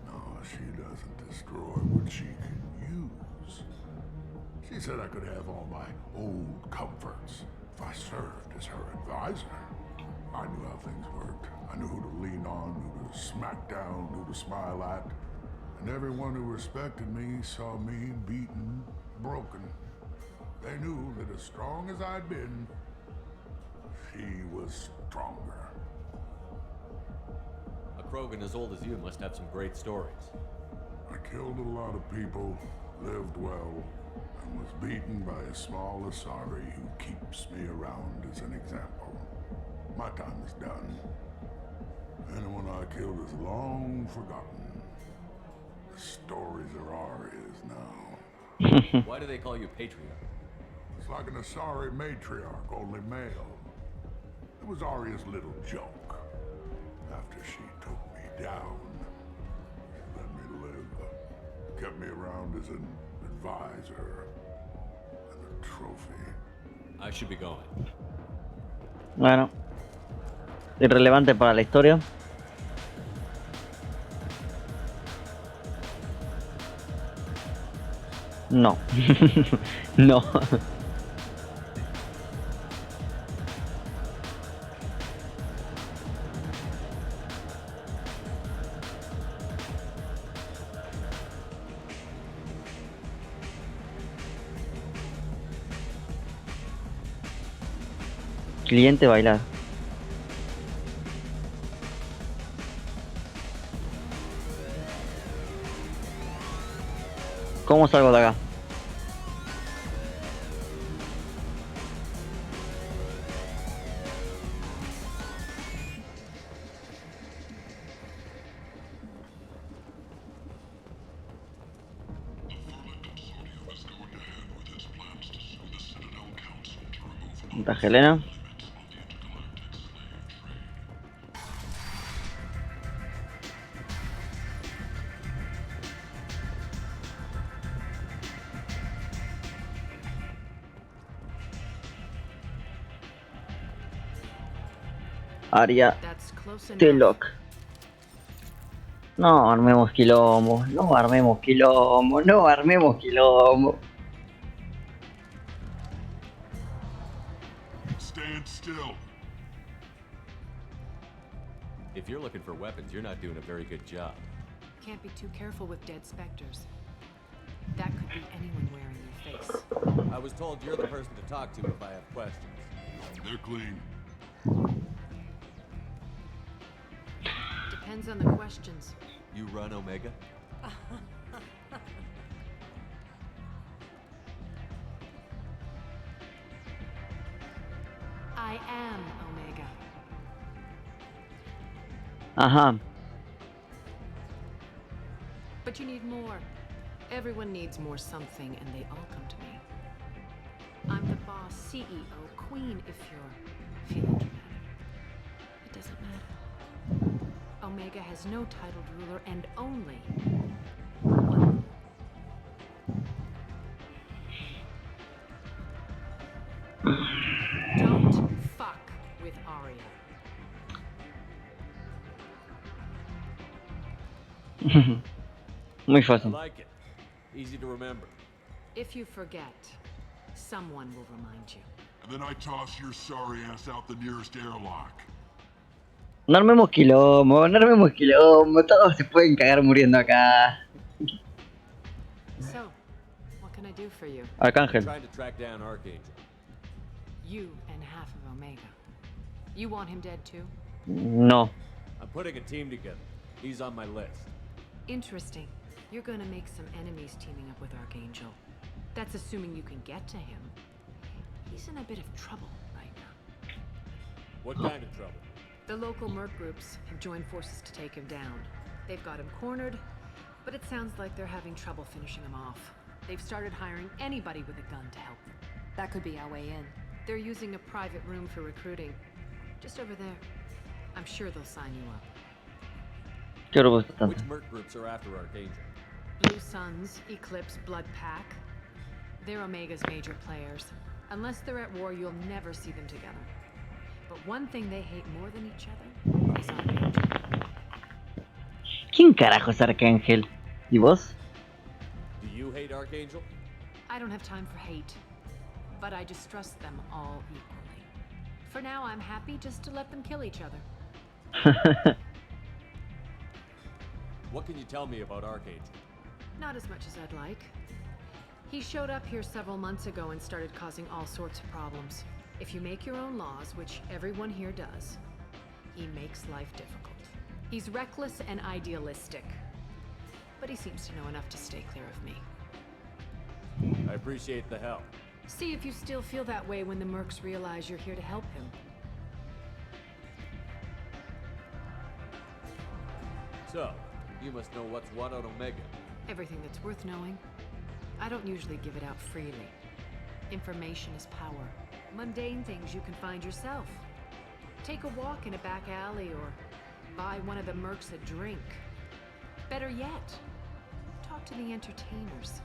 No, she doesn't destroy what she can use. She said I could have all my old comforts if I served as her advisor. I knew how things worked. I knew who to lean on, who to smack down, who to smile at. And everyone who respected me saw me beaten, broken. They knew that as strong as I'd been, she was stronger. A Krogan as old as you must have some great stories. I killed a lot of people, lived well, and was beaten by a small Asari who keeps me around as an example. My time is done. Anyone I killed is long forgotten. The stories are Arya's now. Why do they call you Patriarch? It's like an Asari matriarch, only male. It was Arya's little joke. After she took me down, she let me live. Kept me around as an advisor and a trophy. I should be going. Bueno. Irrelevante para la historia. No. No. Cliente bailar. ¿Cómo salgo de acá? Santa Helena. Área T-Lock. No armemos quilombo, no armemos quilombo, no armemos quilombo. Stand still. If you're looking for weapons, you're not doing a very good job. Can't be too careful with dead specters. That could be anyone wearing your face. I was told you're the person to talk to if I have questions. They're clean. Depends on the questions. You run Omega? I am Omega. Ajá. But you need more. Everyone needs more something, and they all come to me. I'm the boss, CEO, queen, if you're feeling dramatic. It doesn't matter. Omega has no titled ruler and only one. Don't fuck with Arya. Muy I fácil. like it. Easy to remember. If you forget, someone will remind you. And then I toss your sorry ass out the nearest airlock. No armemos quilombo, no armemos quilombo, todos se pueden cagar muriendo acá. So, what can I do for you? Arcangel. I'm trying to track down Arcangel. You and half of Omega. You want him dead too? No. I'm putting a team together. He's on my list. Interesting. You're gonna make some enemies teaming up with Arcangel. That's assuming you can get to him. He's in a bit of trouble right now. What kind of trouble? The local merc groups have joined forces to take him down. They've got him cornered, but it sounds like they're having trouble finishing him off. They've started hiring anybody with a gun to help them. That could be our way in. They're using a private room for recruiting. Just over there. I'm sure they'll sign you up. ¿Qué robot está? Which merc groups are after Arcangel? Blue Suns, Eclipse, Blood Pack. They're Omega's major players. Unless they're at war, you'll never see them together. But one thing they hate more than each other is Arcangel. ¿Quién carajo es Arcángel? ¿Y vos? Do you hate Arcangel? I don't have time for hate, but I distrust them all equally. For now, I'm happy just to let them kill each other. What can you tell me about Arcangel? Not as much as I'd like. He showed up here several months ago and started causing all sorts of problems. If you make your own laws, which everyone here does, he makes life difficult. He's reckless and idealistic, but he seems to know enough to stay clear of me. I appreciate the help. See if you still feel that way when the mercs realize you're here to help him. So, you must know what's what on Omega. Everything that's worth knowing. I don't usually give it out freely. Information is power. Mundane things you can find yourself. Take a walk in a back alley or buy one of the mercs a drink. Better yet, talk to the entertainers.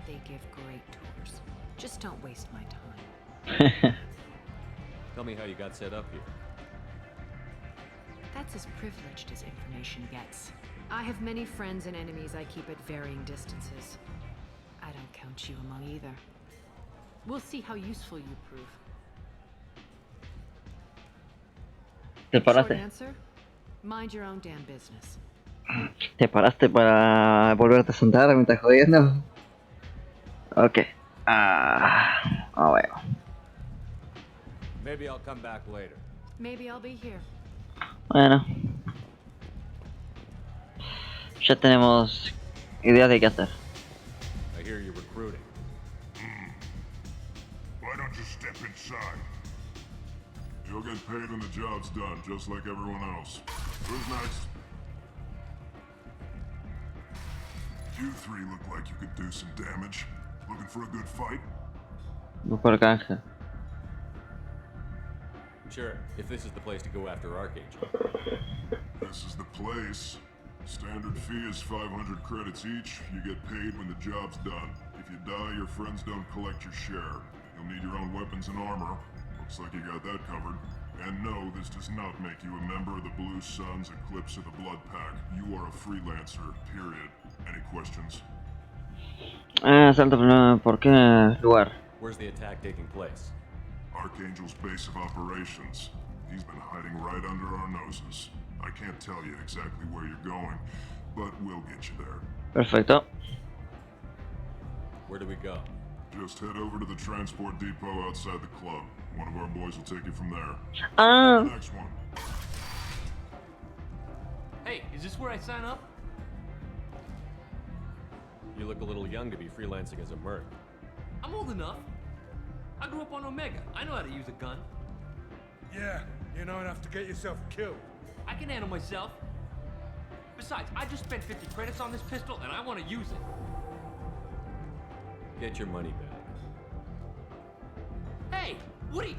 They give great tours. Just don't waste my time. Tell me how you got set up here. That's as privileged as information gets. I have many friends and enemies I keep at varying distances. I don't count you among either. We'll see how useful you prove. ¿Te Short paraste? answer? Mind your own damn business. ¿Te paraste para volverte a sentar? ¿Me estás jodiendo? Ok. A ver. Maybe I'll come back later. Maybe I'll be here. Bueno. Ya tenemos ideas de qué hacer. I hear you're recruiting. Why don't you step inside? You'll get paid when the job's done, just like everyone else. Who's next? You three look like you could do some damage. Looking for a good fight? Busco Arcangel. Sure, if this is the place to go after Arcangel. This is the place. Standard fee is 500 credits each. You get paid when the job's done. If you die, your friends don't collect your share. You'll need your own weapons and armor. Looks like you got that covered. And no, this does not make you a member of the Blue Suns, Eclipse, or the Blood Pack. You are a freelancer, period. Any questions? Salta ¿por qué lugar? Where's the attack taking place? Archangel's base of operations. He's been hiding right under our noses. I can't tell you exactly where you're going, but we'll get you there. Perfecto. Where do we go? Just head over to the transport depot outside the club. One of our boys will take you from there. Ah. The next one. Hey, is this where I sign up? You look a little young to be freelancing as a merc. I'm old enough. I grew up on Omega. I know how to use a gun. Yeah, you know enough to get yourself killed. I can handle myself. Besides, I just spent 50 credits on this pistol and I want to use it. Get your money back. Hey, Woody!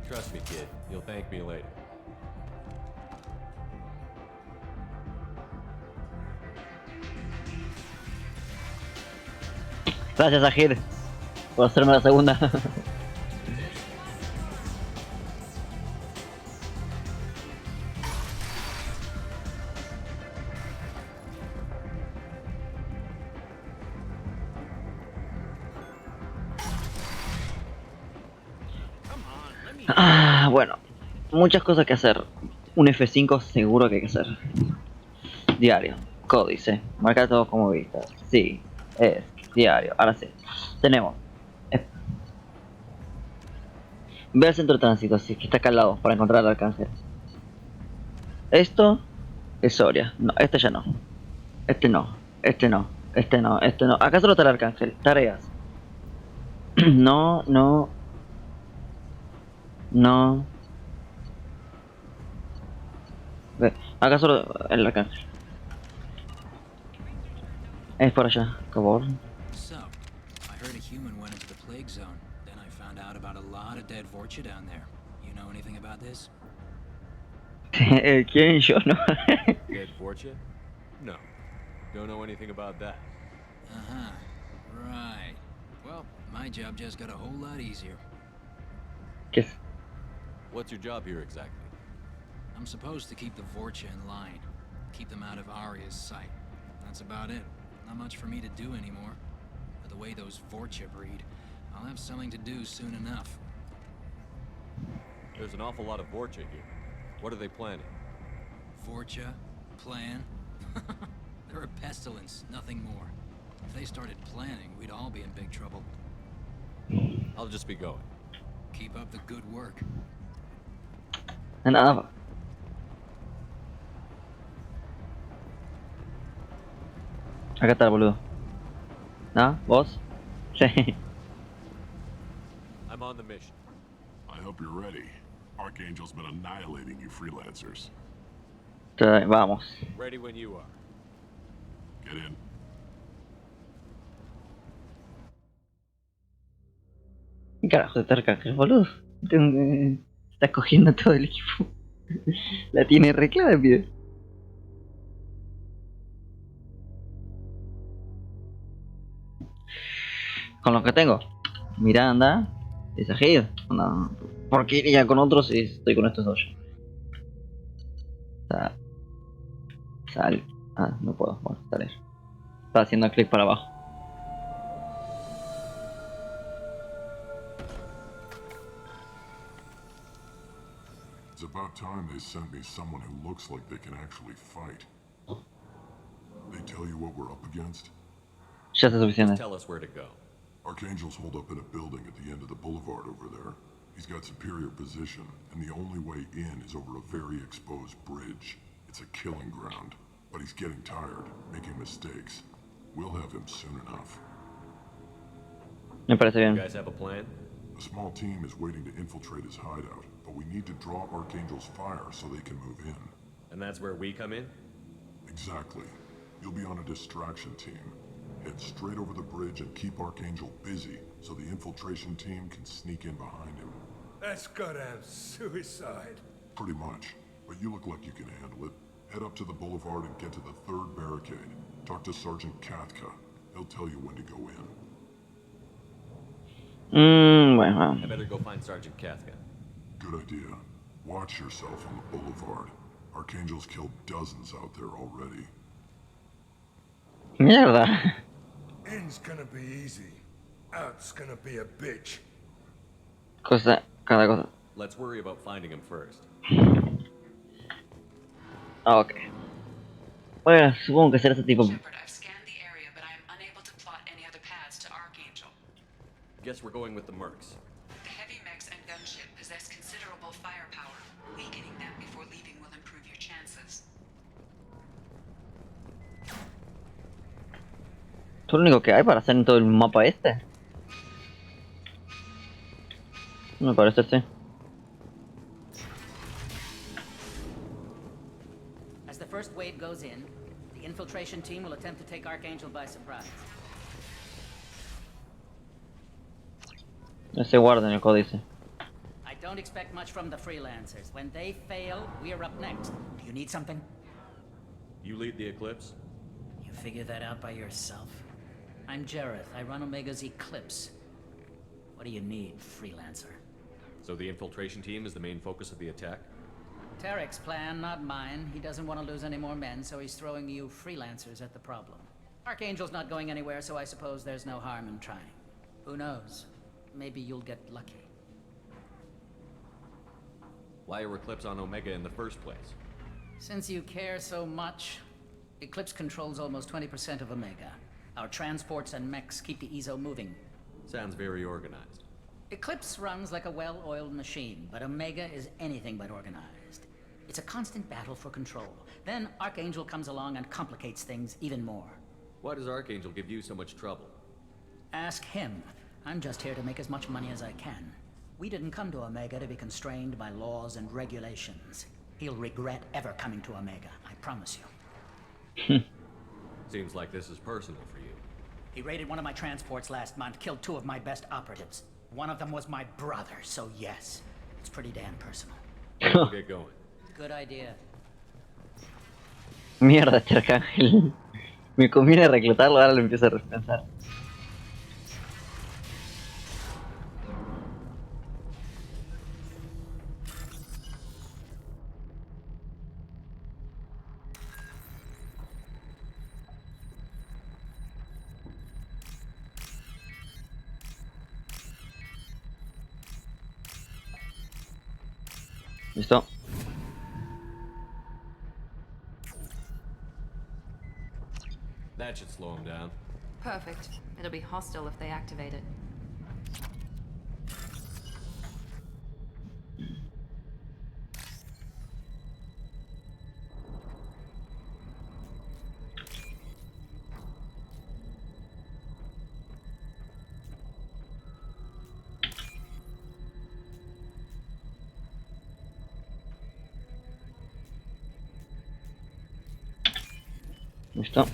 Trust me, kid. You'll thank me later. Gracias, Ajir, por hacerme la segunda. Bueno, muchas cosas que hacer. Un F5 seguro que hay que hacer. Diario, códice, marcar todo como vistas. Sí, es diario. Ahora sí, tenemos. Ve al centro de tránsito, si es que está acá al lado, para encontrar al Arcángel. Esto es Soria. No, este ya no. Este no. Este no. Este no. Este no. Acá solo está el Arcángel. Tareas. No, no. No. Ve, acá solo el Arcángel. Es por allá, cabrón. So, I heard a human went into the plague zone. Then I found out about a lot of dead Vorcha down there. You know anything about this? ¿Quién? Yo no. Dead Vorcha? No. Don't know anything about that. Uh-huh. Right. Well, my job just got a whole lot easier. ¿Qué es? What's your job here exactly? I'm supposed to keep the Vorcha in line. Keep them out of Arya's sight. That's about it. Not much for me to do anymore. But the way those Vorcha breed, I'll have something to do soon enough. There's an awful lot of Vorcha here. What are they planning? Vorcha? Plan? They're a pestilence, nothing more. If they started planning, we'd all be in big trouble. I'll just be going. Keep up the good work. Nada. Acá está el boludo. ¿No? ¿Vos? Sí. I'm on the mission. I hope you're ready. Archangel's been annihilating you freelancers. Vamos. Ready when you are. Get in. ¿Qué carajo está Arcángel, boludo? Está cogiendo todo el equipo. La tiene re clara el pibe. Con lo que tengo. Miranda. Desajid. No. ¿Por qué iría con otros si estoy con estos dos? Sal. Ah, no puedo. Bueno, salir. Está haciendo clic para abajo. It's about time they sent me someone who looks like they can actually fight. They tell you what we're up against? Ya está suficiente. Tell us where to go. Archangel's holed up in a building at the end of the boulevard over there. He's got superior position, and the only way in is over a very exposed bridge. It's a killing ground, but he's getting tired, making mistakes. We'll have him soon enough. Me parece bien. You guys have a plan? A small team is waiting to infiltrate his hideout, but we need to draw Archangel's fire so they can move in. And that's where we come in? Exactly. You'll be on a distraction team. Head straight over the bridge and keep Archangel busy so the infiltration team can sneak in behind him. That's goddamn suicide. Pretty much. But you look like you can handle it. Head up to the boulevard and get to the third barricade. Talk to Sergeant Katka. He'll tell you when to go in. Bueno. I better go find Sergeant Katka. Good idea. Watch yourself on the boulevard. Archangel's killed dozens out there already. Mierda. In's gonna be easy. Out's gonna be a bitch. Cada cosa. Let's worry about finding him first. Ok. Bueno, supongo que será ese tipo. Shepard, I've scanned the area, but I am unable to plot any other paths to Archangel. Guess we're going with the Mercs. The heavy mechs and gunship possess considerable firepower. Weakening them before leaving will improve your chances. ¿Esto es lo único que hay para hacer en todo el mapa este? Me parece sí. As the first wave goes in, the infiltration team will attempt to take Archangel by surprise. Ese guarda en el códice. I don't expect much from the freelancers. When they fail, we're up next. Do you need something? You lead the Eclipse? You figure that out by yourself. I'm Jareth. I run Omega's Eclipse. What do you need, freelancer? So the infiltration team is the main focus of the attack? Tarek's plan, not mine. He doesn't want to lose any more men, so he's throwing you freelancers at the problem. Archangel's not going anywhere, so I suppose there's no harm in trying. Who knows? Maybe you'll get lucky. Why are Eclipse on Omega in the first place? Since you care so much, Eclipse controls almost 20% of Omega. Our transports and mechs keep the EZO moving. Sounds very organized. Eclipse runs like a well-oiled machine, but Omega is anything but organized. It's a constant battle for control. Then Archangel comes along and complicates things even more. Why does Archangel give you so much trouble? Ask him. I'm just here to make as much money as I can. We didn't come to Omega to be constrained by laws and regulations. He'll regret ever coming to Omega, I promise you. Seems like this is personal for you. He raided one of my transports last month, killed 2 of my best operatives. One of them was my brother, so yes, it's pretty damn personal. We'll get going. Good idea. Mierda, este Arcangel. Me conviene reclutarlo, ahora lo empiezo a repensar. Listo. That should slow him down. Perfect. It'll be hostile if they activate it. Listo.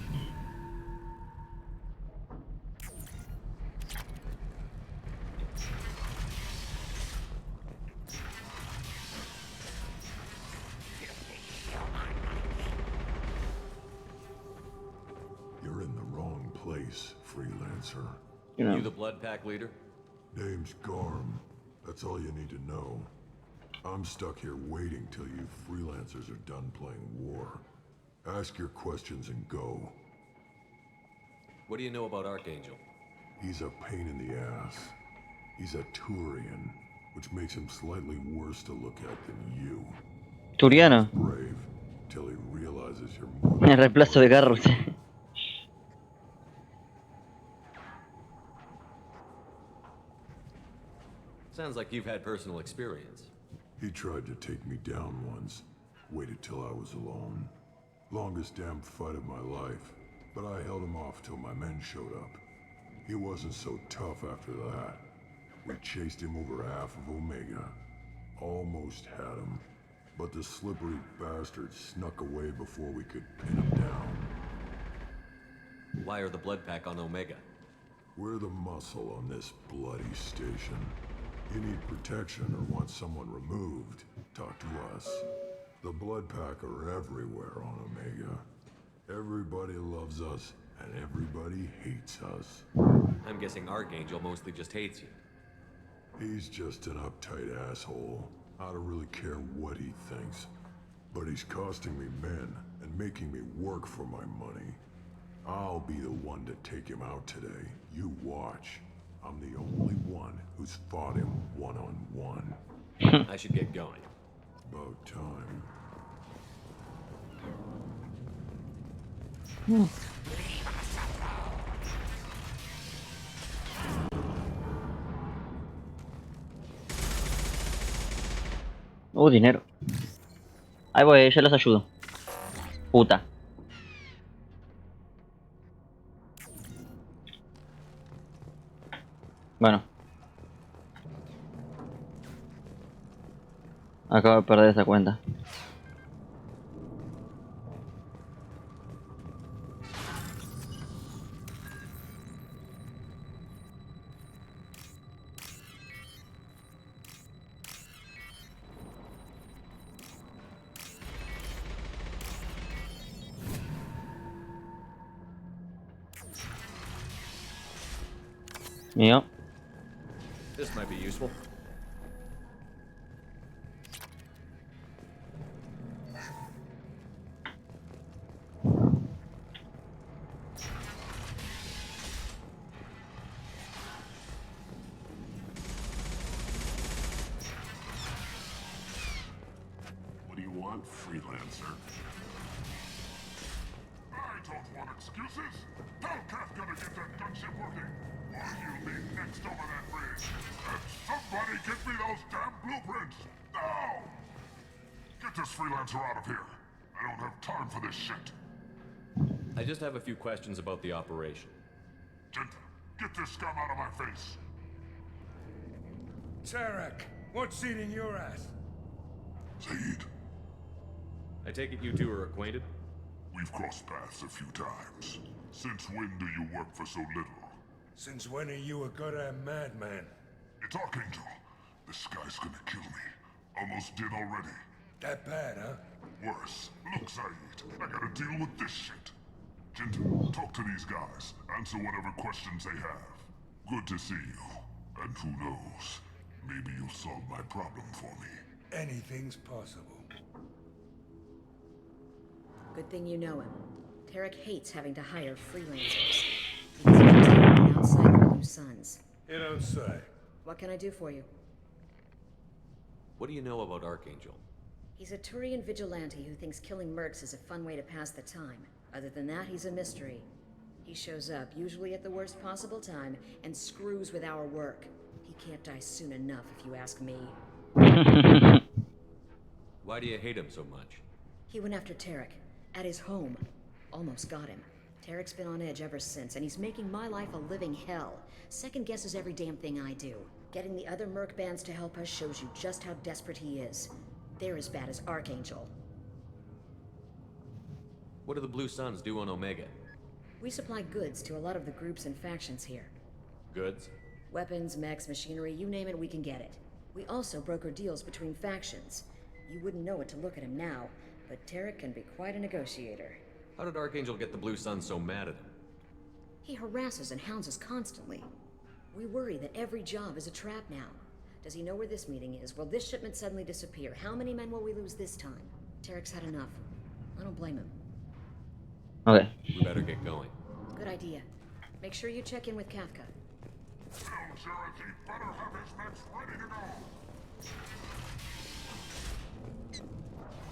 You're in the wrong place, freelancer. You the Blood Pack leader? Name's Garm. That's all you need to know. I'm stuck here waiting till you freelancers are done playing war. Ask your questions and go. What do you know about Archangel? He's a pain in the ass. He's a Turian, which makes him slightly worse to look at than you. Turiano. He's brave, till he realizes you're more El reemplazo de Garrus. Sounds like you've had personal experience. He tried to take me down once. Waited till I was alone. Longest damn fight of my life. But I held him off till my men showed up. He wasn't so tough after that. We chased him over half of Omega. Almost had him. But the slippery bastard snuck away before we could pin him down. Why are the Blood Pack on Omega? We're the muscle on this bloody station. You need protection or want someone removed, talk to us. The Blood Pack are everywhere on Omega. Everybody loves us, and everybody hates us. I'm guessing Arcangel mostly just hates you. He's just an uptight asshole. I don't really care what he thinks. But he's costing me men and making me work for my money. I'll be the one to take him out today. You watch. I'm the only one who's fought him one-on-one. I should get going. About time. Dinero. Ahí voy, yo los ayudo. Puta. Bueno. Acabo de perder esa cuenta. Mío. This might be useful. What do you want, freelancer? I don't want excuses. Tell Kafka to get that gunship working. Or he'll be next over that bridge. And somebody get me those damn blueprints! Now! Get this freelancer out of here. I don't have time for this shit. I just have a few questions about the operation. Genta, get this scum out of my face. Tarek, what's eating your ass? Zaid, I take it you two are acquainted? we've crossed paths a few times. Since when do you work for so little? Since when are you a goddamn madman? It's Arcangel. This guy's gonna kill me. Almost did already. That bad, huh? Worse. Look, Zaid, I gotta deal with this shit. Genta, talk to these guys. Answer whatever questions they have. Good to see you. And who knows, maybe you'll solve my problem for me. Anything's possible. Good thing you know him. Tarek hates having to hire freelancers. He's continuing outside the Blue Suns. You don't say. What can I do for you? What do you know about Arcangel? He's a Turian vigilante who thinks killing mercs is a fun way to pass the time. Other than that, he's a mystery. He shows up, usually at the worst possible time, and screws with our work. He can't die soon enough, if you ask me. Why do you hate him so much? He went after Tarek, at his home. Almost got him. Tarek's been on edge ever since, and he's making my life a living hell. Second guesses every damn thing I do. Getting the other merc bands to help us shows you just how desperate he is. They're as bad as Arcangel. What do the Blue Suns do on Omega? We supply goods to a lot of the groups and factions here. Goods? Weapons, mechs, machinery, you name it, we can get it. We also broker deals between factions. You wouldn't know it to look at him now, but Tarek can be quite a negotiator. How did Arcangel get the Blue Suns so mad at him? He harasses and hounds us constantly. We worry that every job is a trap now. Does he know where this meeting is? Will this shipment suddenly disappear? How many men will we lose this time? Tarek's had enough. I don't blame him. Okay. We better get going. Good idea. Make sure you check in with Kafka. Tell Jarek he better have his mechs ready to go.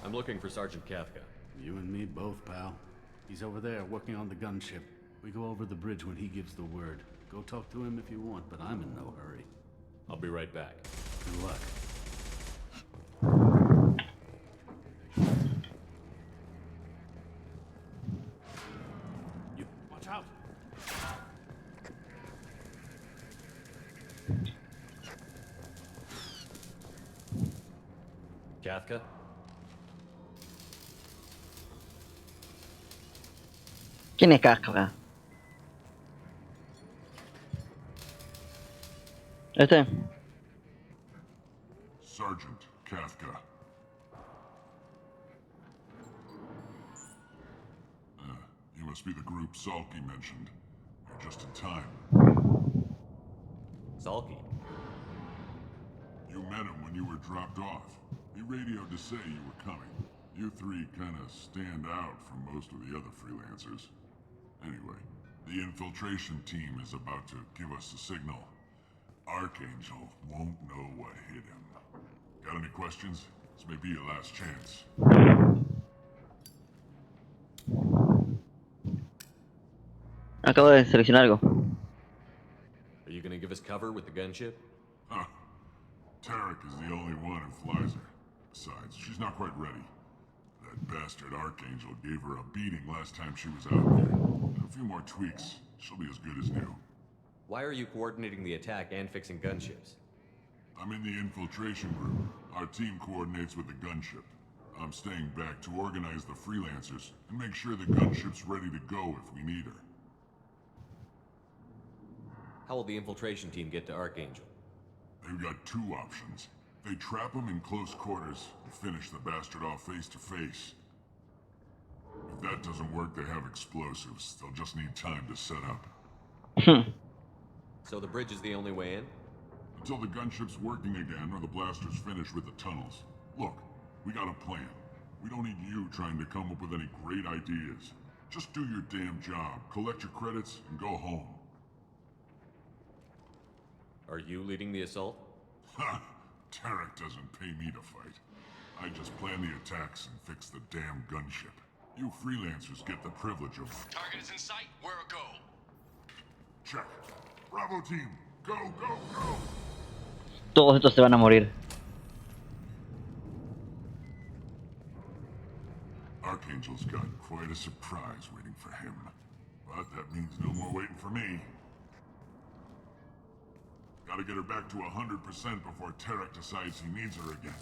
I'm looking for Sergeant Kafka. You and me both, pal. He's over there working on the gunship. We go over the bridge when he gives the word. Go talk to him if you want, but I'm in no hurry. I'll be right back. Good luck. Watch out. Kafka? ¿Quién es Kafka? Este. Sergeant Kafka. You must be the group Salky mentioned. You're just in time. Salky? You met him when you were dropped off. He radioed to say you were coming. You three kinda stand out from most of the other freelancers. Anyway, the infiltration team is about to give us a signal. Arcangel won't know what hit him. Got any questions? This may be your last chance. Acabo de seleccionar algo. Are you gonna give us cover with the gunship? Huh. Tarek is the only one who flies her. Besides, she's not quite ready. That bastard Arcangel gave her a beating last time she was out there. A few more tweaks, she'll be as good as new. Why are you coordinating the attack and fixing gunships? I'm in the infiltration group. Our team coordinates with the gunship. I'm staying back to organize the freelancers and make sure the gunship's ready to go if we need her. How will the infiltration team get to Arcangel? They've got two options. They trap him in close quarters and finish the bastard off face to face. If that doesn't work, they have explosives. They'll just need time to set up. So the bridge is the only way in? Until the gunship's working again or the blasters finish with the tunnels. Look, we got a plan. We don't need you trying to come up with any great ideas. Just do your damn job, collect your credits, and go home. Are you leading the assault? Ha! Tarek doesn't pay me to fight. I just plan the attacks and fix the damn gunship. You freelancers get the privilege of... Target is in sight. Where a go? Check. Bravo team, go, go, go! Todos estos se van a morir. Arcangel's got quite a surprise waiting for him. But that means no more waiting for me. Gotta get her back to 100% before Tarek decides he needs her again.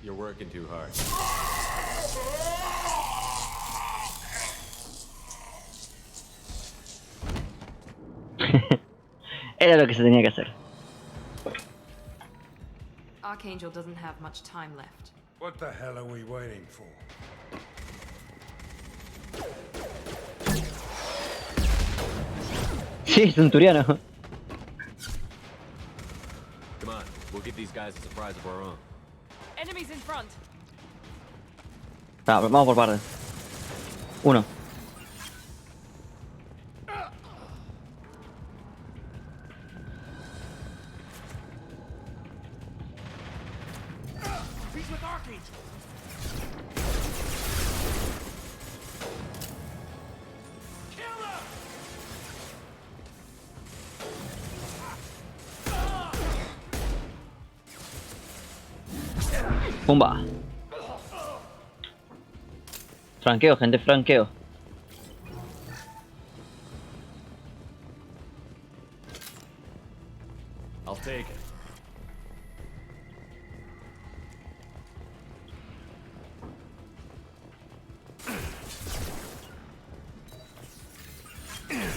You're working too hard. Era lo que se tenía que hacer. Arcangel doesn't have much time left. What the hell are we waiting for? Sí, Centuriano. Come on, we'll give these guys a surprise of our own. Enemies in front. Vamos por partes. Uno. He's with Arcangel. Pumba. Franqueo, gente, franqueo. I'll take it.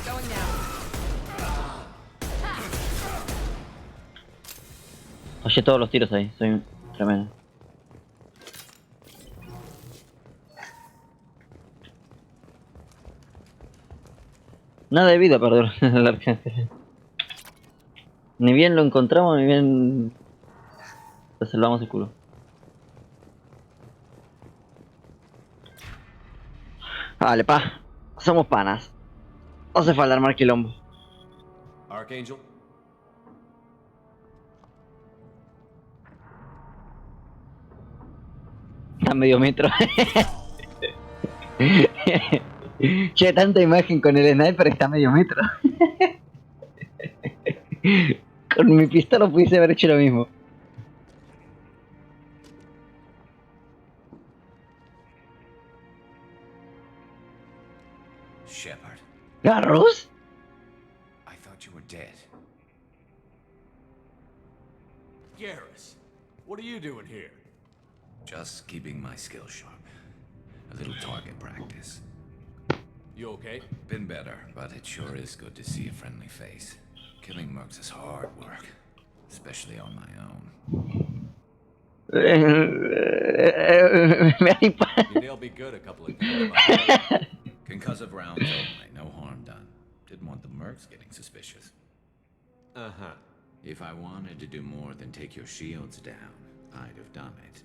Going down. Oye, todos los tiros ahí, soy tremendo. Nada de vida perder el Arcangel. Ni bien lo encontramos, ni bien lo salvamos el culo. Vale, pa. Somos panas. No hace falta armar quilombo. Arcangel? A medio metro. Che, tanta imagen con el sniper está a medio metro. Con mi pistola pudiese haber hecho lo mismo. Shepard, ¿Garros? I thought you were dead. Garrus, what are you doing here? Just keeping my skills sharp. A little target practice. You okay? Been better, but it sure is good to see a friendly face. Killing mercs is hard work, especially on my own. They'll be good a couple of times. Concussive rounds only, no harm done. Didn't want the mercs getting suspicious. Uh-huh. If I wanted to do more than take your shields down, I'd have done it.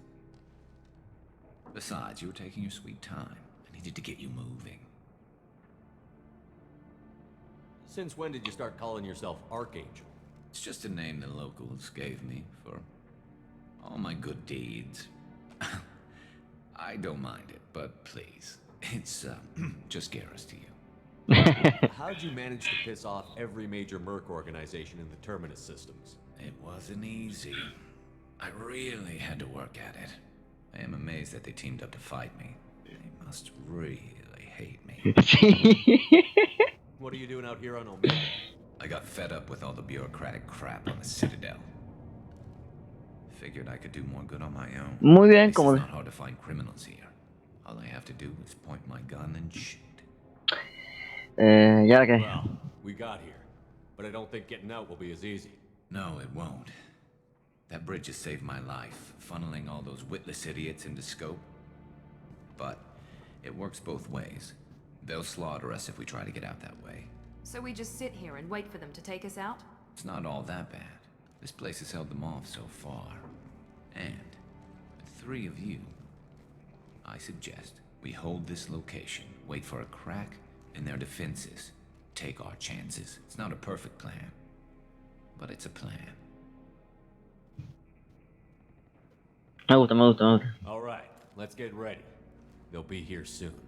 Besides, you were taking your sweet time. I needed to get you moving. Since when did you start calling yourself Arcangel? It's just a name the locals gave me for all my good deeds. I don't mind it, but please, it's just Garrus to you. How'd you manage to piss off every major merc organization in the Terminus systems? It wasn't easy. I really had to work at it. I am amazed that they teamed up to fight me. They must really hate me. What are you doing out here on Omega? I got fed up with all the bureaucratic crap on the Citadel. Figured I could do more good on my own. Muy bien, It's como not hard to find criminals here. All I have to do is point my gun and shoot. Ya que. Well, we got here, but I don't think getting out will be as easy. No, it won't. That bridge has saved my life, funneling all those witless idiots into scope. But it works both ways. They'll slaughter us if we try to get out that way. So we just sit here and wait for them to take us out? It's not all that bad. This place has held them off so far. And with 3 of you, I suggest we hold this location, wait for a crack in their defenses, take our chances. It's not a perfect plan, but it's a plan. Me gusta, me gusta, me gusta. All right, let's get ready. They'll be here soon.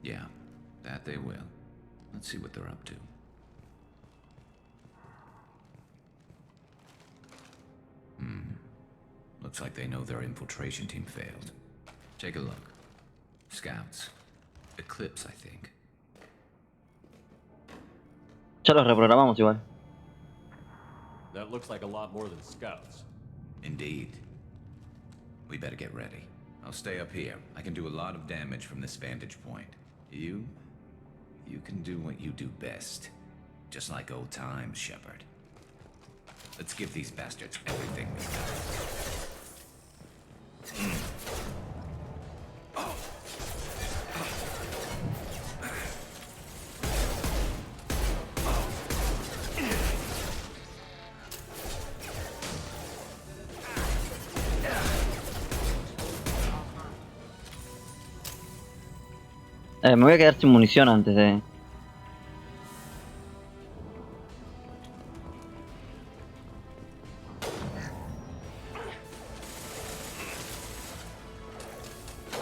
Yeah, that they will. Let's see what they're up to. Looks like they know their infiltration team failed. Take a look. Scouts. Eclipse, I think. Ya los reprogramamos igual. That looks like a lot more than scouts. Indeed. We better get ready. I'll stay up here. I can do a lot of damage from this vantage point. You can do what you do best. Just like old times, Shepard. Let's give these bastards everything we got. Me voy a quedar sin munición antes de...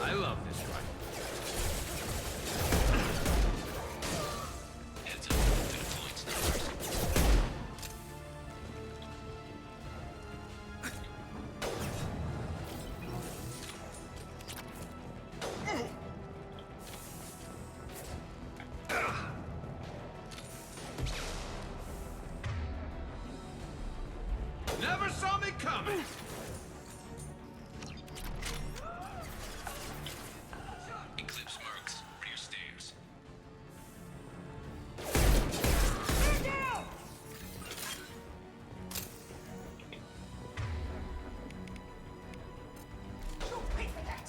I love this ride. Never saw me coming! Eclipse mercs, rear stairs. Wait for that.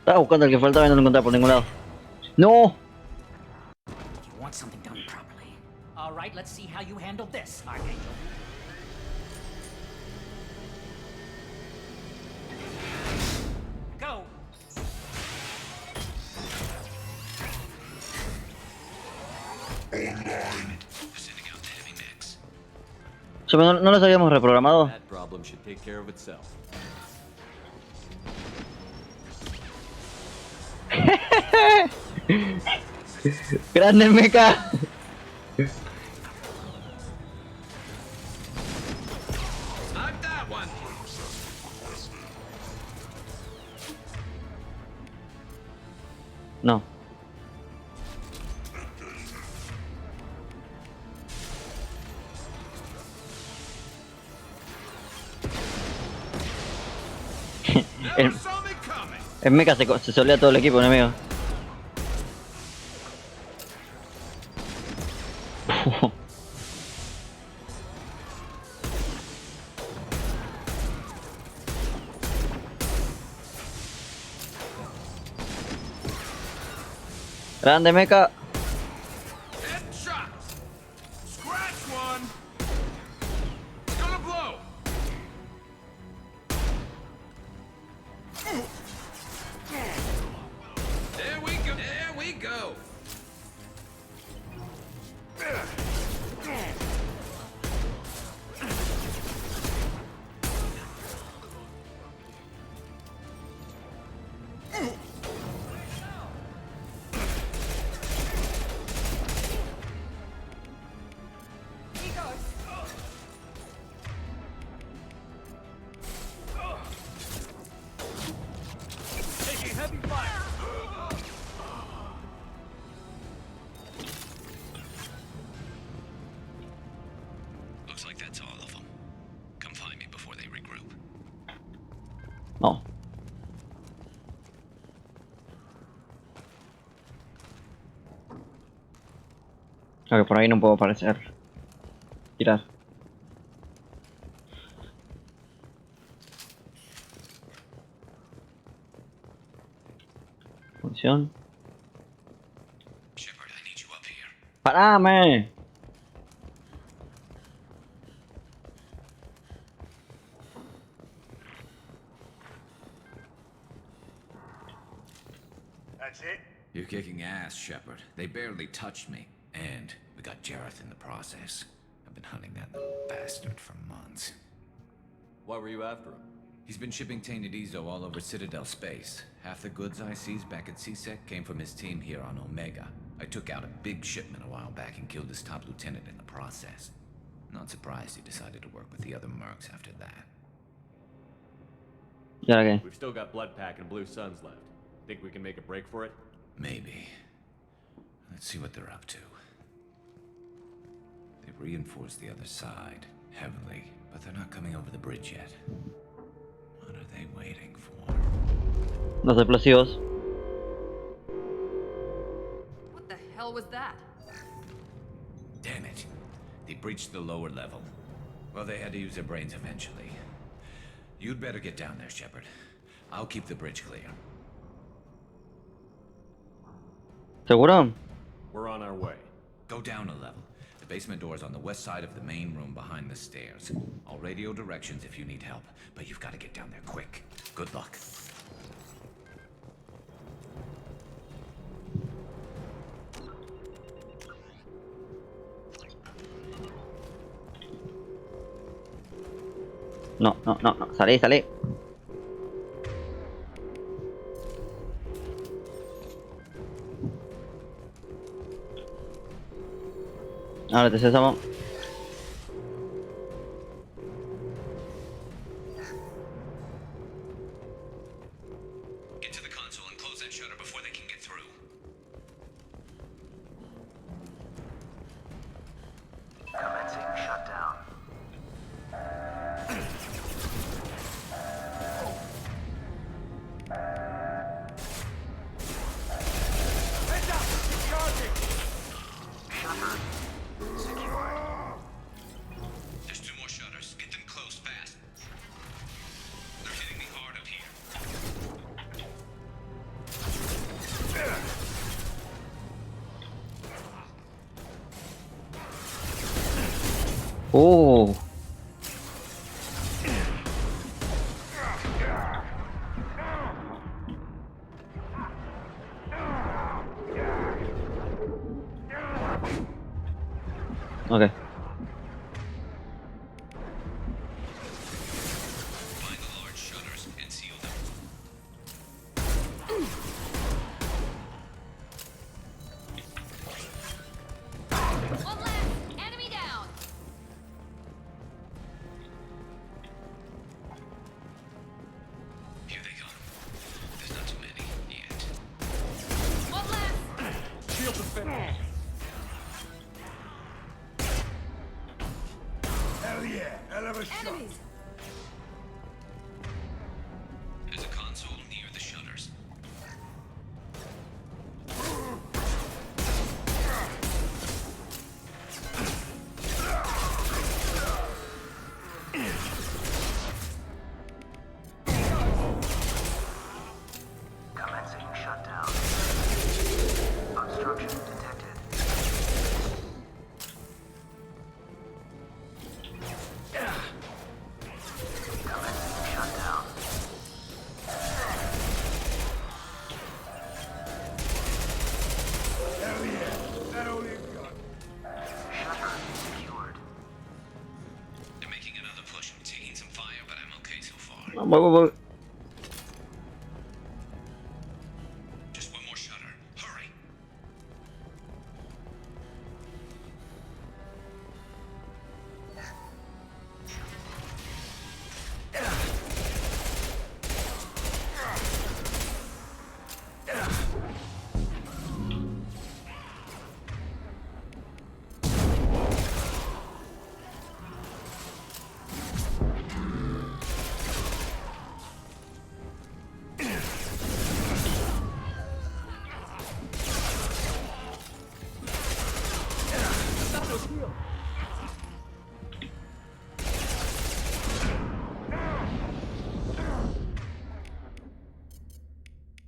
Estaba buscando el que faltaba y no lo encontraba por ningún lado. ¡No! You want something done properly. All right, let's see how you handle this, Arcangel. Go. ¿No los habíamos reprogramado? That problem should take care of itself. ¡Grande mecha! Knock that one. No. El mecha se solea todo el equipo enemigo. Grande mecha. Headshot. Scratch one. It's gonna blow. There we go. There we go. Taking heavy fire. Looks like that's all of them. Come find me before they regroup. No. Creo que por ahí no puedo aparecer. Tirar. Función. Shepard, I need you up here. ¡Parame! That's it? You're kicking ass, Shepard. They barely touched me. And we got Jareth in the process. I've been hunting that little bastard for months. Why were you after him? He's been shipping tainted Ezo all over Citadel space. Half the goods I seized back at CSEC came from his team here on Omega. I took out a big shipment a while back and killed his top lieutenant in the process. Not surprised he decided to work with the other mercs after that. ¿Y ahora qué? We've still got Blood Pack and Blue Suns left. Think we can make a break for it? Maybe. Let's see what they're up to. They've reinforced the other side, heavily, but they're not coming over the bridge yet. What are they waiting for? Los explosivos. What the hell was that? Damn it. They breached the lower level. Well, they had to use their brains eventually. You'd better get down there, Shepard. I'll keep the bridge clear. ¿Seguro? We're on our way. Go down a level. The basement door's on the west side of the main room behind the stairs. I'll radio directions if you need help, but you've got to get down there quick. Good luck. No, no, no, no. Salí, salí. Ahora te cesamos. Get to the console and close that shutter before they can get through. Commencing shutdown. Heads up! Charging! Shutter secured. Oh. Okay. Find the large shutters and seal them. One left! Enemy down! Here they come. There's not too many yet. One left! Shield defense. Hell yeah, hell of a shot. Enemies! There's a console near the shutters. Commencing shutdown. Obstruction detected. Commencing shutdown. Hell yeah, that all you've got. Shutter secured. They're making another push. I'm taking some fire, but I'm okay so far. Wait. Just one more shutter. Hurry.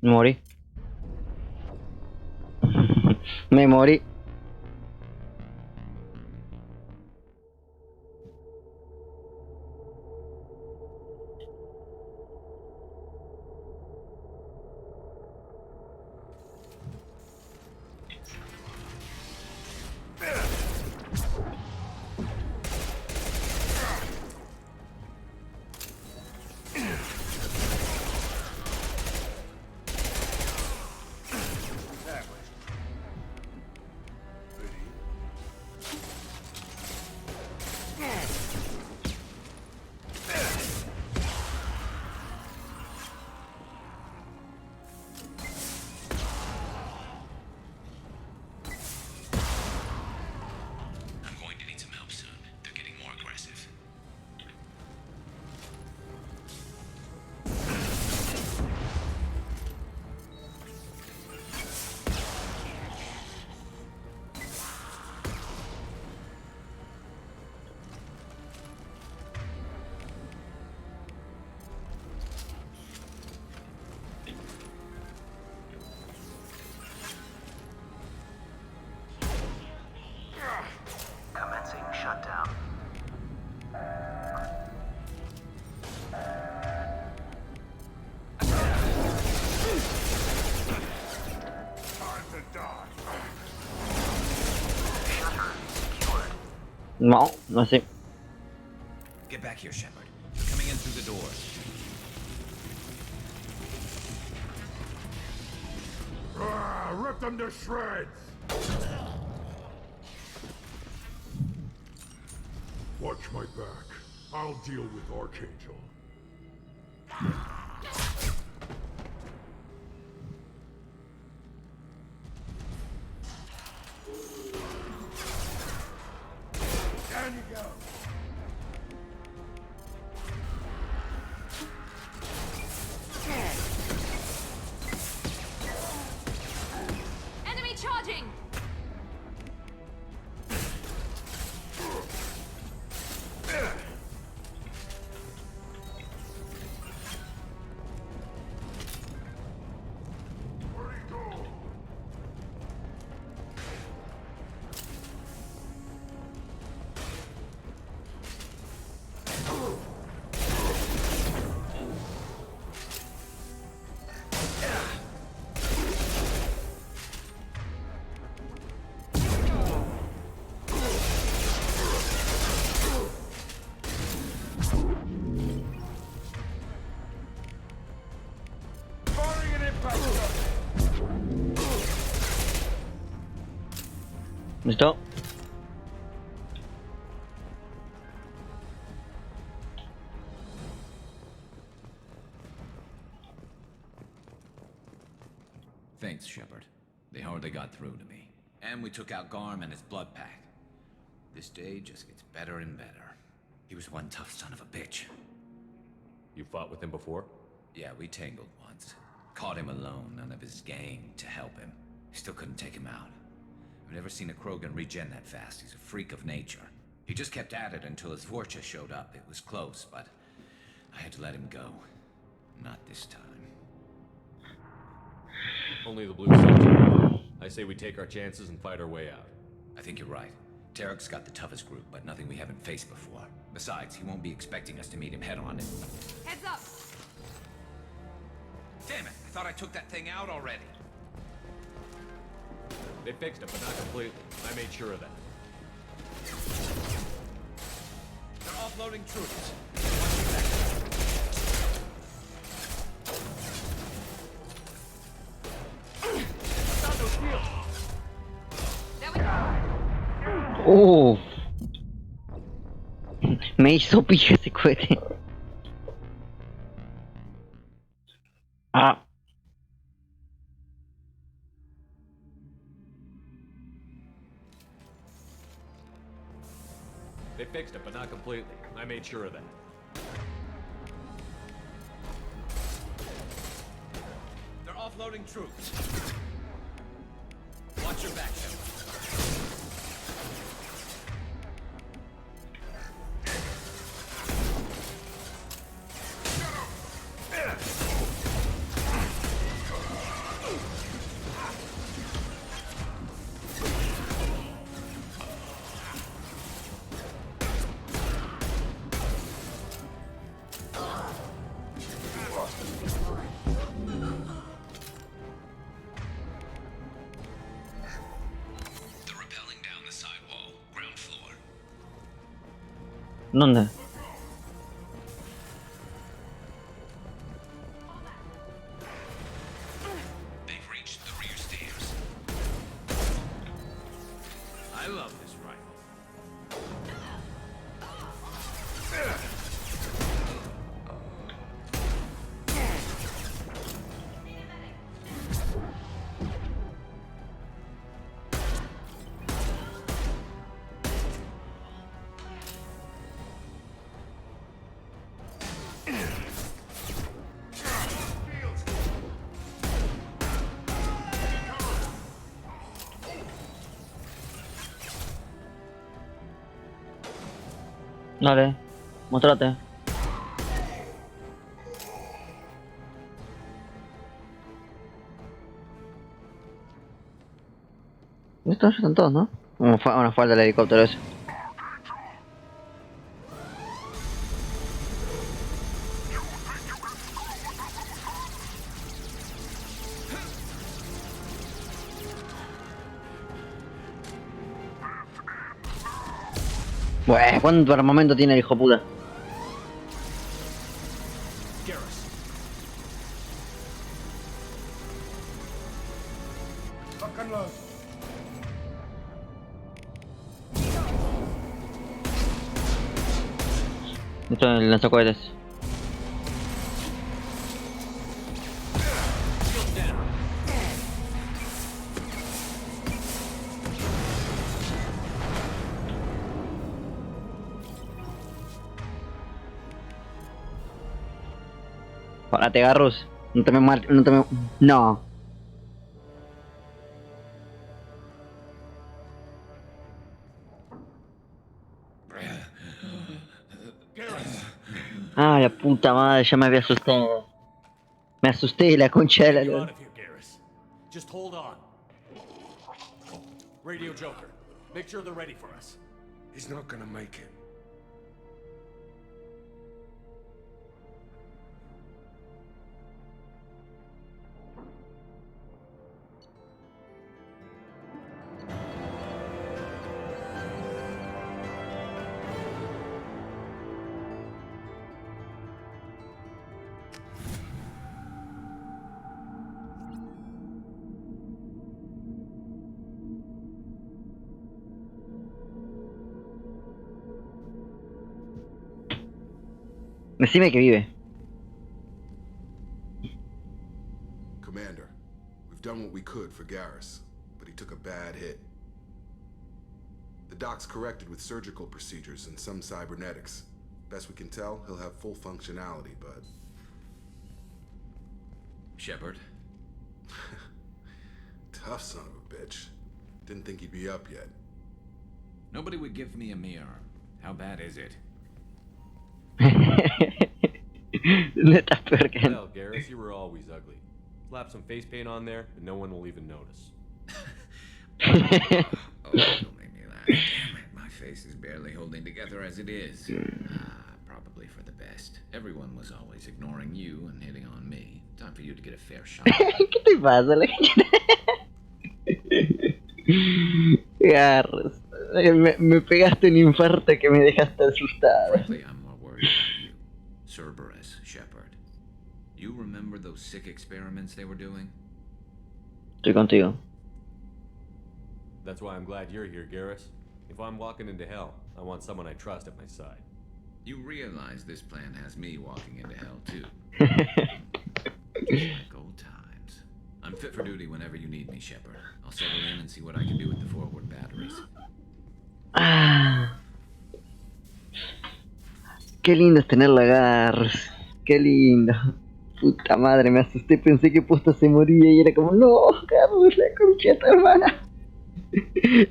Me morí. Me morí. I'm going to need some help soon. They're getting more aggressive. Commencing shutdown. Time to die. Shutter secured. No sé. Get back here, Shepard. They're coming in through the door. Rip them to shreds! Watch my back. I'll deal with Arcangel. Down you go. Enemy charging! ¿Listo? Thanks, Shepard. They hardly got through to me. And we took out Garm and his blood pack. This day just gets better and better. He was one tough son of a bitch. You fought with him before? Yeah, we tangled once. Caught him alone, none of his gang to help him. Still couldn't take him out. I've never seen a Krogan regen that fast. He's a freak of nature. He just kept at it until his Vorcha showed up. It was close, but I had to let him go. Not this time. Only the blue suits. I say we take our chances and fight our way out. I think you're right. Tarek's got the toughest group, but nothing we haven't faced before. Besides, he won't be expecting us to meet him head-on. Heads up! Damn it! I thought I took that thing out already. They fixed it, but not completely. I made sure of that. They're offloading troops. Me hizo pija ese cohete. Ah. They fixed it, but not completely. I made sure of that. They're offloading troops. Watch your back, Shepard. ¿Dónde? They've reached the rear stairs. I love this rifle. Dale, mostrate. Estos ya están todos, ¿no? Bueno, falta el helicóptero ese. Bueno, ¿cuánto armamento tiene el hijo puta? Esto es el lanzacohetes. Párate, Garrus. No te me muertes, no te me... No. Ah, la puta madre, ya me había asustado. Me asusté, la concha de la luz. Just hold on. Radio Joker, make sure they're ready for us. He's not gonna make it. Decime que vive. Commander, we've done what we could for Garrus, but he took a bad hit. The doc's corrected with surgical procedures and some cybernetics. Best we can tell, he'll have full functionality, but... Shepard? Tough son of a bitch. Didn't think he'd be up yet. Nobody would give me a mirror. How bad is it? Neta peor que... Hell, Garrus, you were always ugly. Slap some face paint on there, and no one will even notice. Oh, don't make me laugh. Damn it, my face is barely holding together as it is. Probably for the best. Everyone was always ignoring you and hitting on me. Time for you to get a fair shot. ¿Qué te pasa, la Garrus, me pegaste un infarto que me dejaste asustado. Frankly, I'm more worried about you. Cerberus, Shepard. You remember those sick experiments they were doing? Estoy contigo. That's why I'm glad you're here, Garrus. If I'm walking into hell, I want someone I trust at my side. You realize this plan has me walking into hell, too. Like old times. I'm fit for duty whenever you need me, Shepard. I'll settle in and see what I can do with the forward batteries. Qué lindo es tenerla, Garrus. Qué lindo. Puta madre, me asusté, pensé que Posta se moría y era como, no, Garrus, la concha de tu hermana.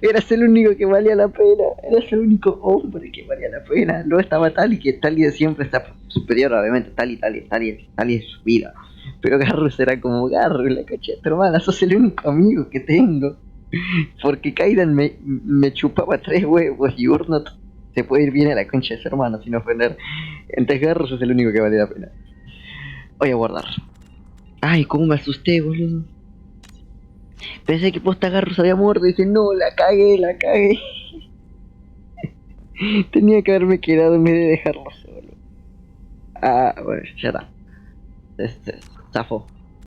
Eras el único que valía la pena, eras el único hombre que valía la pena. Luego estaba Tali, que Tali de siempre está superior, obviamente. Tali es su vida. Pero Garrus era como, Garrus, la concha de tu hermana, sos el único amigo que tengo. Porque Kaidan me chupaba 3 huevos y Urnot se puede ir bien a la concha de su hermano sin ofender. Entonces Garrus es el único que vale la pena. Voy a guardar. Ay, cómo me asusté, boludo. Pensé que Posta Garrus había muerto y dije, no, la cagué. Tenía que haberme quedado en vez de dejarlo solo. Ah, bueno, ya está. Zafo.